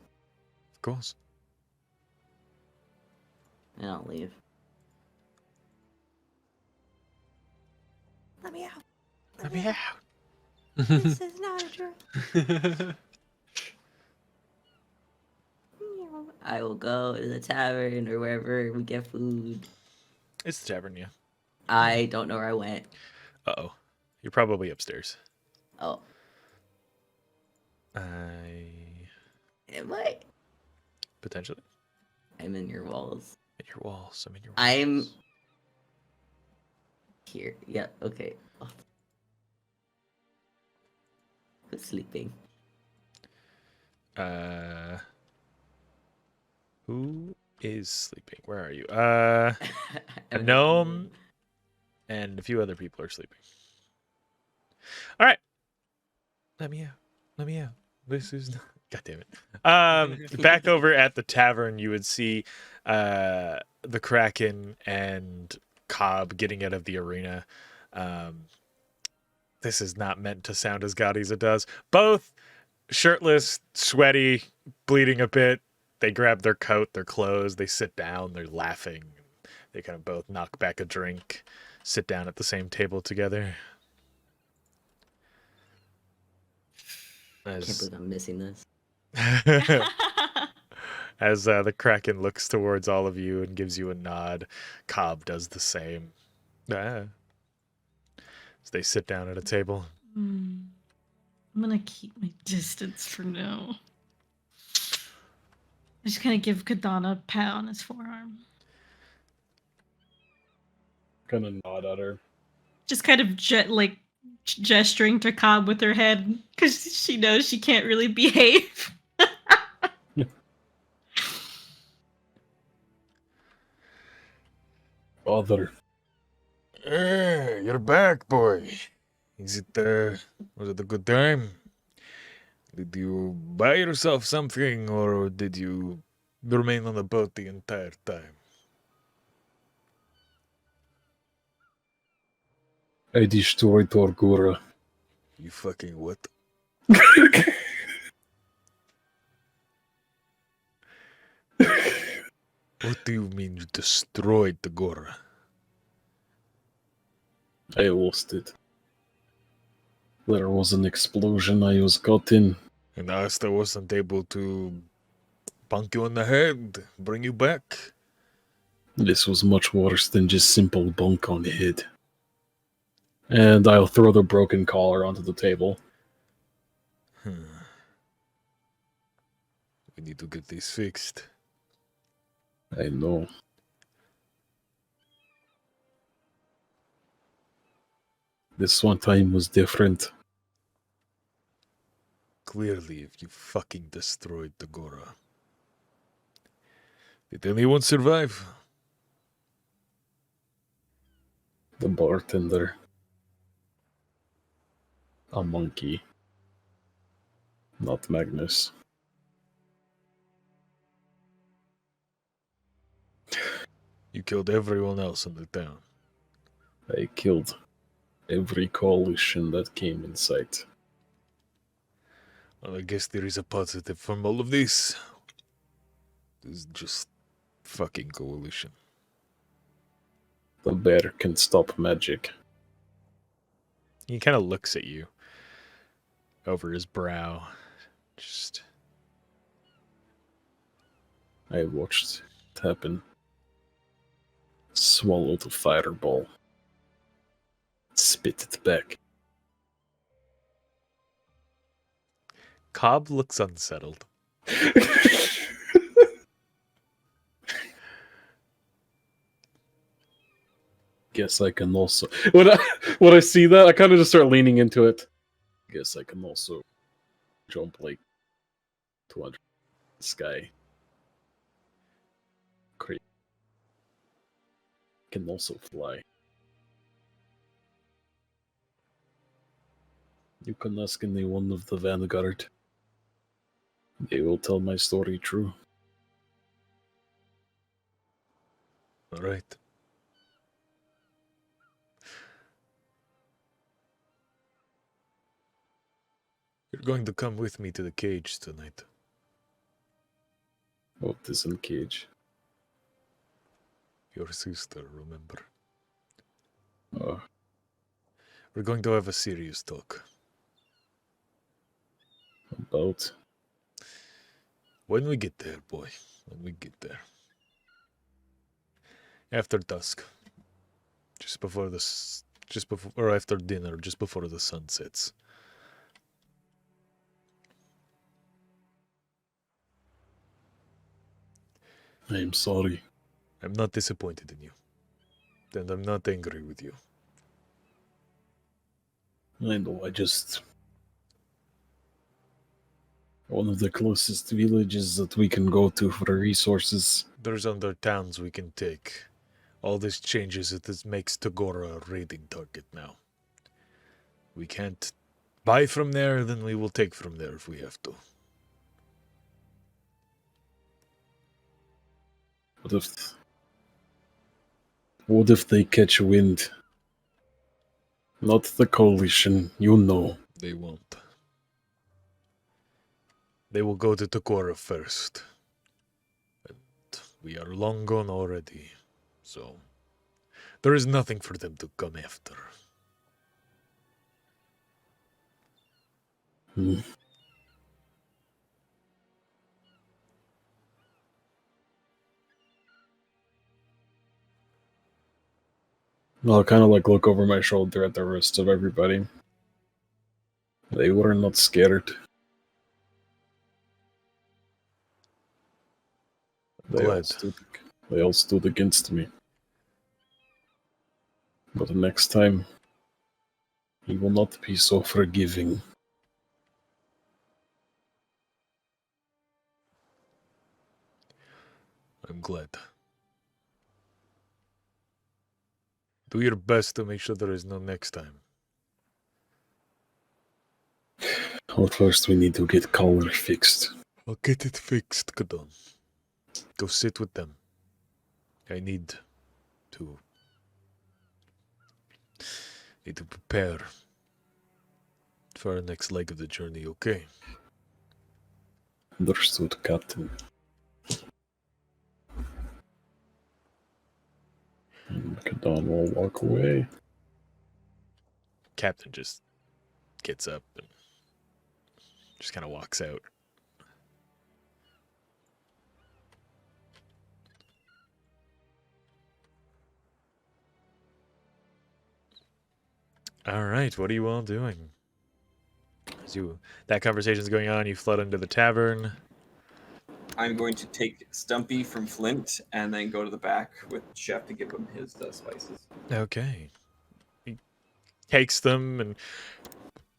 Speaker 2: Of course.
Speaker 6: And I'll leave.
Speaker 8: Let me out.
Speaker 2: Let me out.
Speaker 8: This is not a joke.
Speaker 6: I will go to the tavern or wherever we get food.
Speaker 2: It's the tavern, yeah.
Speaker 6: I don't know where I went.
Speaker 2: Uh-oh. You're probably upstairs.
Speaker 6: Oh, am I?
Speaker 2: Potentially.
Speaker 6: I'm in your walls.
Speaker 2: In your walls. I'm in your walls.
Speaker 6: I'm here. Yeah, okay. Oh. Who's sleeping?
Speaker 2: Who is sleeping? Where are you? A gnome and a few other people are sleeping. All right. Let me out. Let me out. This is not... God damn it. Back over at the tavern, you would see the Kraken and Cobb getting out of the arena. This is not meant to sound as gaudy as it does. Both shirtless, sweaty, bleeding a bit. They grab their coat, their clothes, they sit down, they're laughing. They kind of both knock back a drink, sit down at the same table together.
Speaker 6: I can't believe I'm missing this.
Speaker 2: As the Kraken looks towards all of you and gives you a nod, Cobb does the same. As they sit down at a table.
Speaker 5: I'm gonna keep my distance for now. I'm just gonna give Kadana a pat on his forearm.
Speaker 10: Kind of nod at her.
Speaker 5: Just kind of gesturing to Cobb with her head because she knows she can't really behave.
Speaker 10: Father.
Speaker 9: Hey, you're back, boy. Was it a good time? Did you buy yourself something, or did you remain on the boat the entire time?
Speaker 10: I destroyed Torgura.
Speaker 9: You fucking what? What do you mean you destroyed the Gora?
Speaker 10: I lost it. There was an explosion, I was caught in.
Speaker 9: And Asta wasn't able to punk you in the head, bring you back?
Speaker 10: This was much worse than just simple bunk on the head. And I'll throw the broken collar onto the table.
Speaker 9: We need to get this fixed.
Speaker 10: I know. This one time was different.
Speaker 9: Clearly, if you fucking destroyed the Gora. Did anyone survive?
Speaker 10: The bartender. A monkey. Not Magnus.
Speaker 9: You killed everyone else in the town.
Speaker 10: I killed every coalition that came in sight.
Speaker 9: Well, I guess there is a positive from all of this. This is just fucking coalition.
Speaker 10: The bear can stop magic.
Speaker 2: He kind of looks at you over his brow. Just...
Speaker 10: I watched it happen. Swallowed a fireball. Spit it back.
Speaker 2: Cobb looks unsettled.
Speaker 10: Guess I can also when I see that, I kind of just start leaning into it. Guess I can also jump like 200 sky. Great. Can also fly. You can ask any one of the Vanguard. They will tell my story true.
Speaker 2: All right. You're going to come with me to the cage tonight.
Speaker 10: What is in cage?
Speaker 2: Your sister, remember?
Speaker 10: Oh,
Speaker 2: We're going to have a serious talk.
Speaker 10: about.
Speaker 2: When we get there, boy. When we get there. After dusk. Just before or after dinner, just before the sun sets.
Speaker 10: I'm sorry.
Speaker 2: I'm not disappointed in you. And I'm not angry with you.
Speaker 10: I know, one of the closest villages that we can go to for resources.
Speaker 2: There's other towns we can take. All this changes it. This makes Tagora a raiding target now. We can't buy from there, then we will take from there if we have to.
Speaker 10: What if they catch wind? Not the coalition, you know.
Speaker 2: They won't. They will go to Tagora first. And we are long gone already, so there is nothing for them to come after.
Speaker 10: I'll kind of like look over my shoulder at the rest of everybody. They were not scared. They all stood against me. But the next time, he will not be so forgiving.
Speaker 2: I'm glad. Do your best to make sure there is no next time.
Speaker 10: But first we need to get color fixed.
Speaker 2: I'll get it fixed, Kadon. Go sit with them. I need to prepare for our next leg of the journey, okay?
Speaker 10: Understood, Captain. And Kadon will walk away.
Speaker 2: Captain just gets up and just kind of walks out. All right, what are you all doing? As that conversation's going on, you flood into the tavern.
Speaker 4: I'm going to take Stumpy from Flint and then go to the back with Chef to give him his spices.
Speaker 2: Okay. He takes them and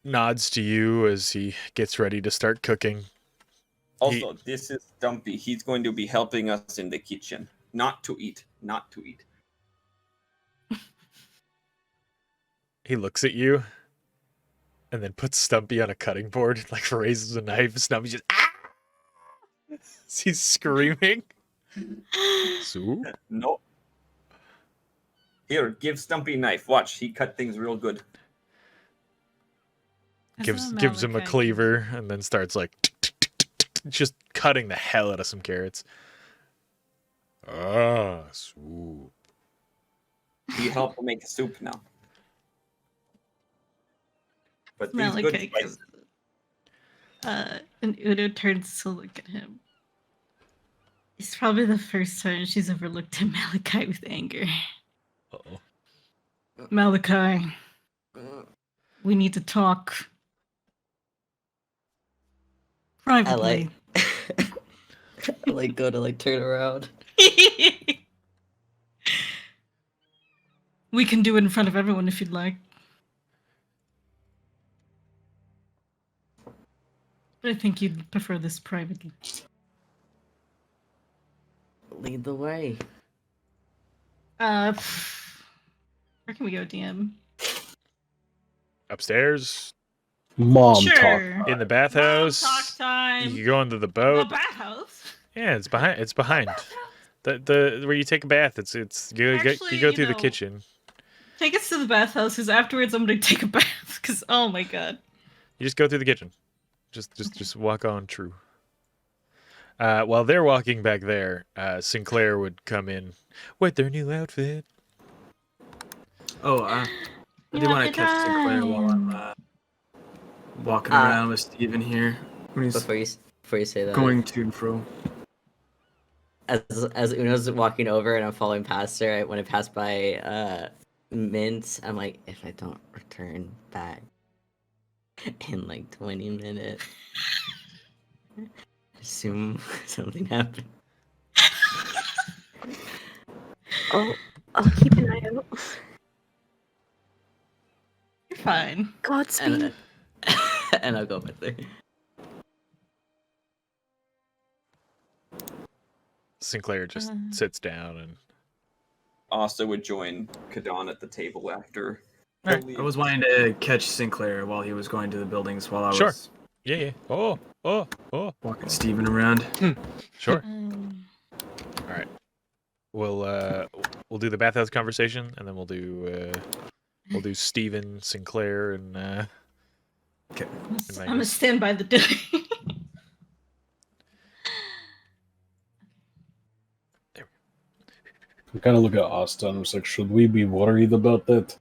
Speaker 2: nods to you as he gets ready to start cooking.
Speaker 4: Also, this is Stumpy. He's going to be helping us in the kitchen. Not to eat. Not to eat.
Speaker 2: He looks at you and then puts Stumpy on a cutting board, like raises a knife. Stumpy just he's screaming. Soup?
Speaker 4: No. Here, give Stumpy a knife. Watch, he cut things real good.
Speaker 2: Gives him a cleaver and then starts like just cutting the hell out of some carrots. Ah, soup.
Speaker 4: He helped make soup now. But these good spices.
Speaker 5: And Udo turns to look at him. It's probably the first time she's ever looked at Malachi with anger.
Speaker 2: Uh-oh.
Speaker 5: Malachi, we need to talk. Privately.
Speaker 6: I like go to like turn around.
Speaker 5: We can do it in front of everyone if you'd like. But I think you'd prefer this privately.
Speaker 6: Lead the way.
Speaker 5: Where can we go, DM?
Speaker 2: Upstairs,
Speaker 10: Mom
Speaker 5: Sure.
Speaker 10: talk.
Speaker 2: in the bathhouse.
Speaker 5: Talk time.
Speaker 2: You can go into the
Speaker 5: The
Speaker 2: boat.
Speaker 5: bathhouse.
Speaker 2: Yeah, it's behind. It's behind. The where you take a bath. It's you
Speaker 5: Actually,
Speaker 2: go
Speaker 5: you
Speaker 2: through the
Speaker 5: know-
Speaker 2: kitchen.
Speaker 5: Take us to the bathhouse, because afterwards I'm gonna take a bath. Because oh my god.
Speaker 2: You just go through the kitchen. Just walk on true. While they're walking back there, Sinclair would come in with their new outfit.
Speaker 3: Oh, I
Speaker 5: You
Speaker 3: do
Speaker 5: have
Speaker 3: want to
Speaker 5: to
Speaker 3: catch Sinclair while I'm
Speaker 5: die.
Speaker 3: walking around with Steven here. When he's
Speaker 6: Before you say that,
Speaker 3: going to and fro.
Speaker 6: as Uno's walking over and I'm following past her, when I pass by Mint, I'm like, if I don't return back in like 20 minutes, assume something happened.
Speaker 8: I'll keep an eye out.
Speaker 5: You're fine.
Speaker 8: Godspeed.
Speaker 6: And I'll go with her.
Speaker 2: Sinclair just sits down and
Speaker 4: Asta would join Kadon at the table after.
Speaker 3: I was wanting to catch Sinclair while he was going to the buildings while I
Speaker 2: Sure.
Speaker 3: was
Speaker 2: yeah. Oh.
Speaker 3: walking Steven around.
Speaker 2: Sure.
Speaker 5: Um,
Speaker 2: All right. We'll do the bathhouse conversation, and then we'll do Steven, Sinclair, and
Speaker 3: Okay.
Speaker 5: I'm gonna stand by the door.
Speaker 10: I kind of look at Asta and I'm just like, should we be worried about that?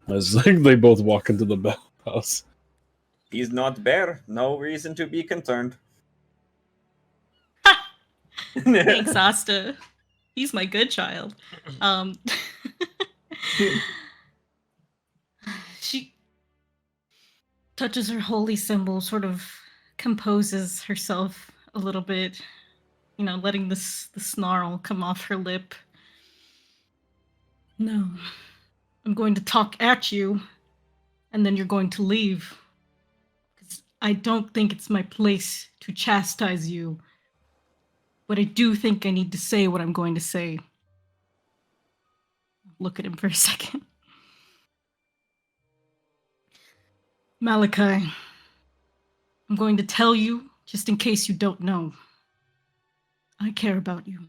Speaker 10: As like they both walk into the bathhouse.
Speaker 4: He's not bear. No reason to be concerned.
Speaker 5: Thanks, Asta. He's my good child. She touches her holy symbol, sort of composes herself a little bit, you know, letting the snarl come off her lip. No, I'm going to talk at you, and then you're going to leave. 'Cause I don't think it's my place to chastise you. But I do think I need to say what I'm going to say. Look at him for a second. Malachi, I'm going to tell you, just in case you don't know. I care about you.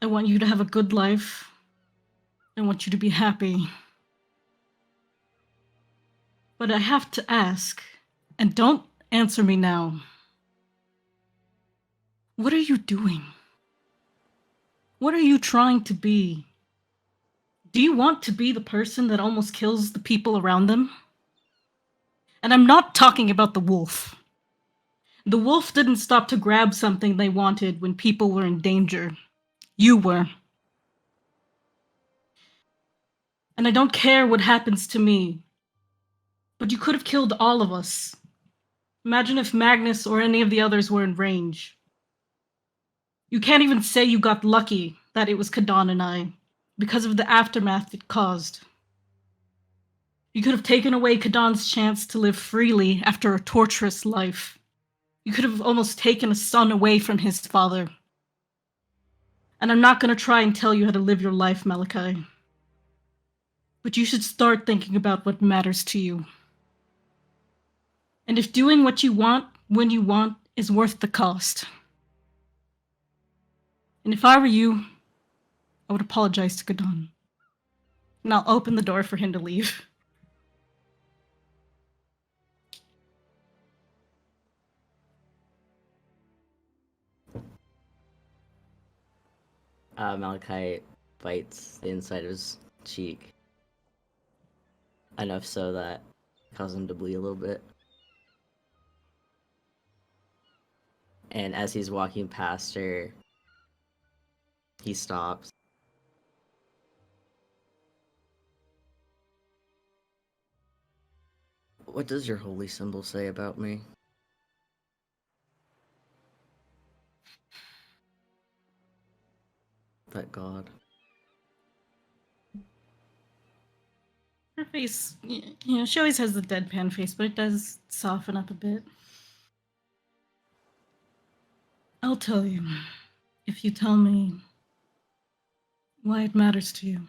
Speaker 5: I want you to have a good life. I want you to be happy. But I have to ask, and don't answer me now. What are you doing? What are you trying to be? Do you want to be the person that almost kills the people around them? And I'm not talking about the wolf. The wolf didn't stop to grab something they wanted when people were in danger. You were. And I don't care what happens to me. But you could have killed all of us. Imagine if Magnus or any of the others were in range. You can't even say you got lucky that it was Kadon and I, because of the aftermath it caused. You could have taken away Kadon's chance to live freely after a torturous life. You could have almost taken a son away from his father. And I'm not going to try and tell you how to live your life, Malachi. But you should start thinking about what matters to you. And if doing what you want, when you want, is worth the cost. And if I were you, I would apologize to Kadon. And I'll open the door for him to leave.
Speaker 6: Malachi bites the inside of his cheek. Enough so that it causes him to bleed a little bit. And as he's walking past her, he stops. What does your holy symbol say about me? That god.
Speaker 5: Her face, she always has the deadpan face, but it does soften up a bit. I'll tell you, if you tell me why it matters to you.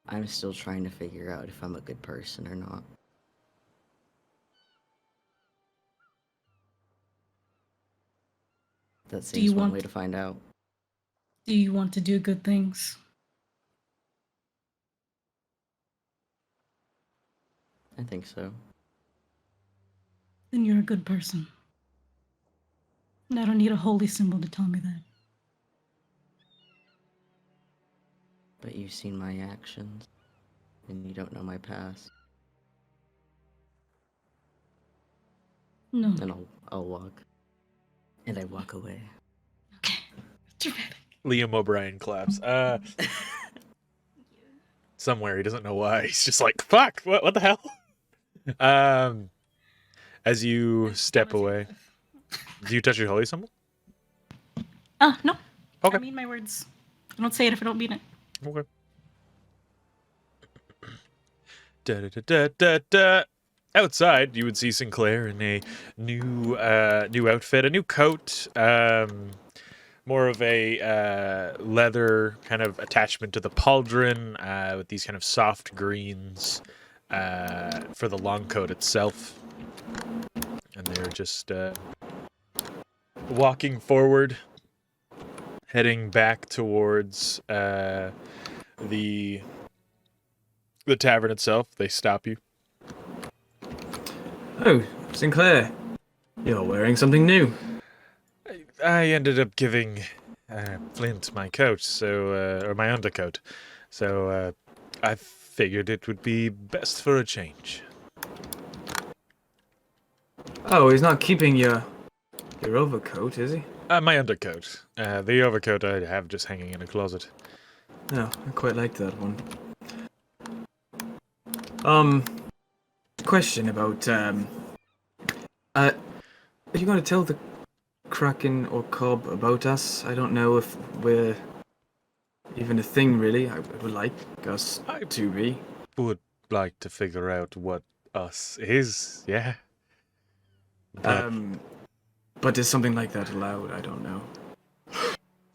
Speaker 6: I'm still trying to figure out if I'm a good person or not. That seems one way to find out.
Speaker 5: Do you want to do good things?
Speaker 6: I think so.
Speaker 5: Then you're a good person. And I don't need a holy symbol to tell me that.
Speaker 6: But you've seen my actions, and you don't know my past.
Speaker 5: No.
Speaker 6: And I'll walk. And I walk away.
Speaker 5: Okay. Dramatic.
Speaker 2: Liam O'Brien claps. Somewhere, he doesn't know why. He's just like, fuck, what the hell? As you step away, do you touch your holy symbol?
Speaker 5: No.
Speaker 2: Okay.
Speaker 5: I mean my words. I don't say it if I don't mean it.
Speaker 2: Okay. Da, da, da, da, da. Outside, you would see Sinclair in a new outfit, a new coat, more of a leather kind of attachment to the pauldron, with these kind of soft greens for the long coat itself. And they're just walking forward, heading back towards the tavern itself. They stop you.
Speaker 3: Oh, Sinclair, you're wearing something new.
Speaker 2: I ended up giving Flint my coat, or my undercoat, so I figured it would be best for a change.
Speaker 3: Oh, he's not keeping your overcoat, is he?
Speaker 2: My undercoat. The overcoat I have just hanging in a closet.
Speaker 3: No, I quite like that one. Question about, are you going to tell the Kraken or Cobb about us? I don't know if we're even a thing, really. I would like us to be.
Speaker 2: Would like to figure out what us is, yeah.
Speaker 3: But is something like that allowed? I don't know.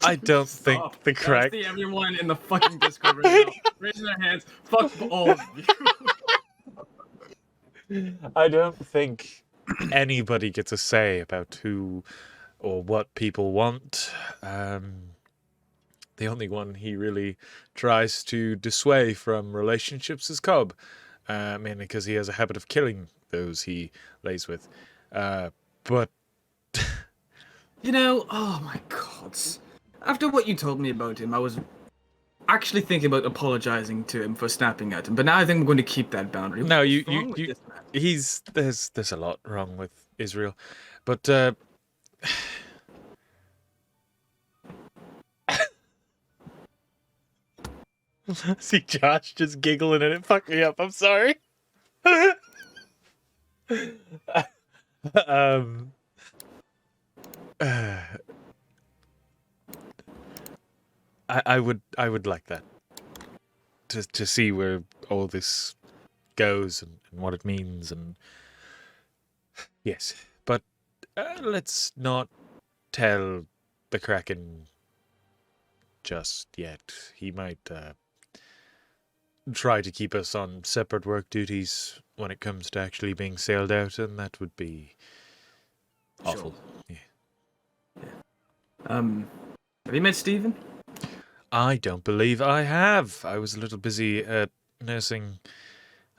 Speaker 2: I don't think the correct...
Speaker 3: That's everyone in the fucking Discord right now. Raising their hands. Fuck all of you.
Speaker 2: I don't think anybody gets a say about who or what people want. The only one he really tries to dissuade from relationships is Cobb, mainly because he has a habit of killing those he lays with. But
Speaker 3: you know, oh my god. After what you told me about him, I was actually thinking about apologizing to him for snapping at him, but now I think I'm going to keep that boundary.
Speaker 2: no, there's a lot wrong with Israel, but see Josh just giggling and it fucked me up. I'm sorry. I would like that to see where all this goes and what it means, and yes, but let's not tell the Kraken just yet. He might try to keep us on separate work duties when it comes to actually being sailed out, and that would be awful.
Speaker 3: Sure. Yeah. Have you met Stephen?
Speaker 2: I don't believe I have. I was a little busy nursing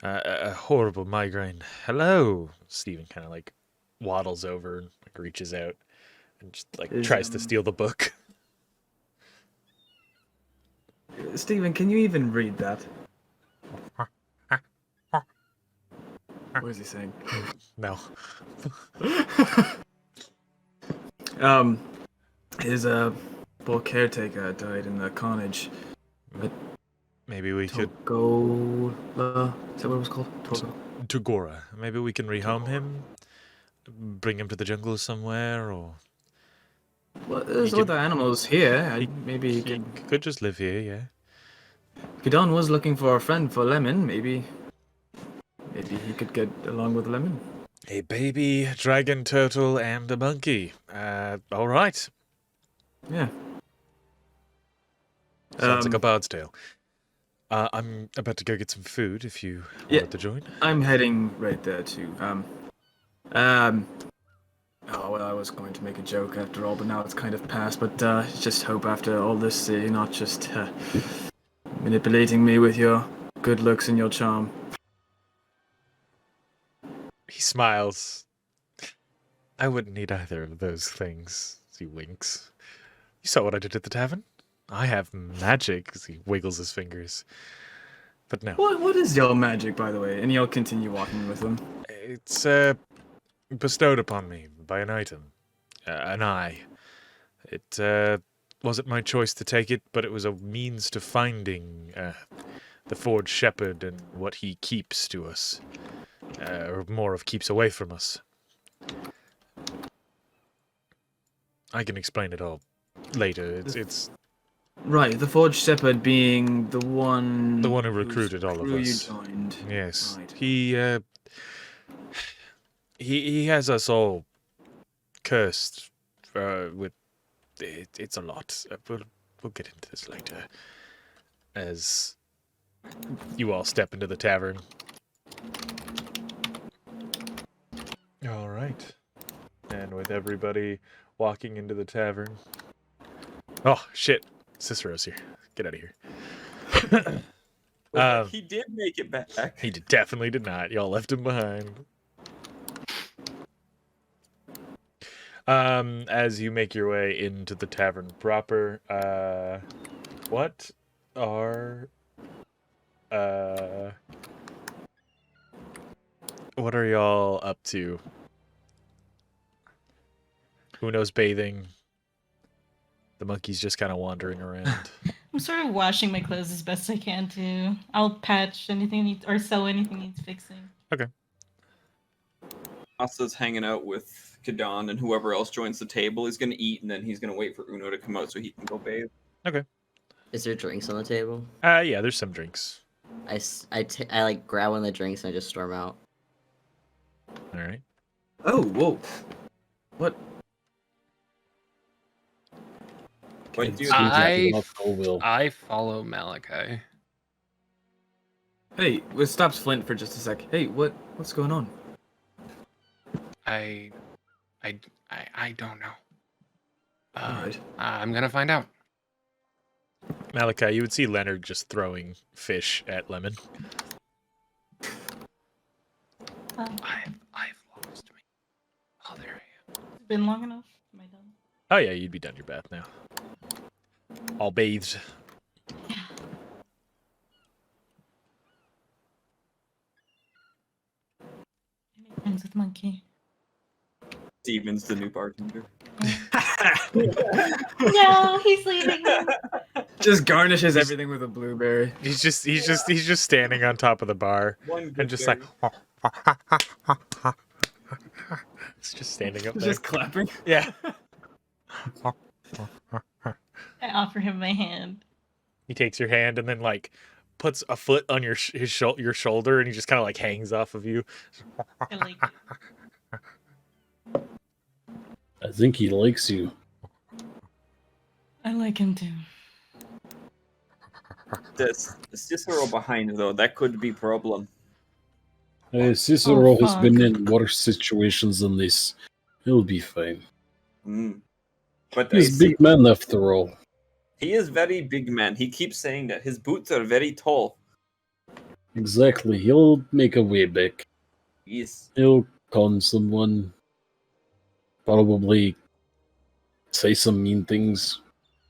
Speaker 2: a horrible migraine. Hello, Stephen kind of like waddles over and like reaches out and just like tries to steal the book.
Speaker 3: Stephen, can you even read that? What is he saying?
Speaker 2: No.
Speaker 3: poor caretaker died in the carnage.
Speaker 2: Maybe we could
Speaker 3: Togola? Is that what it was called? Togo?
Speaker 2: Tugora. Maybe we can rehome him, bring him to the jungle somewhere, or
Speaker 3: Well, there's
Speaker 2: He
Speaker 3: other animals here. Maybe he
Speaker 2: he
Speaker 3: can.
Speaker 2: could just live here. Yeah.
Speaker 3: Kidon was looking for a friend for Lemon. Maybe he could get along with Lemon.
Speaker 2: A baby, a dragon, turtle, and a monkey. All right.
Speaker 3: Yeah.
Speaker 2: Sounds like a bard's tale. I'm about to go get some food. If you want to join.
Speaker 3: I'm heading right there too. Oh well, I was going to make a joke after all, but now it's kind of past. But just hope after all this, you're not just manipulating me with your good looks and your charm.
Speaker 2: He smiles. I wouldn't need either of those things. He winks. You saw what I did at the tavern? I have magic. As he wiggles his fingers. But no.
Speaker 3: What is your magic, by the way? And you'll continue walking with them.
Speaker 2: It's bestowed upon me by an item. An eye. It wasn't my choice to take it, but it was a means to finding the Forged Shepherd and what he keeps to us. Or more of keeps away from us. I can explain it all later. It's
Speaker 3: right. The Forged Shepherd being the one
Speaker 2: who recruited all of us.
Speaker 3: You joined.
Speaker 2: Yes,
Speaker 3: Right.
Speaker 2: He has us all cursed with. It's a lot. We'll get into this later. As you all step into the tavern. All right. And with everybody walking into the tavern. Oh, shit. Cicero's here. Get out of here.
Speaker 4: He did make it back.
Speaker 2: He definitely did not. Y'all left him behind. As you make your way into the tavern proper, what are y'all up to? Who knows bathing? The monkey's just kind of wandering around.
Speaker 5: I'm sort of washing my clothes as best I can too. I'll patch anything needs or sew anything needs fixing.
Speaker 2: Okay.
Speaker 4: Asta's hanging out with Kadon, and whoever else joins the table is going to eat, and then he's going to wait for Uno to come out so he can go bathe.
Speaker 2: Okay.
Speaker 6: Is there drinks on the table?
Speaker 2: Yeah, there's some drinks.
Speaker 6: I like grab one of the drinks and I just storm out.
Speaker 2: All right.
Speaker 3: Oh, whoa. What?
Speaker 4: What do you
Speaker 7: I follow Malachi.
Speaker 3: Hey, it stops Flint for just a sec. Hey, what's going on?
Speaker 7: I don't know.
Speaker 3: Alright.
Speaker 7: I'm gonna find out.
Speaker 2: Malachi, you would see Leonard just throwing fish at Lemon.
Speaker 7: I've lost me. Oh, there I am.
Speaker 5: It's been long enough. Am I done?
Speaker 2: Oh yeah, you'd be done your bath now. All bathed.
Speaker 5: I make friends with Monkey.
Speaker 4: Steven's the new bartender.
Speaker 5: No, he's leaving me.
Speaker 3: Just garnishes everything with a blueberry.
Speaker 2: He's just standing on top of the bar and just like it's just standing up there.
Speaker 3: Just clapping.
Speaker 2: Yeah.
Speaker 5: I offer him my hand.
Speaker 2: He takes your hand and then like puts a foot on your your shoulder and he just kind of like hangs off of you.
Speaker 5: I like it.
Speaker 10: I think he likes you.
Speaker 5: I like him too.
Speaker 4: This Cicero behind though, that could be problem.
Speaker 10: Cicero
Speaker 5: Oh,
Speaker 10: has been
Speaker 5: fuck.
Speaker 10: in worse situations than this. He'll be fine.
Speaker 4: But
Speaker 10: He's a big man after all.
Speaker 4: he is very big man. He keeps saying that his boots are very tall.
Speaker 10: Exactly. He'll make a way back.
Speaker 4: Yes.
Speaker 10: He'll con someone. Probably say some mean things.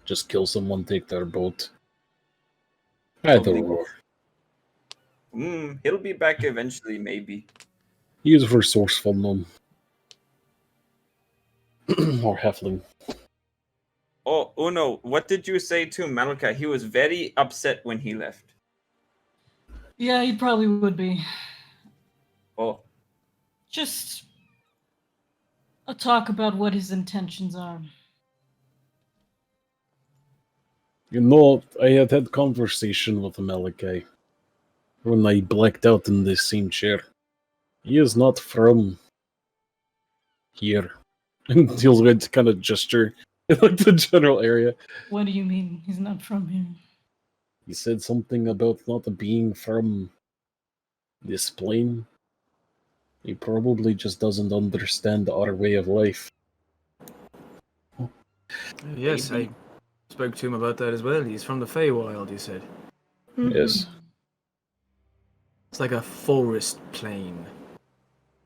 Speaker 10: Just kill someone, take their boat. Either or.
Speaker 4: He'll be back eventually, maybe.
Speaker 10: He is resourceful, gnome. Or halfling.
Speaker 4: Oh, Uno, what did you say to Malika? He was very upset when he left.
Speaker 5: Yeah, he probably would be.
Speaker 4: Oh,
Speaker 5: Just a talk about what his intentions are.
Speaker 10: You know, I had conversation with Malachi when I blacked out in this same chair. He is not from here. And he'll kind of gesture in like the general area.
Speaker 5: What do you mean he's not from here?
Speaker 10: He said something about not being from this plane. He probably just doesn't understand our way of life.
Speaker 3: Yes, I spoke to him about that as well. He's from the Feywild, you said.
Speaker 10: Yes.
Speaker 3: It's like a forest plain.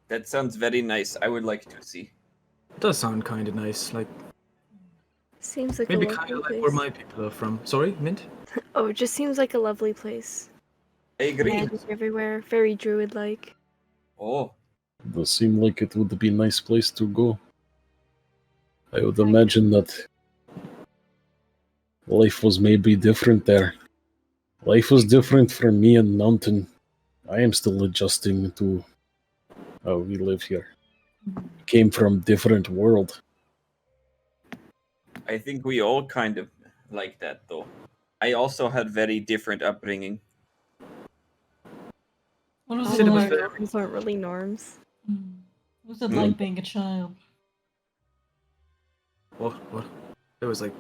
Speaker 4: that sounds very nice. I would like to see.
Speaker 3: It does sound kind of nice, like
Speaker 8: Seems like
Speaker 3: maybe
Speaker 8: a
Speaker 3: kind
Speaker 8: lovely
Speaker 3: of like
Speaker 8: place.
Speaker 3: where my people are from. Sorry, Mint?
Speaker 8: Oh, it just seems like a lovely place.
Speaker 4: I agree.
Speaker 8: Magic everywhere, very druid-like.
Speaker 4: Oh,
Speaker 10: It does seem like it would be a nice place to go. I would imagine that life was maybe different there. Life was different for me in Mountain. I am still adjusting to how we live here. Came from different world.
Speaker 4: I think we all kind of like that, though. I also had very different upbringing.
Speaker 5: What was
Speaker 3: All
Speaker 5: it
Speaker 3: Said it
Speaker 8: All
Speaker 3: was
Speaker 5: like?
Speaker 3: very-
Speaker 8: norms aren't really norms.
Speaker 5: What was it like being a child?
Speaker 3: What? There was like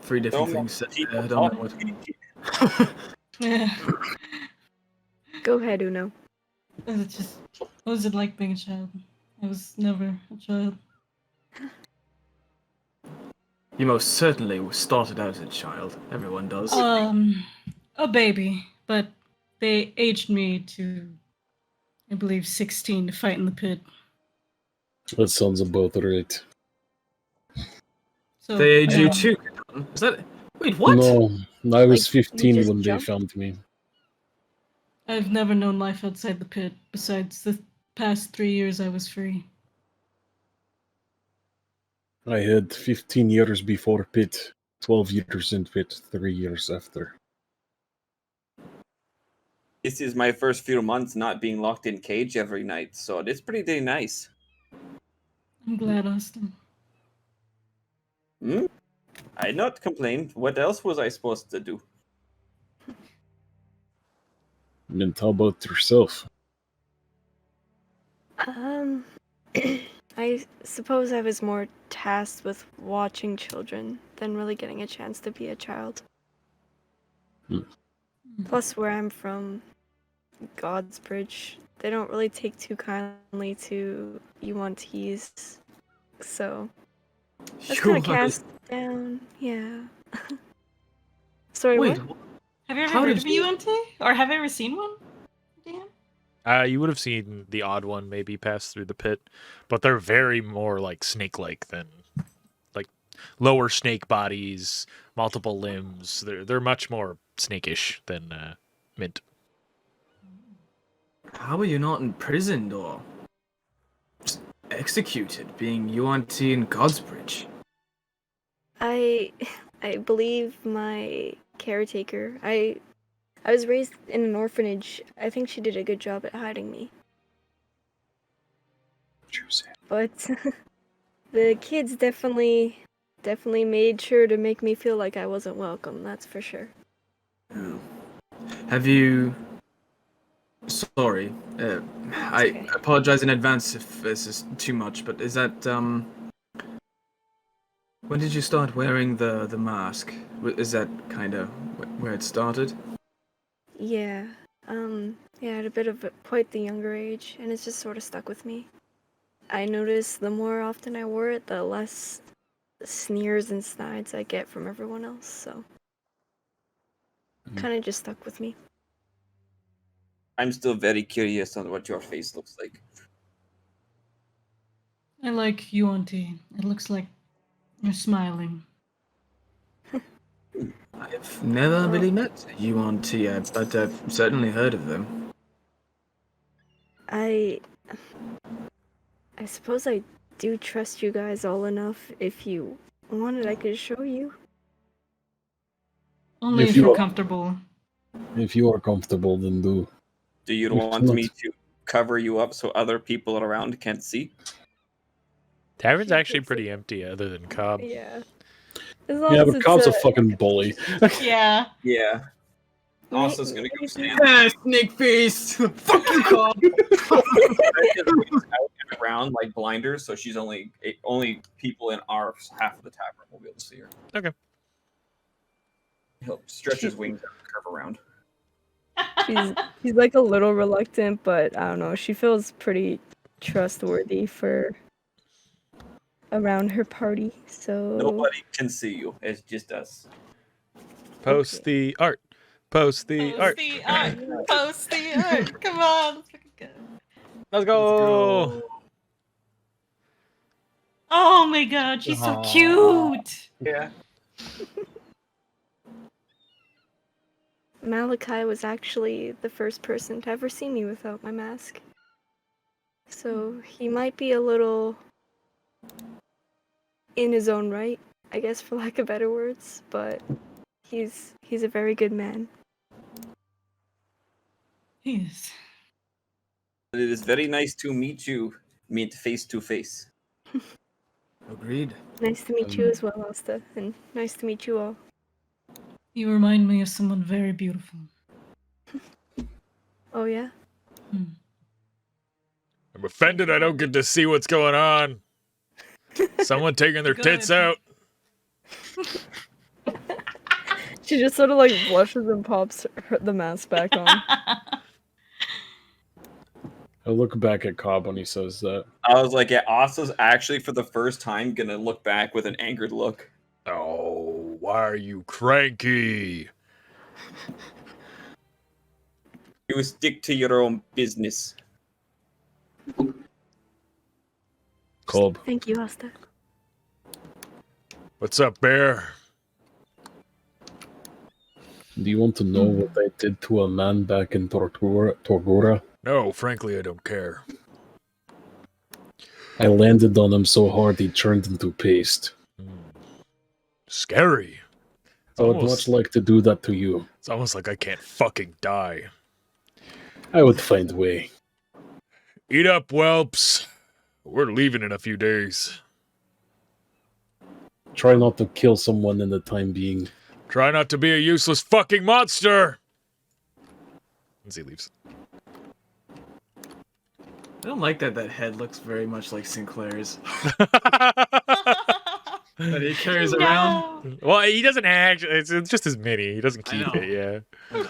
Speaker 3: 3 different
Speaker 4: So
Speaker 3: things
Speaker 4: much
Speaker 3: said.
Speaker 4: people
Speaker 3: I don't know
Speaker 4: talk.
Speaker 3: what.
Speaker 5: Yeah.
Speaker 8: Go ahead, Uno.
Speaker 5: What was it like being a child? I was never a child.
Speaker 3: You most certainly started out as a child. Everyone does.
Speaker 5: A baby, but they aged me to, I believe, 16 to fight in the pit.
Speaker 10: That sounds about right.
Speaker 5: So
Speaker 3: They age you
Speaker 5: yeah.
Speaker 3: too. Is that? Wait, what?
Speaker 10: No, I was
Speaker 8: Like, you
Speaker 10: 15
Speaker 8: just
Speaker 10: when they
Speaker 8: jumped?
Speaker 10: found me.
Speaker 5: I've never known life outside the pit. Besides the past 3 years, I was free.
Speaker 10: I had 15 years before Pit, 12 years in Pit, 3 years after.
Speaker 4: This is my first few months not being locked in cage every night, so it's pretty nice.
Speaker 5: I'm glad, Austin.
Speaker 4: I not complained. What else was I supposed to do?
Speaker 10: And how about yourself?
Speaker 8: I suppose I was more tasked with watching children than really getting a chance to be a child. Plus, where I'm from, Godsbridge, they don't really take too kindly to UNTs, so that's kind of cast down. Yeah. Sorry,
Speaker 3: Wait,
Speaker 8: what?
Speaker 5: Have you ever
Speaker 3: How
Speaker 5: heard
Speaker 3: did
Speaker 5: of a
Speaker 3: you-
Speaker 5: UNT? Or have you ever seen one? Dan?
Speaker 2: You would have seen the odd one maybe pass through the pit, but they're very more like snake-like than like lower snake bodies, multiple limbs. They're much more snakish than Mint.
Speaker 3: How are you not imprisoned or just executed, being UNT in Godsbridge?
Speaker 8: I believe my caretaker. I was raised in an orphanage. I think she did a good job at hiding me. But the kids definitely made sure to make me feel like I wasn't welcome, that's for sure.
Speaker 3: Have you? Sorry, I apologize in advance if this is too much, but is that when did you start wearing the mask? Is that kind of where it started?
Speaker 8: Yeah. Yeah, at a bit of quite the younger age, and it's just sort of stuck with me. I noticed the more often I wore it, the less sneers and snides I get from everyone else, so kind of just stuck with me.
Speaker 4: I'm still very curious on what your face looks like.
Speaker 5: I like UNT. It looks like you're smiling.
Speaker 3: I've never really met UNT yet, but I've certainly heard of them.
Speaker 8: I suppose I do trust you guys all enough if you wanted, I could show you.
Speaker 5: Only
Speaker 10: If
Speaker 5: if
Speaker 10: you
Speaker 5: you're
Speaker 10: are-
Speaker 5: comfortable.
Speaker 10: If you are comfortable, then do.
Speaker 4: Do you
Speaker 10: If
Speaker 4: want
Speaker 10: not-
Speaker 4: me to cover you up so other people around can't see?
Speaker 2: Tavern's actually pretty empty, other than Cobb.
Speaker 8: Yeah. As long
Speaker 10: Yeah,
Speaker 8: as
Speaker 10: but
Speaker 8: it's
Speaker 10: Cobb's a fucking bully.
Speaker 5: Yeah.
Speaker 4: Yeah.
Speaker 8: May-
Speaker 4: Austin's gonna go
Speaker 8: maybe-
Speaker 4: stand
Speaker 3: Yeah, snake face. Fuck you, Cobb.
Speaker 4: out and around like blinders, so she's only people in our half of the tavern will be able to see her.
Speaker 2: Okay.
Speaker 4: He'll stretch his wings out and curve around.
Speaker 8: She's like a little reluctant, but I don't know. She feels pretty trustworthy for around her party. So
Speaker 4: Nobody can see you. It's just us.
Speaker 2: Post the art. Post the art.
Speaker 5: the art. Post the art. Come on. Let's fucking go.
Speaker 2: Let's go.
Speaker 5: Oh my god, she's so cute.
Speaker 4: Yeah.
Speaker 8: Malachi was actually the first person to ever see me without my mask. So he might be a little in his own right, I guess, for lack of better words, but he's a very good man.
Speaker 5: Yes.
Speaker 4: It is very nice to meet you, meet face to face.
Speaker 3: Agreed.
Speaker 8: Nice to meet you as well, Asta, and nice to meet you all.
Speaker 5: You remind me of someone very beautiful.
Speaker 8: Oh yeah?
Speaker 2: I'm offended I don't get to see what's going on. Someone taking their tits out.
Speaker 8: She just sort of like blushes and pops the mask back on.
Speaker 10: I look back at Cobb when he says that.
Speaker 4: I was like, yeah, Asa's actually for the first time gonna look back with an angered look.
Speaker 2: Oh, why are you cranky?
Speaker 4: You stick to your own business.
Speaker 10: Cobb,
Speaker 8: Thank you, Asta.
Speaker 2: What's up, Bear?
Speaker 10: do you want to know what I did to a man back in Torgora?
Speaker 2: No, frankly, I don't care.
Speaker 10: I landed on him so hard he turned into paste.
Speaker 2: Scary.
Speaker 10: I would
Speaker 2: almost-
Speaker 10: much like to do that to you.
Speaker 2: It's almost like I can't fucking die.
Speaker 10: I would find a way.
Speaker 2: Eat up, whelps. We're leaving in a few days.
Speaker 10: Try not to kill someone in the time being.
Speaker 2: Try not to be a useless fucking monster. As he leaves.
Speaker 3: I don't like that head looks very much like Sinclair's. That he carries around.
Speaker 2: Well, he doesn't actually. It's just his mini. He doesn't
Speaker 3: I
Speaker 2: keep
Speaker 3: know.
Speaker 2: it. Yeah.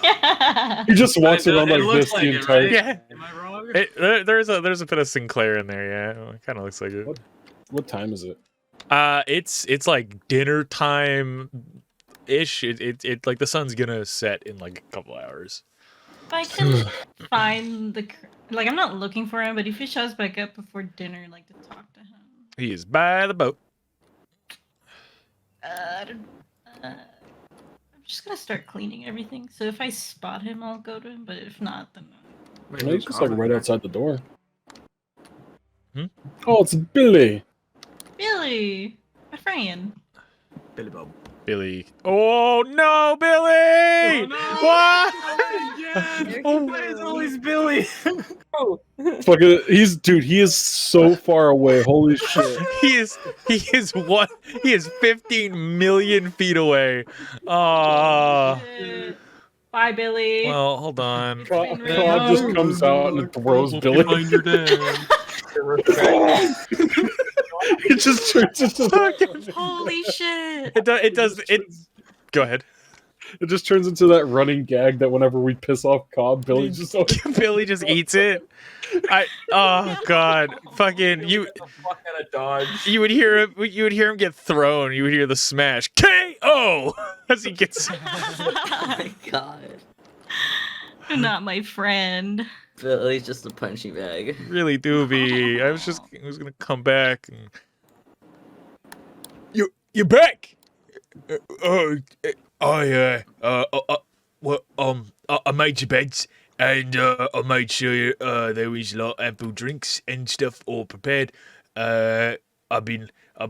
Speaker 5: Yeah.
Speaker 10: He just walks
Speaker 3: It
Speaker 10: around like
Speaker 3: looks
Speaker 10: this
Speaker 3: like
Speaker 10: the
Speaker 3: it,
Speaker 10: entire.
Speaker 3: right?
Speaker 2: Yeah.
Speaker 3: Am I wrong?
Speaker 2: There's a bit of Sinclair in there. Yeah. It kind of looks like it.
Speaker 10: What time is it?
Speaker 2: It's like dinner time ish. It like the sun's gonna set in like a couple hours.
Speaker 5: If I can find like, I'm not looking for him, but if he shows back up before dinner, like to talk to him.
Speaker 2: He is by the boat.
Speaker 5: I'm just gonna start cleaning everything. So if I spot him, I'll go to him. But if not, then
Speaker 3: Wait,
Speaker 10: He's just like right outside the door.
Speaker 2: Hmm?
Speaker 10: Oh, it's Billy.
Speaker 5: Billy, my friend.
Speaker 3: Billy Bob.
Speaker 2: Billy. Oh no, Billy!
Speaker 3: Oh, no!
Speaker 2: What?
Speaker 3: Why is it always Billy?
Speaker 10: Fucking, he is so far away. Holy shit.
Speaker 2: He is 15 million feet away. Oh.
Speaker 5: Bye, Billy.
Speaker 2: Well, hold on.
Speaker 10: Cobb just comes out and throws Billy.
Speaker 2: Behind your dad.
Speaker 10: It just turns into
Speaker 5: Holy shit.
Speaker 2: It does. Go ahead.
Speaker 10: it just turns into that running gag that whenever we piss off Cobb, Billy just
Speaker 2: Billy just eats it. Oh god, fucking you!
Speaker 4: Get the fuck out of Dodge.
Speaker 2: You would hear him. You would hear him get thrown. You would hear the smash KO as he gets.
Speaker 6: Oh my god.
Speaker 5: You're not my friend.
Speaker 6: Billy's just a punching bag.
Speaker 2: Really do be. I was gonna come back. And... You're back. I made your beds, and I made sure there was like ample drinks and stuff all prepared. I've been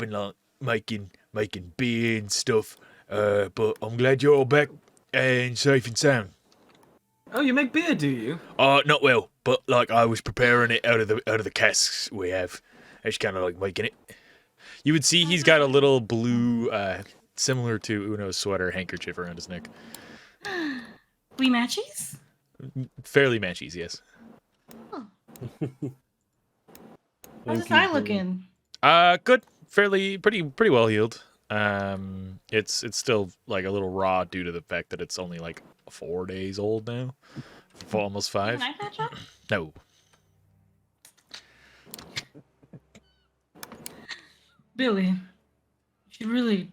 Speaker 2: like making
Speaker 9: making beer and stuff. But I'm glad you're all back and safe and sound.
Speaker 3: Oh, you make beer, do you?
Speaker 9: Not well, but like I was preparing it out of the casks we have. I just kind of like making it.
Speaker 2: You would see he's got a little blue, similar to Uno's sweater, handkerchief around his neck.
Speaker 5: We matchies?
Speaker 2: Fairly matchies, yes.
Speaker 5: How's his eye looking?
Speaker 2: Good. Pretty well healed. It's still like a little raw due to the fact that it's only like 4 days old now. For almost 5.
Speaker 5: Can I patch up?
Speaker 2: No.
Speaker 5: Billy, you should really...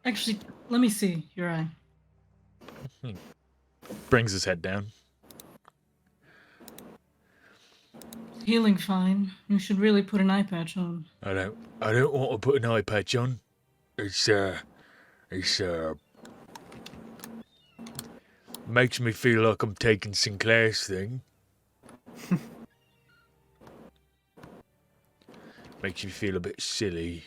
Speaker 5: Actually, let me see your eye.
Speaker 2: Brings his head down.
Speaker 5: Healing fine. You should really put an eye patch on.
Speaker 9: I don't want to put an eye patch on. It's makes me feel like I'm taking Sinclair's thing. Makes me feel a bit silly.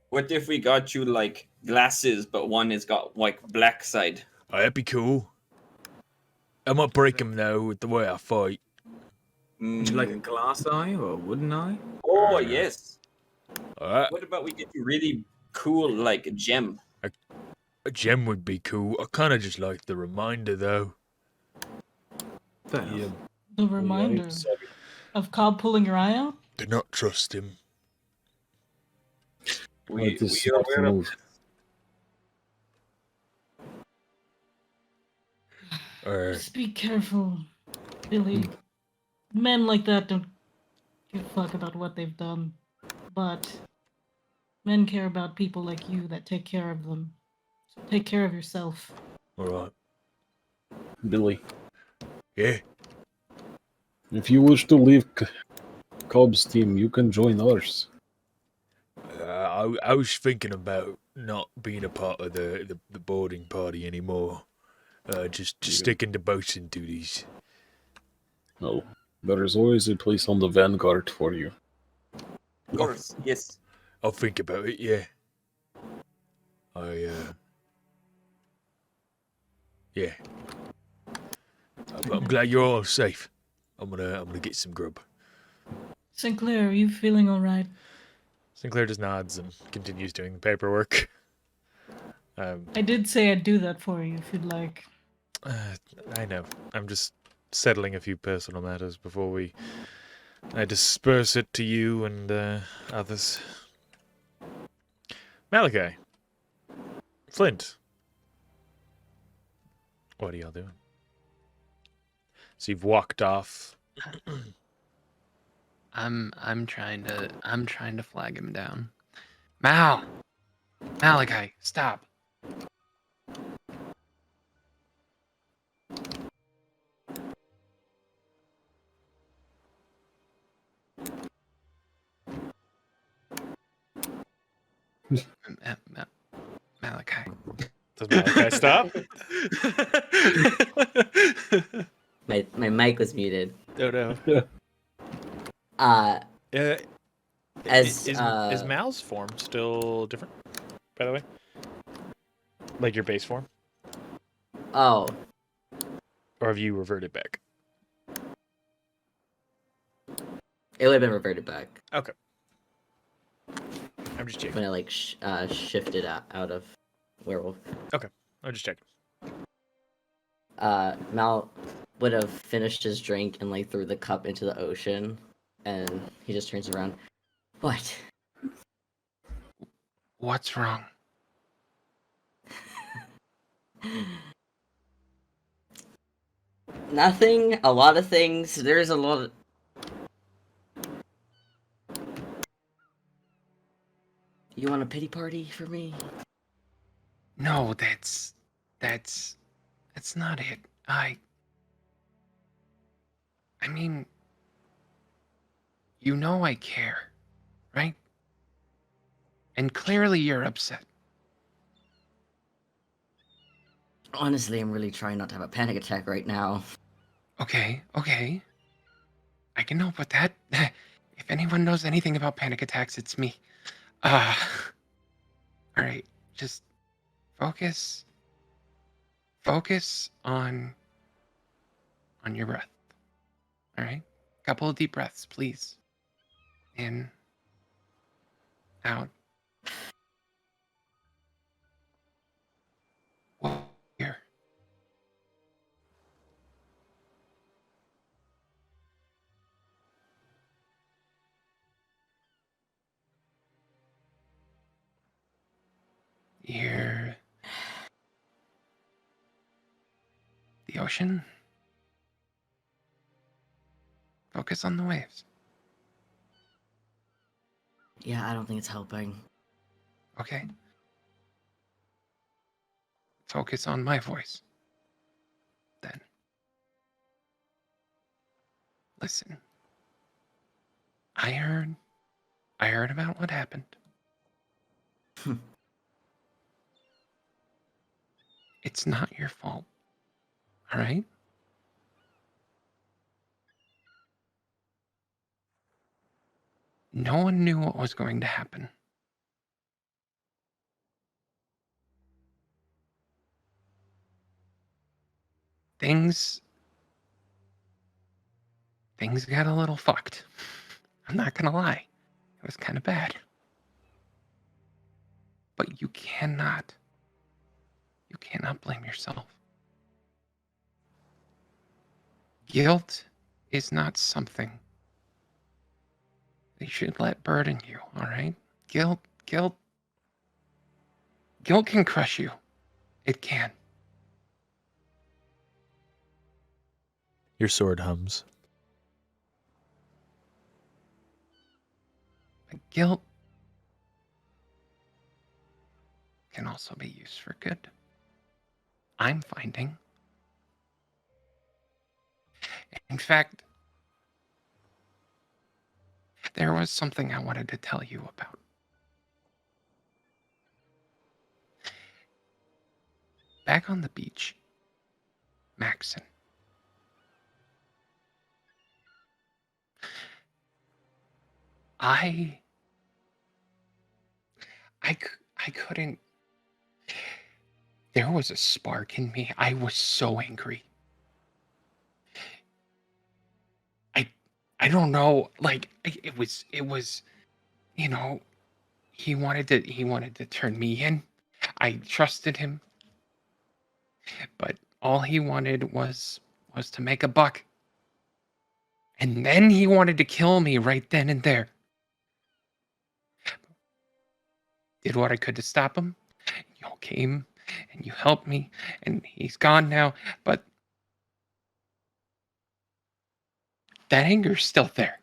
Speaker 4: What if we got you like glasses, but one has got like black side?
Speaker 9: Oh, that'd be cool. I might break him though with the way I fight.
Speaker 3: Would you like a glass eye or a wooden eye?
Speaker 4: Oh yes.
Speaker 9: Alright,
Speaker 4: What about we get you really cool like a gem?
Speaker 9: a gem would be cool. I kind of just like the reminder though.
Speaker 3: Fair enough.
Speaker 10: Yeah,
Speaker 5: The reminder of Cobb pulling your eye out?
Speaker 9: Do not trust him.
Speaker 4: We
Speaker 10: this
Speaker 4: are aware of
Speaker 10: move.
Speaker 5: Just be careful, Billy. Men like that don't give a fuck about what they've done. But men care about people like you that take care of them. So take care of yourself.
Speaker 9: Alright.
Speaker 10: Billy,
Speaker 9: Yeah.
Speaker 10: if you wish to leave Cobb's team, you can join ours.
Speaker 9: I was thinking about not being a part of the boarding party anymore. Just sticking to boatswain duties.
Speaker 10: No, there is always a place on the Vanguard for you.
Speaker 4: Of course, yes.
Speaker 9: I'll think about it, yeah. Yeah. I'm glad you're all safe. I'm gonna get some grub.
Speaker 5: Sinclair, are you feeling alright?
Speaker 2: Sinclair just nods and continues doing the paperwork.
Speaker 5: I did say I'd do that for you if you'd like.
Speaker 2: I know. I'm just settling a few personal matters before I disperse it to you and others. Malachi. Flint. What are y'all doing? So you've walked off.
Speaker 7: I'm trying to flag him down. Malachi, stop. Malachi.
Speaker 2: Does Malachi stop?
Speaker 6: My mic was muted.
Speaker 2: Oh no. Is Mal's form still different, by the way? Like your base form?
Speaker 6: Oh,
Speaker 2: Or have you reverted back?
Speaker 6: it would have been reverted back
Speaker 2: Okay. I'm just checking.
Speaker 6: when I like shifted out of werewolf.
Speaker 2: I'm just checking.
Speaker 6: Mal would have finished his drink and like threw the cup into the ocean, and he just turns around. What?
Speaker 7: What's wrong?
Speaker 6: Nothing. A lot of things. There's a lot of. You want a pity party for me?
Speaker 7: No, that's not it. I mean, you know I care, right? And clearly you're upset.
Speaker 6: Honestly, I'm really trying not to have a panic attack right now.
Speaker 7: Okay. I can help with that. If anyone knows anything about panic attacks, it's me. All right, just focus on your breath. All right, couple of deep breaths, please. In, out. Here. Hear the ocean. Focus on the waves.
Speaker 6: Yeah, I don't think it's helping.
Speaker 7: Okay. Focus on my voice. Then. Listen. I heard about what happened. It's not your fault. All right? No one knew what was going to happen. Things got a little fucked. I'm not gonna lie. It was kind of bad. But you cannot blame yourself. Guilt is not something that you should let burden you, all right? Guilt can crush you. It can.
Speaker 2: Your sword hums.
Speaker 7: But guilt can also be used for good. I'm finding. In fact, there was something I wanted to tell you about. Back on the beach, Maxon. I couldn't. There was a spark in me. I was so angry. I don't know. Like it was. You know, he wanted to turn me in. I trusted him, but all he wanted was to make a buck. And then he wanted to kill me right then and there. Did what I could to stop him. You all came and you helped me, and he's gone now, but that anger's still there.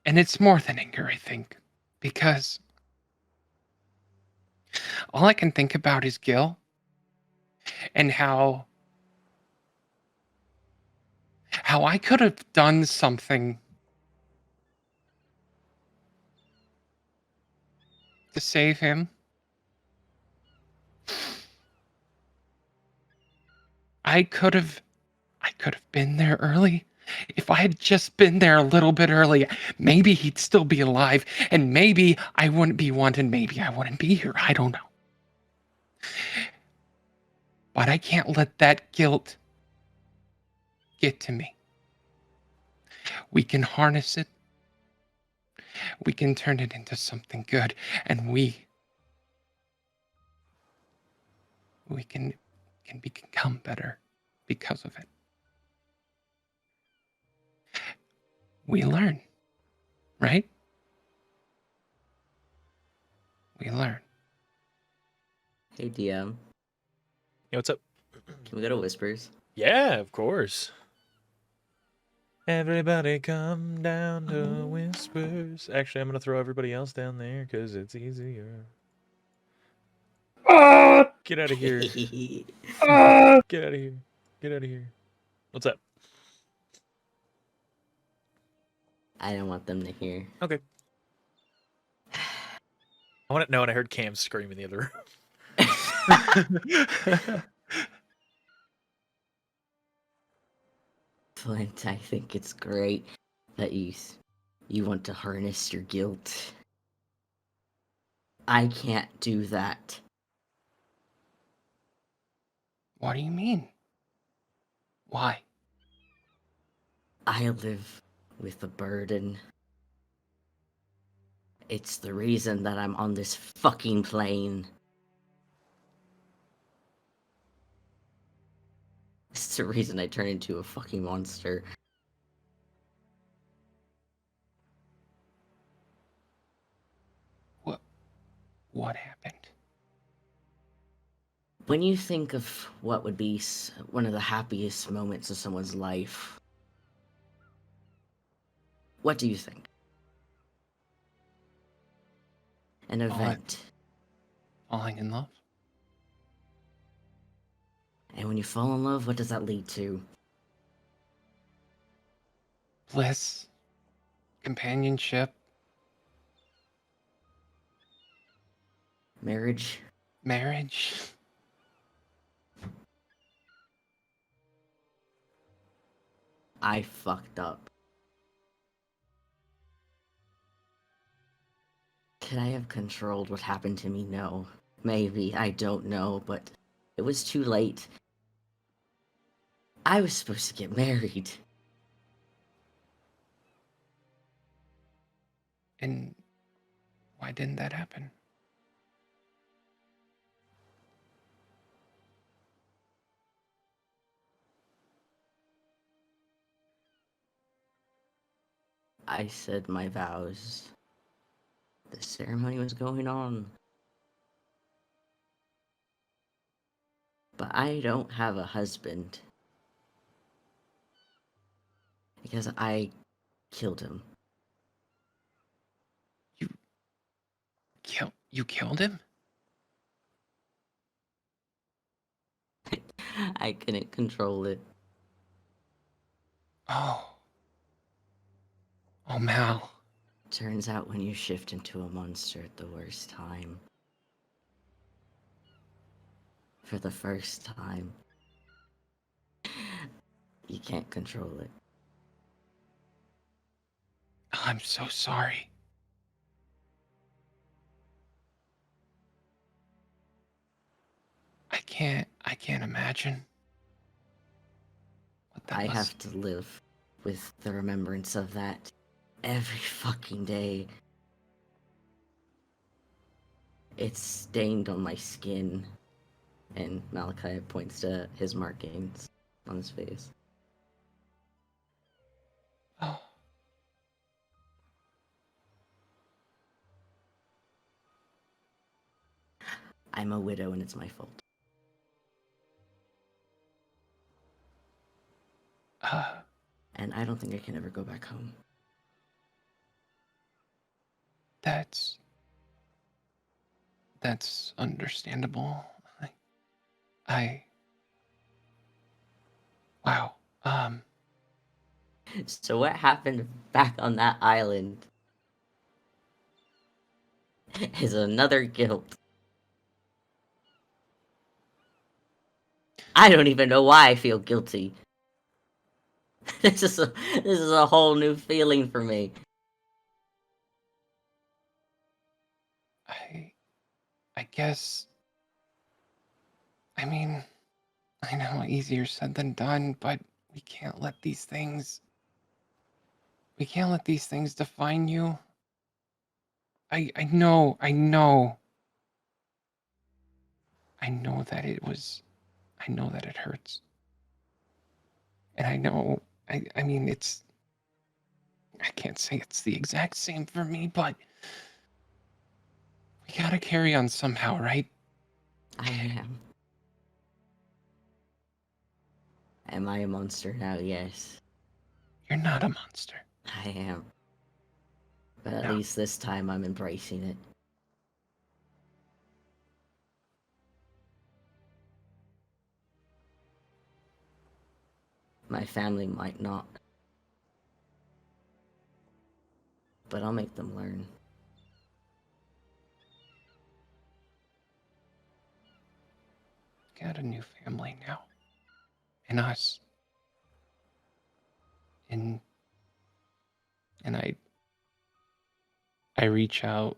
Speaker 7: And it's more than anger, I think, because all I can think about is Gil and how I could have done something to save him. I could have been there early. If I had just been there a little bit early, maybe he'd still be alive, and maybe I wouldn't be wanted, maybe I wouldn't be here. I don't know. But I can't let that guilt get to me. We can harness it. We can turn it into something good, and we can become better because of it. We learn, right? We learn.
Speaker 6: Hey, DM.
Speaker 2: Yo, what's up?
Speaker 6: Can we go to Whispers?
Speaker 2: Yeah, of course. Everybody come down to Whispers. Actually, I'm going to throw everybody else down there because it's easier. Get out of here. Get out of here. Get out of here. What's up?
Speaker 6: I don't want them to hear.
Speaker 2: Okay. I want to know, and I heard Cam scream in the other room.
Speaker 6: Flint, I think it's great. that you want to harness your guilt. I can't do that.
Speaker 7: What do you mean? Why?
Speaker 6: I live with a burden. It's the reason that I'm on this fucking plane. It's the reason I turn into a fucking monster.
Speaker 7: What happened?
Speaker 6: When you think of what would be one of the happiest moments of someone's life, what do you think? An event.
Speaker 7: Falling in love?
Speaker 6: And when you fall in love, what does that lead to?
Speaker 7: Bliss. Companionship.
Speaker 6: Marriage?
Speaker 7: Marriage.
Speaker 6: I fucked up. Could I have controlled what happened to me? No. Maybe. I don't know, but it was too late. I was supposed to get married.
Speaker 7: And why didn't that happen?
Speaker 6: I said my vows. The ceremony was going on. But I don't have a husband. Because I killed him.
Speaker 7: You killed him?
Speaker 6: I couldn't control it.
Speaker 7: Oh. Oh, Mal.
Speaker 6: Turns out when you shift into a monster at the worst time. For the first time. You can't control it.
Speaker 7: I'm so sorry. I can't imagine what that
Speaker 6: I
Speaker 7: must...
Speaker 6: have to live with the remembrance of that every fucking day. It's stained on my skin. And Malachi points to his markings on his face.
Speaker 7: Oh.
Speaker 6: I'm a widow and it's my fault. And I don't think I can ever go back home.
Speaker 7: That's understandable. Wow.
Speaker 6: So what happened back on that island is another guilt. I don't even know why I feel guilty. This is a whole new feeling for me.
Speaker 7: I guess, I mean, I know easier said than done, but we can't let these things define you. I know that I know that it hurts. And I mean, I can't say it's the exact same for me, but we gotta carry on somehow, right?
Speaker 6: I am. Am I a monster now? Yes.
Speaker 7: You're not a monster.
Speaker 6: I am. But at
Speaker 7: No.
Speaker 6: least this time I'm embracing it. My family might not. But I'll make them learn.
Speaker 7: Got a new family now. And us. And And I reach out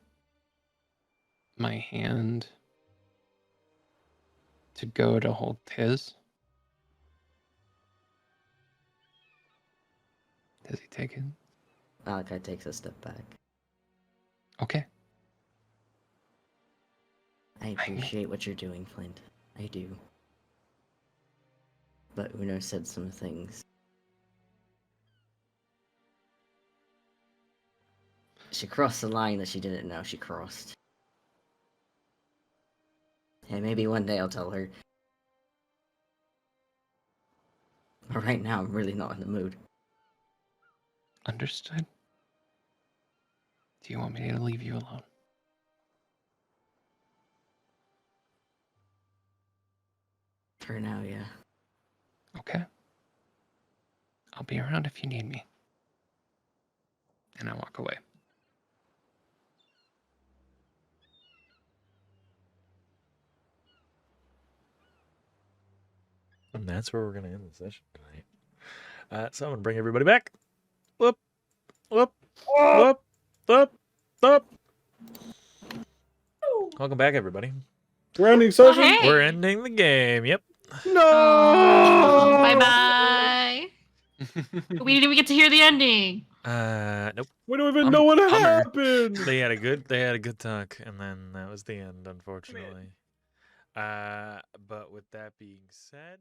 Speaker 7: my hand to go to hold his. Does he take it?
Speaker 6: Malachi takes a step back.
Speaker 7: Okay.
Speaker 6: I appreciate what you're doing, Flint. I do. But Uno said some things. She crossed the line that she didn't know she crossed. And maybe one day I'll tell her. But right now, I'm really not in the mood.
Speaker 7: Understood. Do you want me to leave you alone?
Speaker 6: For now, yeah.
Speaker 7: Okay. I'll be around if you need me. And I walk away.
Speaker 2: And that's where we're going to end the session tonight. So I'm going to bring everybody back. Whoop, whoop, whoop, whoop, whoop. Welcome back, everybody.
Speaker 10: We're ending session.
Speaker 5: hey.
Speaker 2: We're ending the game. Yep.
Speaker 10: No.
Speaker 5: Bye bye. We didn't even get to hear the ending.
Speaker 2: Nope.
Speaker 10: We don't even know what
Speaker 7: Bummer.
Speaker 10: happened.
Speaker 2: They had a good talk, and then that was the end, unfortunately. But with that being said.